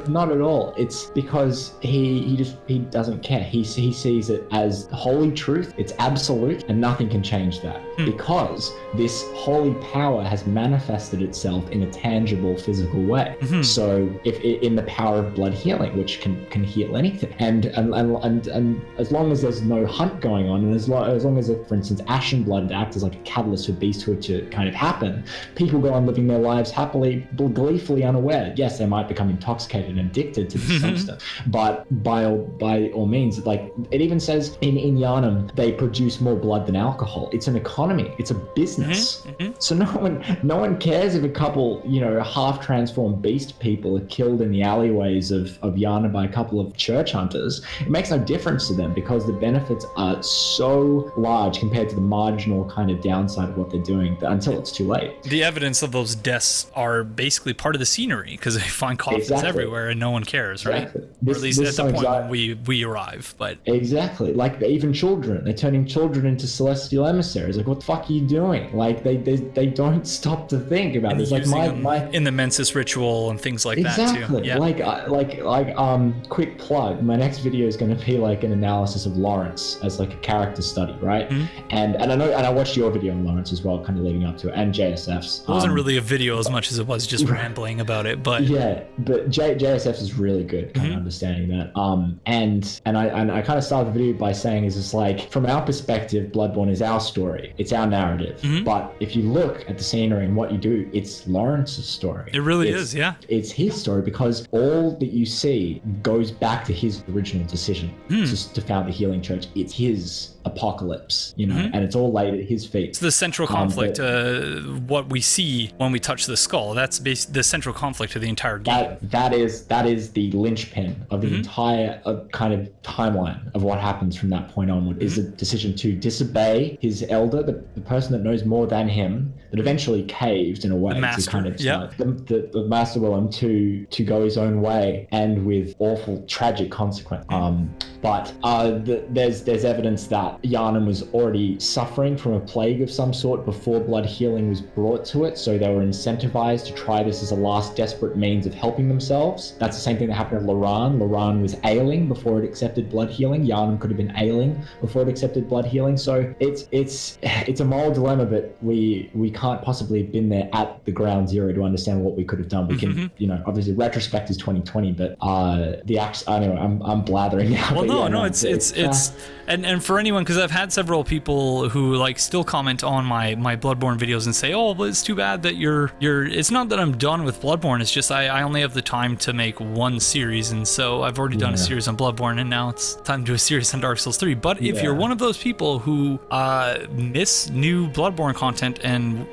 S3: Not at all. It's because he doesn't care. He sees it as holy truth. It's absolute, and nothing can change that because this holy power has manifested itself in a tangible, physical way. So, if in the power of blood healing, which can heal anything, and as long as there's no hunt going on, and as long as, for instance, ashen blood acts as like a catalyst for beasthood to kind of happen, people go on living their lives happily, gleefully unaware. Yes, they might become intoxicated and addicted to this substance, but by all means, like it even says in Yharnam, they produce more blood than alcohol. It's an economy. It's a business. So no one cares if a couple, half transformed beast people are killed in the alleyways of Yharnam by a couple of church hunters. It makes no difference to them because the benefits are so large compared to the marginal kind of downside of what they're doing until it's too late.
S2: The evidence of those deaths are basically part of the scenery because they find coffins everywhere and no one cares, right? Or at least at the point when we arrive. But
S3: exactly, like even children, they're turning children into celestial emissaries. Like, what the fuck are you doing? Like they don't stop to think about this. Like my
S2: in the Mensis ritual and things like that too. Yeah.
S3: Like quick plug. My next video is going to be like an analysis of Lawrence as like a character study, right? And I watched your video on Lawrence as well, kind of leading up to it, and JSF's.
S2: It wasn't really a video as much as it was just rambling about it, but
S3: but JSF is really good, kind of understanding that. And I kind of started the video by saying is it's like, from our perspective, Bloodborne is our story, it's our narrative. But if you look at the scenery and what you do, it's Lawrence's story.
S2: It really is, yeah.
S3: It's his story because all that you see goes back to his original decision to found the Healing Church. It's his apocalypse, and it's all laid at his feet.
S2: It's the central conflict, what we see when we touch the skull. That's the central conflict of the entire game.
S3: That is the linchpin of the entire kind of timeline of what happens from that point onward. Is the decision to disobey his elder, the person that knows more than him, that eventually caved in a way,
S2: the master,
S3: to kind of the master Willem to go his own way, and with awful tragic consequence. But there's evidence that Yharnam was already suffering from a plague of some sort before blood healing was brought to it, so they were incentivized to try this as a last desperate means of helping themselves. That's the same thing that happened to Loran. Loran was ailing before it accepted blood healing. Yharnam could have been ailing before it accepted blood healing. So it's a moral dilemma, but we can't possibly have been there at the ground zero to understand what we could have done. We can, obviously retrospect is 2020, but the acts. Anyway, I'm blathering now.
S2: Well, it's and for anyone, because I've had several people who like still comment on my Bloodborne videos and say, oh, well, it's too bad that you're it's not that I'm done with Bloodborne, it's just I only have the time to make one series, and so I've already done a series on Bloodborne, and now it's time to do a series on Dark Souls 3. But if you're one of those people who miss new Bloodborne content and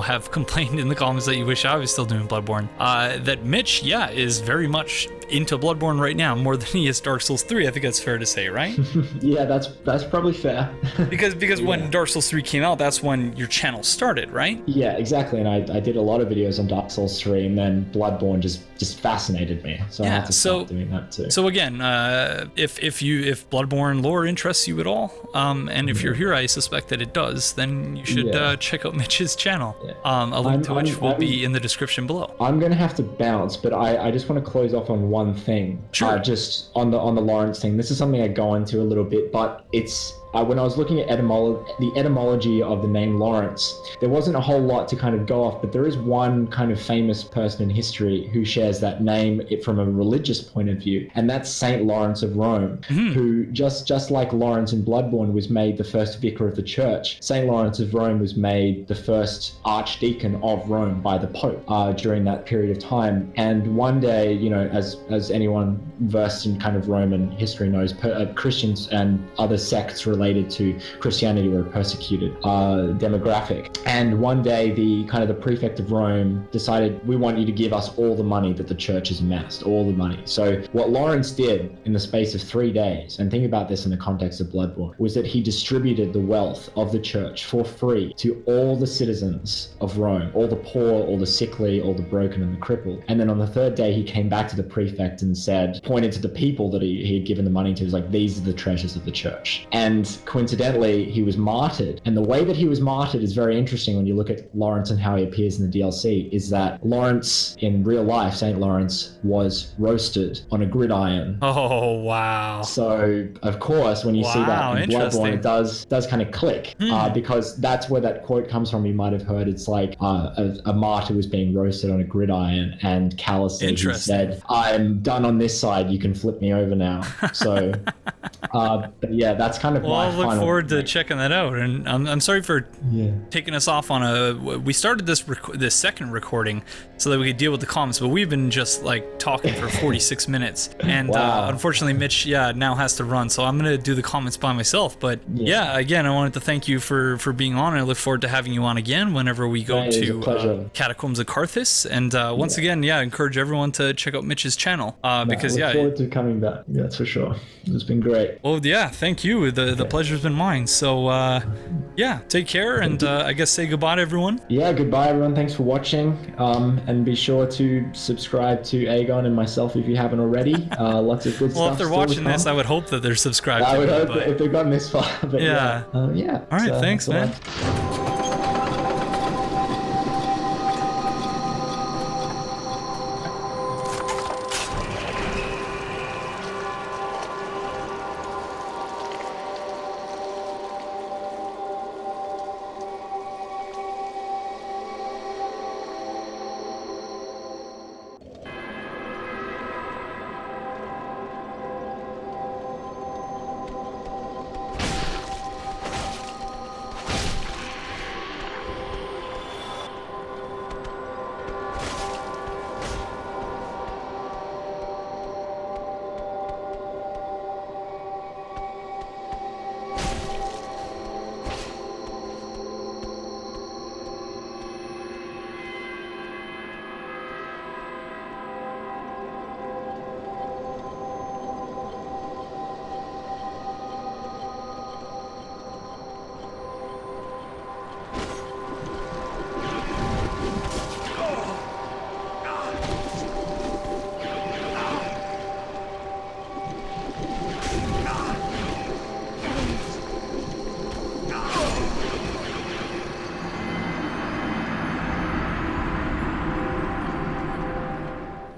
S2: have complained in the comments that you wish I was still doing Bloodborne, that Mitch is very much into Bloodborne right now, more than he is Dark Souls 3. I think that's that's fair to say, right?
S3: Yeah, that's probably fair.
S2: because when Dark Souls 3 came out, that's when your channel started, right?
S3: Yeah, exactly. And I did a lot of videos on Dark Souls 3, and then Bloodborne just fascinated me. So I had to start doing that too.
S2: So again, if Bloodborne lore interests you at all, and if you're here, I suspect that it does, then you should check out Mitch's channel. A link to which will be in the description below. I'm
S3: gonna have to bounce, but I just want to close off on one thing.
S2: Sure.
S3: Just on the Lawrence thing. This is something I go into a little bit, but it's when I was looking at the etymology of the name Lawrence, there wasn't a whole lot to kind of go off, but there is one kind of famous person in history who shares that name from a religious point of view, and that's Saint Lawrence of Rome, who just like Lawrence in Bloodborne was made the first vicar of the church. Saint Lawrence of Rome was made the first archdeacon of Rome by the Pope during that period of time. And one day, you know, as anyone versed in kind of Roman history knows, Christians and other sects related to Christianity were a persecuted demographic. And one day the prefect of Rome decided, we want you to give us all the money that the church has amassed, all the money. So what Lawrence did in the space of 3 days, and think about this in the context of Bloodborne, was that he distributed the wealth of the church for free to all the citizens of Rome, all the poor, all the sickly, all the broken and the crippled. And then on the third day, he came back to the prefect and said, pointed to the people that he had given the money to, was like, these are the treasures of the church. And coincidentally, he was martyred. And the way that he was martyred is very interesting when you look at Lawrence and how he appears in the DLC, is that Lawrence, in real life, St. Lawrence, was roasted on a gridiron.
S2: Oh, wow.
S3: So, of course, when you see that in Bloodborne, it does kind of click, because that's where that quote comes from. You might have heard it's like a martyr was being roasted on a gridiron, and callously he said, I'm done on this side, you can flip me over now. So, but yeah, that's kind of
S2: I look forward to checking that out, and I'm sorry for taking us off on we started this second recording so that we could deal with the comments, but we've been just like talking for 46 minutes, and unfortunately Mitch now has to run, so I'm gonna do the comments by myself. But again, I wanted to thank you for being on, and I look forward to having you on again whenever we go to Catacombs of Carthus. And once again, encourage everyone to check out Mitch's channel, because
S3: I look forward to coming back. Yeah, that's for sure. It's been great.
S2: Well, thank you. The pleasure's been mine. So take care, and I guess say goodbye to everyone.
S3: Goodbye everyone. Thanks for watching, and be sure to subscribe to Aegon and myself if you haven't already. Lots of good stuff.
S2: Well, if they're watching this, I would hope that they're subscribed.
S3: I would hope that if they've gotten this far. But
S2: all right, thanks, man.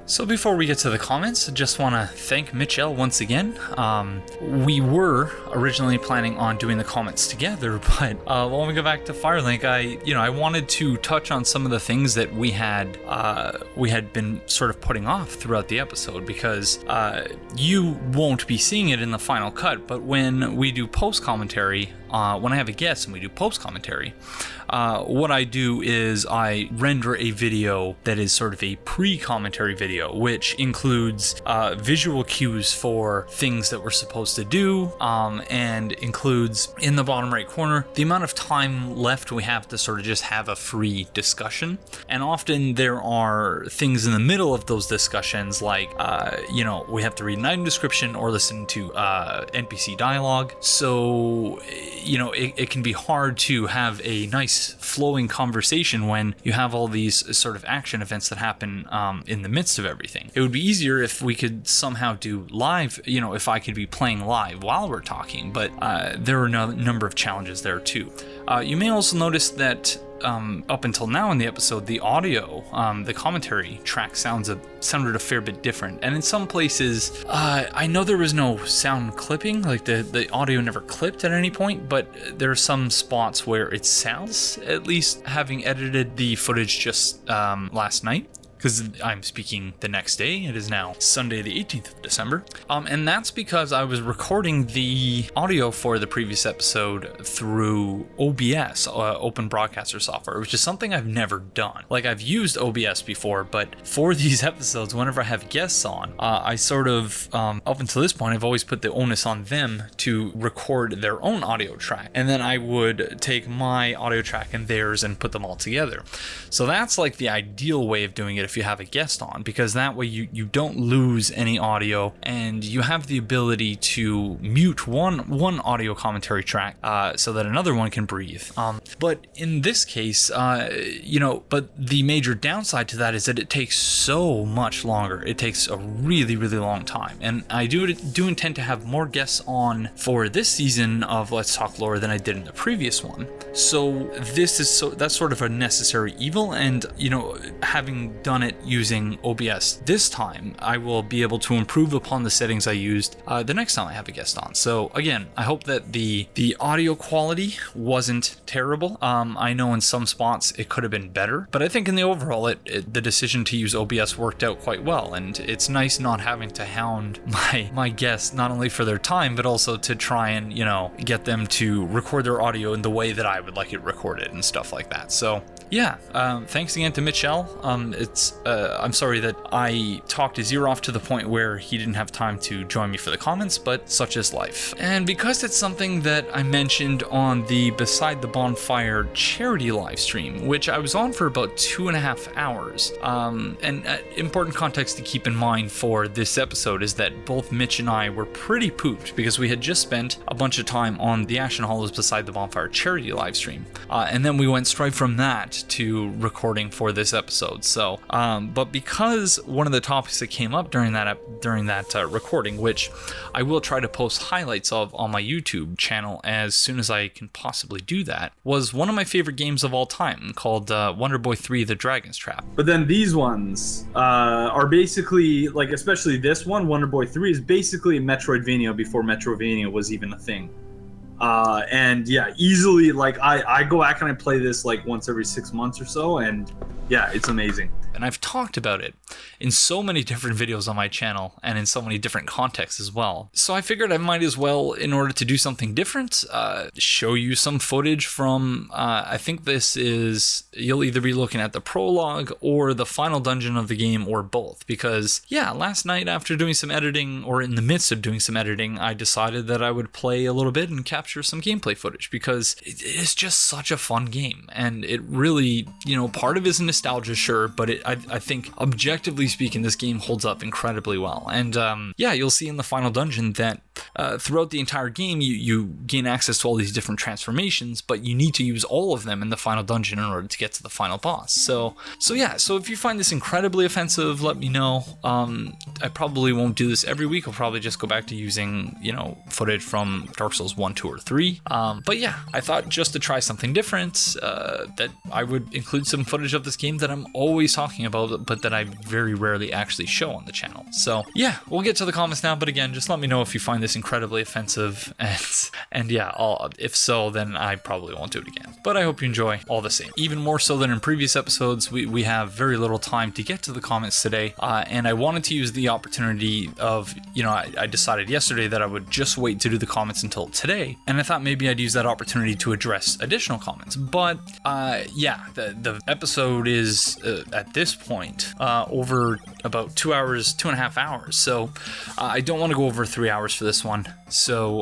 S2: So before we get to the comments, I just want to thank Mitch L once again. We were originally planning on doing the comments together, but when we go back to Firelink, I wanted to touch on some of the things that we had been sort of putting off throughout the episode, because you won't be seeing it in the final cut, but when we do post commentary, when I have a guest and we do post commentary, what I do is I render a video that is sort of a pre-commentary video, which includes visual cues for things that we're supposed to do, and includes in the bottom right corner the amount of time left we have to sort of just have a free discussion. And often there are things in the middle of those discussions, like we have to read an item description or listen to NPC dialogue. So it can be hard to have a nice flowing conversation when you have all these sort of action events that happen in the midst of everything. It would be easier if we could somehow do live, if I could be playing live while we're talking, but there are a number of challenges there too. You may also notice that up until now in the episode, the audio, the commentary track sounded a fair bit different. And in some places, I know there was no sound clipping, like the audio never clipped at any point, but there are some spots where it sounds, at least having edited the footage just last night, because I'm speaking the next day. It is now Sunday the 18th of December. And that's because I was recording the audio for the previous episode through OBS, Open Broadcaster Software, which is something I've never done. Like, I've used OBS before, but for these episodes, whenever I have guests on, I sort of, up until this point, I've always put the onus on them to record their own audio track. And then I would take my audio track and theirs and put them all together. So that's like the ideal way of doing it if you have a guest on, because that way you don't lose any audio and you have the ability to mute one audio commentary track so that another one can breathe. But in this case, but the major downside to that is that it takes so much longer. It takes a really, really long time. And I do intend to have more guests on for this season of Let's Talk Lore than I did in the previous one. So that's sort of a necessary evil, and having done it using OBS this time, I will be able to improve upon the settings I used the next time I have a guest on. So again, I hope that the audio quality wasn't terrible. I know in some spots it could have been better, but I think in the overall, the decision to use OBS worked out quite well, and it's nice not having to hound my guests, not only for their time, but also to try and get them to record their audio in the way that I would like it recorded and stuff like that. So yeah, thanks again to Mitchell. I'm sorry that I talked his ear off to the point where he didn't have time to join me for the comments, but such is life. And because it's something that I mentioned on the Beside the Bonfire charity live stream, which I was on for about 2.5 hours, and important context to keep in mind for this episode is that both Mitch and I were pretty pooped because we had just spent a bunch of time on the Ashen Hollows Beside the Bonfire charity live stream, and then we went straight from that to recording for this episode. So but because one of the topics that came up during that recording, which I will try to post highlights of on my YouTube channel as soon as I can possibly do that, was one of my favorite games of all time called Wonder Boy 3: The Dragon's Trap.
S8: But then these ones are basically, like, especially this one, Wonder Boy 3, is basically a Metroidvania before Metroidvania was even a thing. And yeah, easily, like, I go back and I play this like once every 6 months or so, and yeah, it's amazing.
S2: And I've talked about it in so many different videos on my channel and in so many different contexts as well. So I figured I might as well, in order to do something different, show you some footage from, I think this is, you'll either be looking at the prologue or the final dungeon of the game, or both. Because yeah, last night after doing some editing, or in the midst of doing some editing, I decided that I would play a little bit and capture some gameplay footage, because it is just such a fun game. And it really, part of it is nostalgia, sure, but I think objectively speaking, this game holds up incredibly well. And yeah, you'll see in the final dungeon that throughout the entire game, you gain access to all these different transformations, but you need to use all of them in the final dungeon in order to get to the final boss. So yeah, so if you find this incredibly offensive, let me know. I probably won't do this every week. I'll probably just go back to using, footage from Dark Souls 1, 2, or 3. But yeah, I thought just to try something different, that I would include some footage of this game that I'm always talking about, but that I very rarely actually show on the channel. So yeah, we'll get to the comments now, but again, just let me know if you find this this incredibly offensive, and yeah, if so, then I probably won't do it again. But I hope you enjoy all the same. Even more so than in previous episodes, we have very little time to get to the comments today, and I wanted to use the opportunity of, I decided yesterday that I would just wait to do the comments until today, and I thought maybe I'd use that opportunity to address additional comments. But the episode is at this point over about 2.5 hours, so I don't want to go over 3 hours for this one. So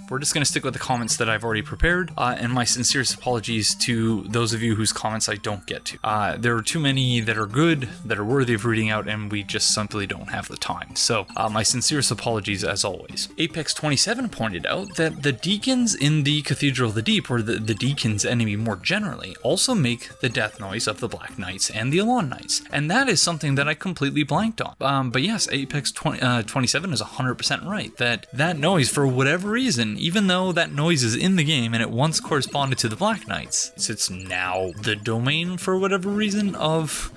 S2: we're just going to stick with the comments that I've already prepared, and my sincerest apologies to those of you whose comments I don't get to. There are too many that are good, that are worthy of reading out, and we just simply don't have the time. So my sincerest apologies as always. Apex 27 pointed out that the deacons in the Cathedral of the Deep, or the deacons enemy more generally, also make the death noise of the Black Knights and the Elan Knights, and that is something that I completely blanked on. But yes, Apex 27 is 100% right, that noise, for whatever reason, even though that noise is in the game and it once corresponded to the Black Knights, it's now the domain, for whatever reason, of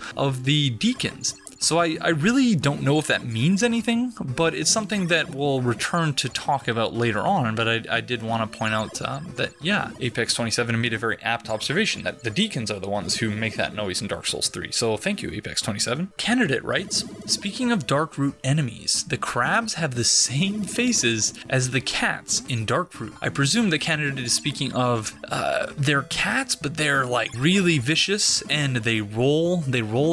S2: the deacons. So I really don't know if that means anything, but it's something that we'll return to talk about later on. But I did want to point out that, Apex 27 made a very apt observation that the deacons are the ones who make that noise in Dark Souls 3. So thank you, Apex 27. Candidate writes, speaking of Darkroot enemies, the crabs have the same faces as the cats in Darkroot. I presume the candidate is speaking of they're cats, but they're like really vicious and they roll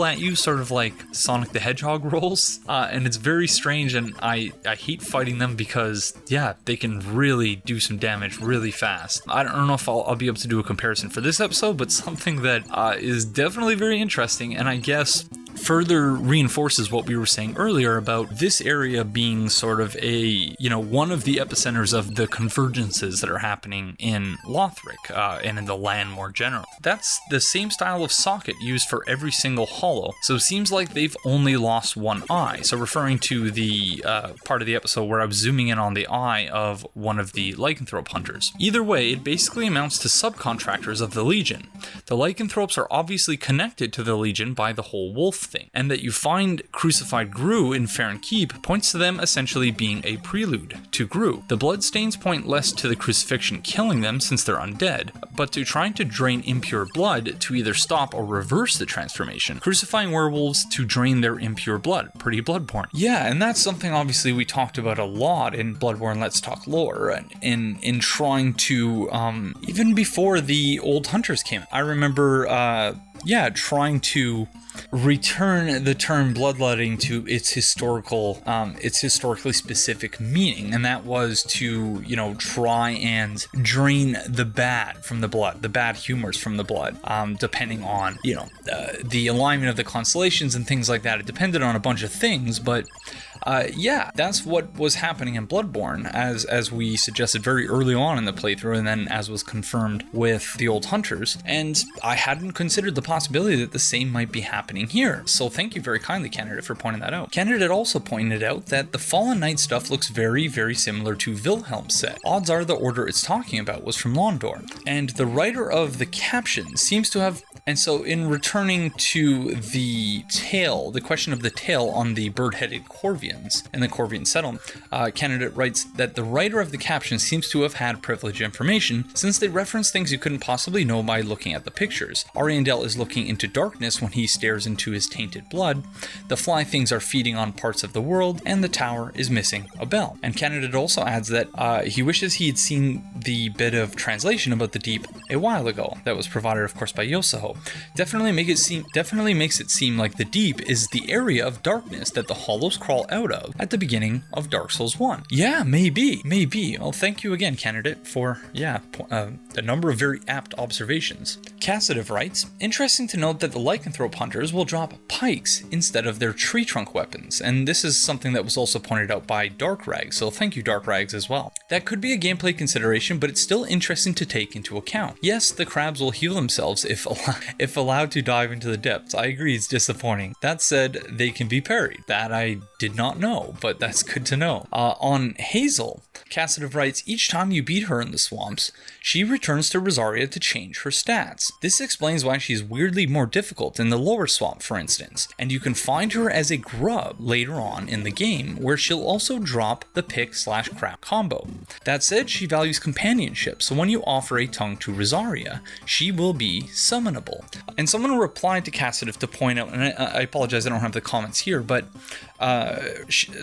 S2: at you, sort of like Sonic the Hedgehog rolls, and it's very strange, and I hate fighting them because they can really do some damage really fast. I don't know if I'll be able to do a comparison for this episode, but something that is definitely very interesting, and I guess further reinforces what we were saying earlier about this area being sort of one of the epicenters of the convergences that are happening in Lothric and in the land more general. That's the same style of socket used for every single hollow, so it seems like they've only lost one eye. So referring to the part of the episode where I was zooming in on the eye of one of the lycanthrope hunters. Either way, it basically amounts to subcontractors of the Legion. The lycanthropes are obviously connected to the Legion by the whole wolf thing, and that you find crucified Gru in Farron Keep points to them essentially being a prelude to Gru. The bloodstains point less to the crucifixion killing them since they're undead, but to trying to drain impure blood to either stop or reverse the transformation, crucifying werewolves to drain their impure blood. Pretty Bloodborne. Yeah, and that's something obviously we talked about a lot in Bloodborne Let's Talk Lore, and in trying to, even before the old hunters came. I remember, trying to return the term bloodletting to its historically specific meaning, and that was to try and drain the bad from the blood, the bad humors from the blood, depending on the alignment of the constellations and things like that. It depended on a bunch of things, but that's what was happening in Bloodborne, as we suggested very early on in the playthrough, and then as was confirmed with the old hunters. And I hadn't considered the possibility that the same might be happening here. So thank you very kindly, Candidate, for pointing that out. Candidate also pointed out that the Fallen Knight stuff looks very, very similar to Wilhelm's set. Odds are the order it's talking about was from Londor. And the writer of the caption seems to have... And so in returning to the tale, the question of the tale on the bird-headed Corvians and the Corvian settlement, Candidate writes that the writer of the caption seems to have had privileged information since they reference things you couldn't possibly know by looking at the pictures. Ariandel is looking into darkness when he stares into his tainted blood, the fly things are feeding on parts of the world, and the tower is missing a bell. And Candidate also adds that he wishes he had seen the bit of translation about the deep a while ago that was provided, of course, by Yosaho. Definitely makes it seem like the deep is the area of darkness that the hollows crawl out of at the beginning of Dark Souls 1. Yeah, maybe. Well, thank you again, Candidate, for a number of very apt observations. Cassative writes, interesting to note that the lycanthrope hunters will drop pikes instead of their tree trunk weapons, and this is something that was also pointed out by Dark Rags, so thank you, Dark Rags, as well. That could be a gameplay consideration, but it's still interesting to take into account. Yes, the crabs will heal themselves if allowed to dive into the depths. I agree, it's disappointing. That said, they can be parried. That I did not know, but that's good to know. On Hazel, Cassidy writes, each time you beat her in the swamps, she returns to Rosaria to change her stats. This explains why she's weirdly more difficult in the lower swamp, for instance, and you can find her as a grub later on in the game, where she'll also drop the pick/crap combo. That said, she values companionship, so when you offer a tongue to Rosaria, she will be summonable. And someone replied to Cassidy to point out, and I apologize, I don't have the comments here, but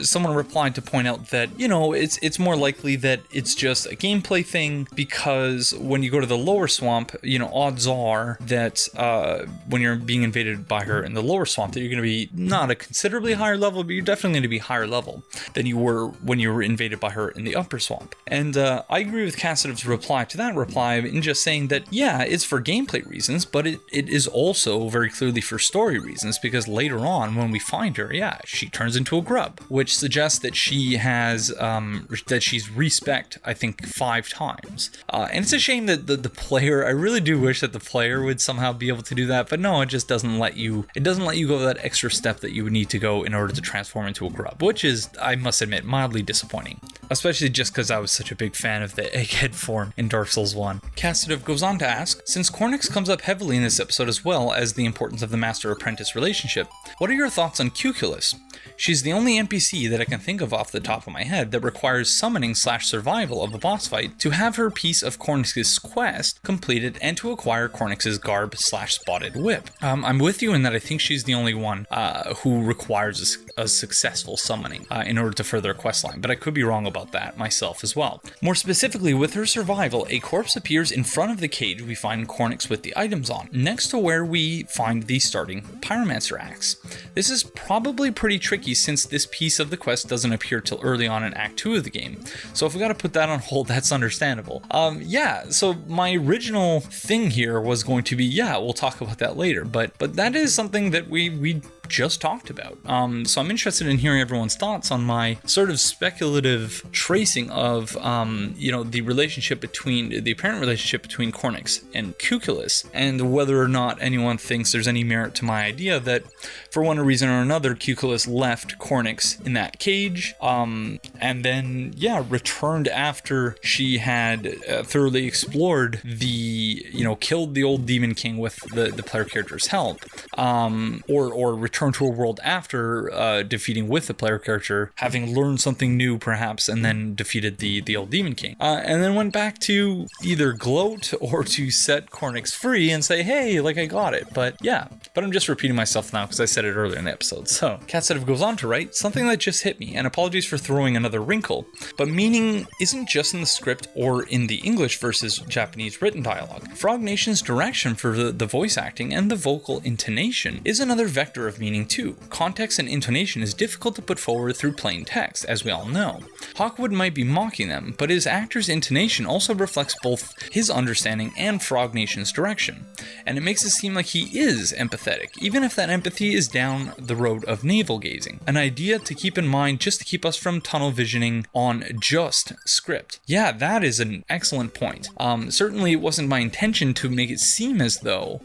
S2: someone replied to point out that, you know, it's more likely that it's just a gameplay thing, because when you go to the lower swamp, you know, odds are that when you're being invaded by her in the lower swamp, that you're going to be not a considerably higher level, but you're definitely going to be higher level than you were when you were invaded by her in the upper swamp. And I agree with Cassidy's reply to that reply in just saying that, yeah, it's for gameplay reasons, but it is also very clearly for story reasons, because later on when we find her, yeah, she turns into a grub, which suggests that she has that she's respect, I think, 5 times. And it's a shame that the player, I really do wish that the player would somehow be able to do that, but no, it just doesn't let you go that extra step that you would need to go in order to transform into a grub, which is, I must admit, mildly disappointing, especially just because I was such a big fan of the egghead form in Dark Souls 1. Cassidy goes on to ask, since Cornyx comes up heavily in this episode as well as the importance of the master-apprentice relationship, what are your thoughts on Cuculus? She's the only NPC that I can think of off the top of my head that requires summoning/survival of a boss fight to have her piece of Cornyx's quest completed and to acquire Cornyx's garb/spotted whip. I'm with you in that I think she's the only one who requires a successful summoning in order to further a questline, but I could be wrong about that myself as well. More specifically, with her survival, a corpse appears in front of the cage we find Cornyx with the items on, next to where we find the starting Pyromancer axe. This is probably pretty tricky since this piece of the quest doesn't appear till early on in Act 2 of the game, so if we gotta put that on hold, that's understandable. Yeah, so my original thing here was going to be, yeah, we'll talk about that later, but that is something that we just talked about. So I'm interested in hearing everyone's thoughts on my sort of speculative tracing of, the apparent relationship between Cornyx and Cuculus, and whether or not anyone thinks there's any merit to my idea that, for one reason or another, Cuculus left Cornyx in that cage, and then, returned after she had thoroughly explored killed the old Demon King with the player character's help, or returned to a world after defeating with the player character, having learned something new perhaps, and then defeated the old Demon King, and then went back to either gloat or to set Cornyx free and say, hey, like, I got it. But I'm just repeating myself now because I said it earlier in the episode. So Cassidy goes on to write, something that just hit me, and apologies for throwing another wrinkle, but meaning isn't just in the script or in the English versus Japanese written dialogue. Frog Nation's direction for the voice acting and the vocal intonation is another vector of meaning too. Context and intonation is difficult to put forward through plain text, as we all know. Hawkwood might be mocking them, but his actor's intonation also reflects both his understanding and Frog Nation's direction, and it makes it seem like he is empathetic, even if that empathy is down the road of navel gazing. An idea to keep in mind just to keep us from tunnel visioning on just script. Yeah, that is an excellent point. Certainly it wasn't my intention to make it seem as though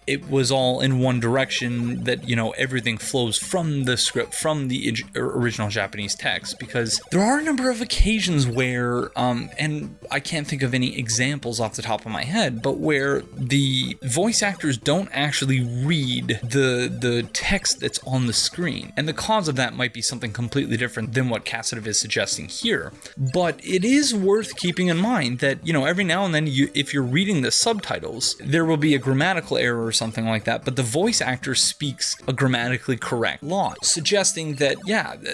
S2: it was all in one direction, that, everything flows from the script, from the original Japanese text, because there are a number of occasions where, and I can't think of any examples off the top of my head, but where the voice actors don't actually read the text that's on the screen. And the cause of that might be something completely different than what Cassidy is suggesting here. But it is worth keeping in mind that, every now and then, if you're reading the subtitles, there will be a grammatical error or something like that, but the voice actor speaks a grammatically correct line, suggesting that,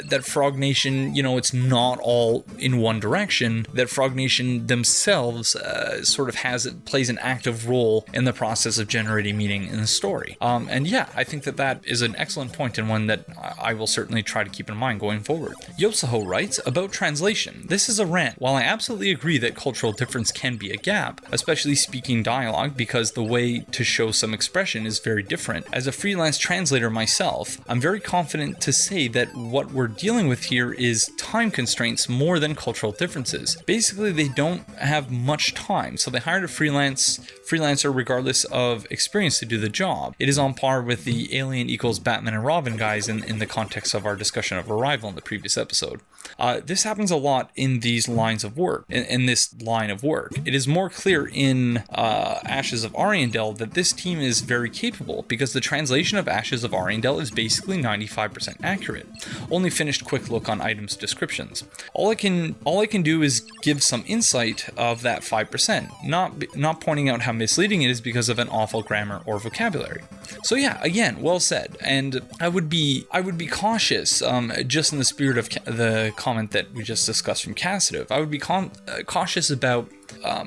S2: that Frog Nation, it's not all in one direction, that Frog Nation themselves sort of plays an active role in the process of generating meaning in the story. I think that is an excellent point, and one that I will certainly try to keep in mind going forward. Yosaho writes, about translation, this is a rant. While I absolutely agree that cultural difference can be a gap, especially speaking dialogue, because the way to show some expression is very different, as a freelance translator translator myself, I'm very confident to say that what we're dealing with here is time constraints more than cultural differences. Basically, they don't have much time, so they hired a freelancer regardless of experience to do the job. It is on par with the Alien equals Batman and Robin guys in the context of our discussion of Arrival in the previous episode. This happens a lot in these lines of work, in this line of work. It is more clear in Ashes of Ariandel that this team is very capable, because the translation of Ashes of Ariandel is basically 95% accurate. Only finished quick look on items descriptions. All I can do is give some insight of that 5%, not pointing out how misleading it is because of an awful grammar or vocabulary. So yeah, again, well said. And I would be cautious, just in the spirit of the comment that we just discussed from Cassidiv. I would be cautious about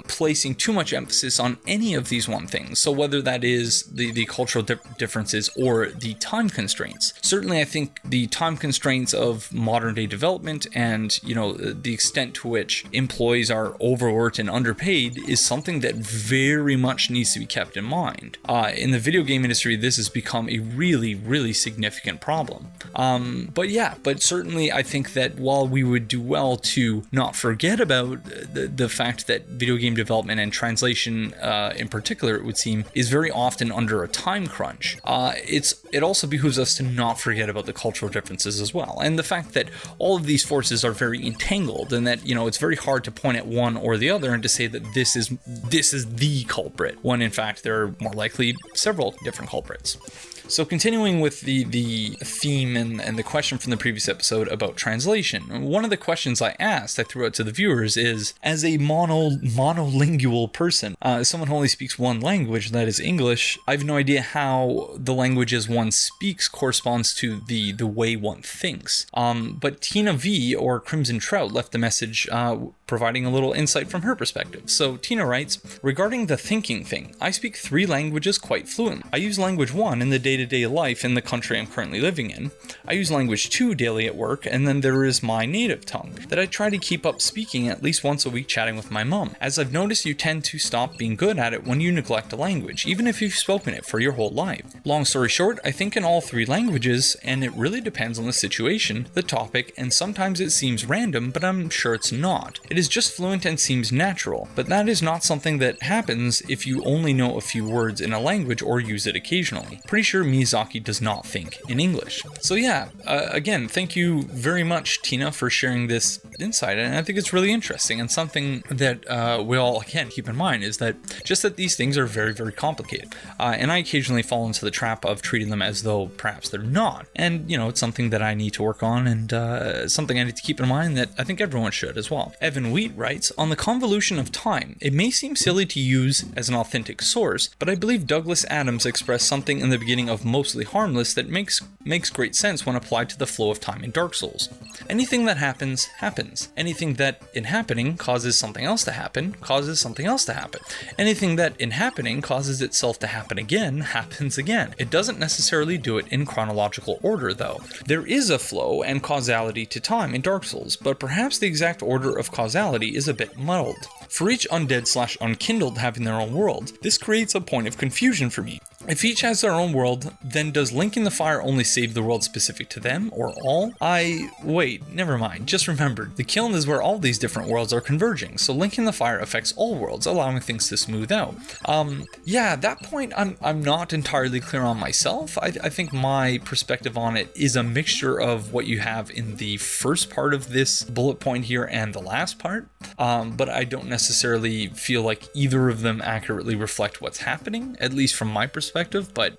S2: placing too much emphasis on any of these one things. So whether that is the cultural differences or the time constraints. Certainly, I think the time constraints of modern day development and, the extent to which employees are overworked and underpaid is something that very much needs to be kept in mind. In the video game industry, this has become a really, really significant problem. But certainly I think that while we would do well to not forget about the fact that video game development and translation in particular, it would seem, is very often under a time crunch. It also behooves us to not forget about the cultural differences as well, and the fact that all of these forces are very entangled, and that it's very hard to point at one or the other and to say that this is the culprit, when in fact there are more likely several different culprits. So continuing with the theme and the question from the previous episode about translation, one of the questions I threw out to the viewers is, as a monolingual person, someone who only speaks one language, that is English, I have no idea how the languages one speaks corresponds to the way one thinks. But Tina V, or Crimson Trout, left a message providing a little insight from her perspective. So Tina writes, regarding the thinking thing, I speak 3 languages quite fluent. I use language 1 in the day-to-day life in the country I'm currently living in. I use language 2 daily at work, and then there is my native tongue that I try to keep up speaking at least once a week chatting with my mom. As I've noticed, you tend to stop being good at it when you neglect a language, even if you've spoken it for your whole life. Long story short, I think in all 3 languages, and it really depends on the situation, the topic, and sometimes it seems random, but I'm sure it's not. It is just fluent and seems natural, but that is not something that happens if you only know a few words in a language or use it occasionally. Pretty sure Miyazaki does not think in English. So yeah, again, thank you very much, Tina, for sharing this insight, and I think it's really interesting, and something that we all, again, keep in mind is that these things are very, very complicated, and I occasionally fall into the trap of treating them as though perhaps they're not, and it's something that I need to work on, and something I need to keep in mind that I think everyone should as well. Evan Wheat writes, on the convolution of time, it may seem silly to use as an authentic source, but I believe Douglas Adams expressed something in the beginning of Mostly Harmless that makes great sense when applied to the flow of time in Dark Souls. Anything that happens, happens. Anything that in happening causes something else to happen, causes something else to happen. Anything that in happening causes itself to happen again, happens again. It doesn't necessarily do it in chronological order, though. There is a flow and causality to time in Dark Souls, but perhaps the exact order of causality is a bit muddled. For each undead/unkindled having their own world, this creates a point of confusion for me. If each has their own world, then does linking the fire only save the world specific to them, or all? Wait, never mind, just remembered. The kiln is where all these different worlds are converging, so linking the fire affects all worlds, allowing things to smooth out. Yeah, that point I'm not entirely clear on myself. I think my perspective on it is a mixture of what you have in the first part of this bullet point here and the last part, but I don't necessarily feel like either of them accurately reflect what's happening, at least from my perspective. But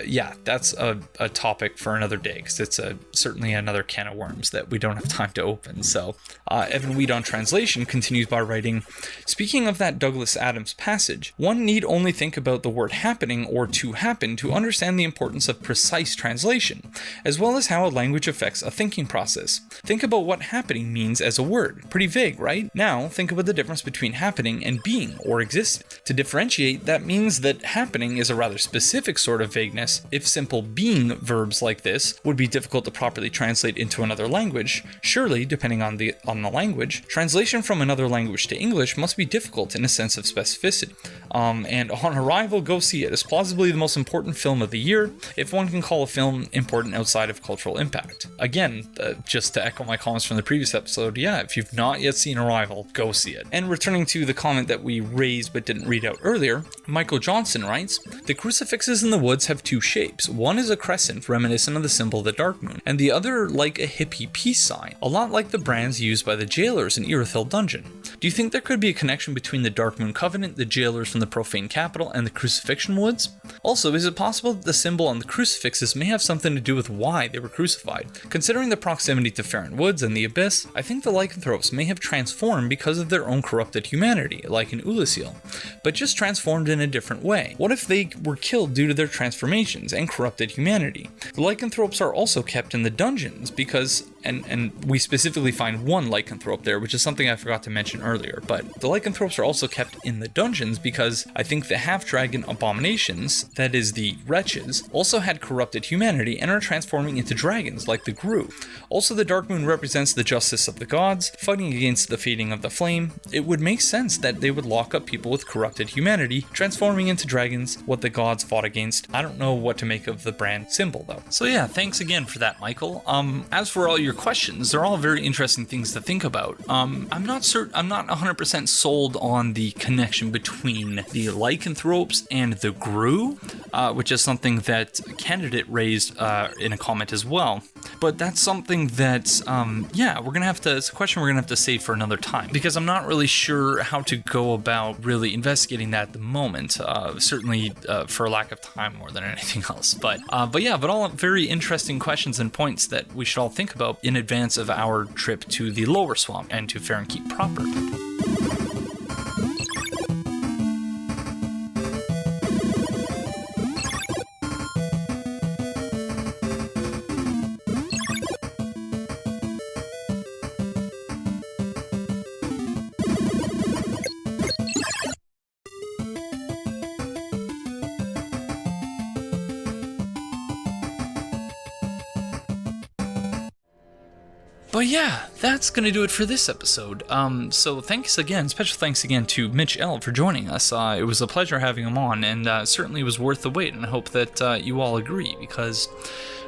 S2: yeah, that's a topic for another day, because it's certainly another can of worms that we don't have time to open. So Evan Weed on translation continues by writing, speaking of that Douglas Adams passage, one need only think about the word happening or to happen to understand the importance of precise translation, as well as how a language affects a thinking process. Think about what happening means as a word. Pretty vague, right? Now think about the difference between happening and being or existing. To differentiate, that means that happening is a rather specific specific sort of vagueness, if simple being verbs like this would be difficult to properly translate into another language, surely, depending on the language, translation from another language to English must be difficult in a sense of specificity. And on arrival, go see it. It's plausibly the most important film of the year, if one can call a film important outside of cultural impact. Again, just to echo my comments from the previous episode, yeah, if you've not yet seen Arrival, go see it. And returning to the comment that we raised but didn't read out earlier, Michael Johnson writes, the crucifixes in the woods have two shapes. One is a crescent reminiscent of the symbol of the dark moon, and the other like a hippie peace sign, a lot like the brands used by the jailers in Irithyll Dungeon. Do you think there could be a connection between the Dark Moon Covenant, the jailers from the Profane Capital, and the Crucifixion Woods? Also, is it possible that the symbol on the crucifixes may have something to do with why they were crucified? Considering the proximity to Farron Woods and the Abyss, I think the lycanthropes may have transformed because of their own corrupted humanity, like in Ulasil, but just transformed in a different way. What if they were killed due to their transformations and corrupted humanity? The lycanthropes are also kept in the dungeons because, and we specifically find one lycanthrope there, which is something I forgot to mention earlier, but the lycanthropes are also kept in the dungeons because I think the half-dragon abominations, that is the wretches, also had corrupted humanity and are transforming into dragons like the Gru. Also, the Dark Moon represents the justice of the gods, fighting against the fading of the flame. It would make sense that they would lock up people with corrupted humanity, transforming into dragons, what the gods fought against. I don't know what to make of the brand symbol though. So yeah, thanks again for that, Michael. As for all your questions, they're all very interesting things to think about. I'm not 100% sold on the connection between the lycanthropes and the Gru, which is something that a candidate raised in a comment as well. But that's something that, yeah, it's a question we're gonna have to save for another time, because I'm not really sure how to go about really investigating that at the moment, certainly for lack of time more than anything else. But all very interesting questions and points that we should all think about in advance of our trip to the Lower Swamp and to Farron Keep proper. But yeah, that's going to do it for this episode. So special thanks again to Mitch L for joining us. It was a pleasure having him on, and certainly was worth the wait, and I hope that you all agree, because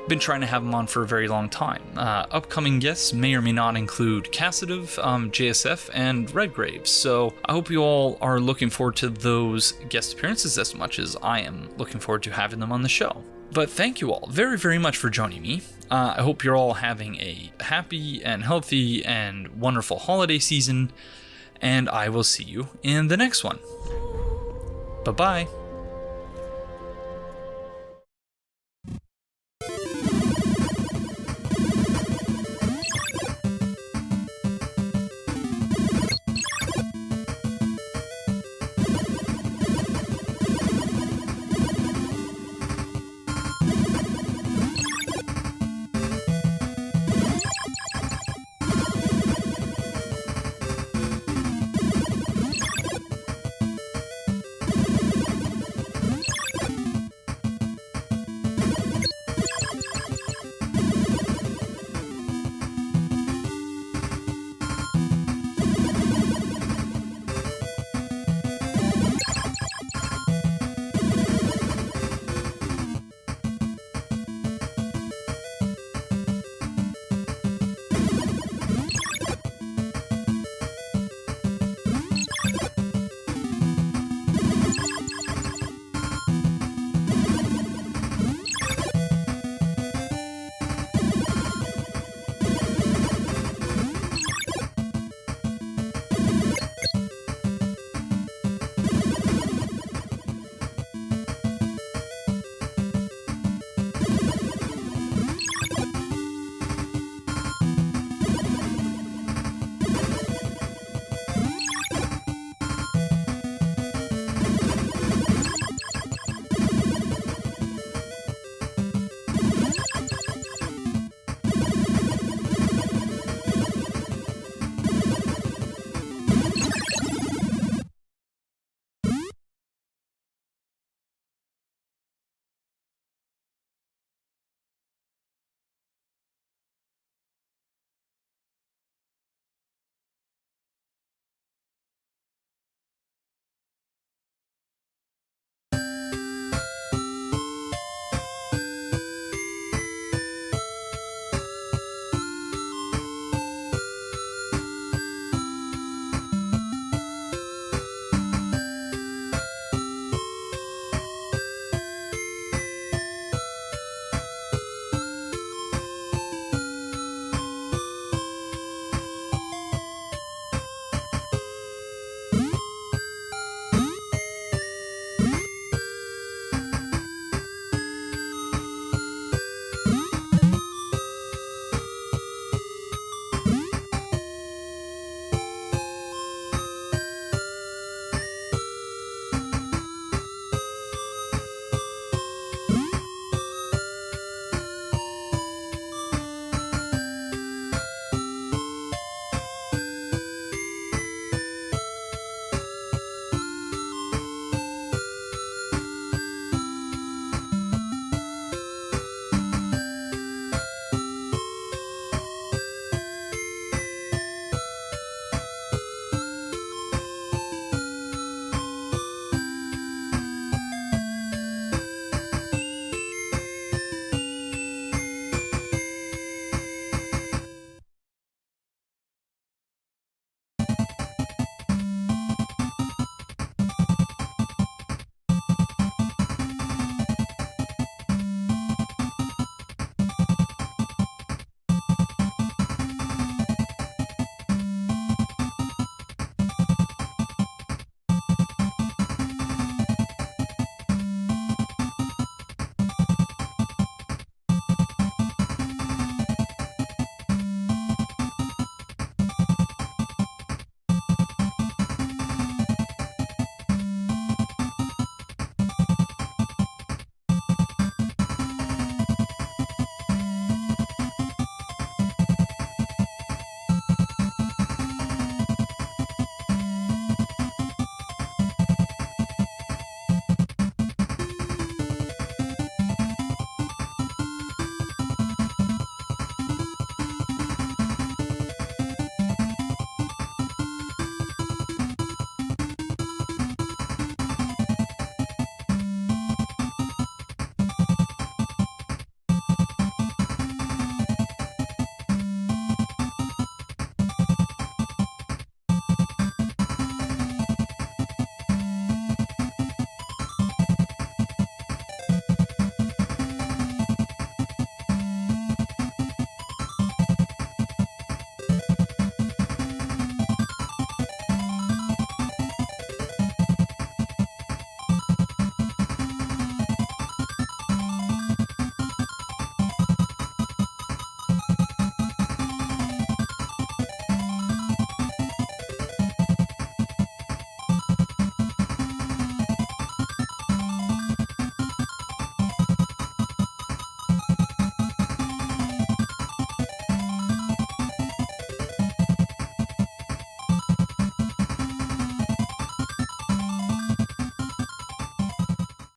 S2: I've been trying to have him on for a very long time. Upcoming guests may or may not include Cassidov, JSF, and Redgrave, so I hope you all are looking forward to those guest appearances as much as I am looking forward to having them on the show. But thank you all very, very much for joining me. I hope you're all having a happy and healthy and wonderful holiday season, and I will see you in the next one. Bye-bye.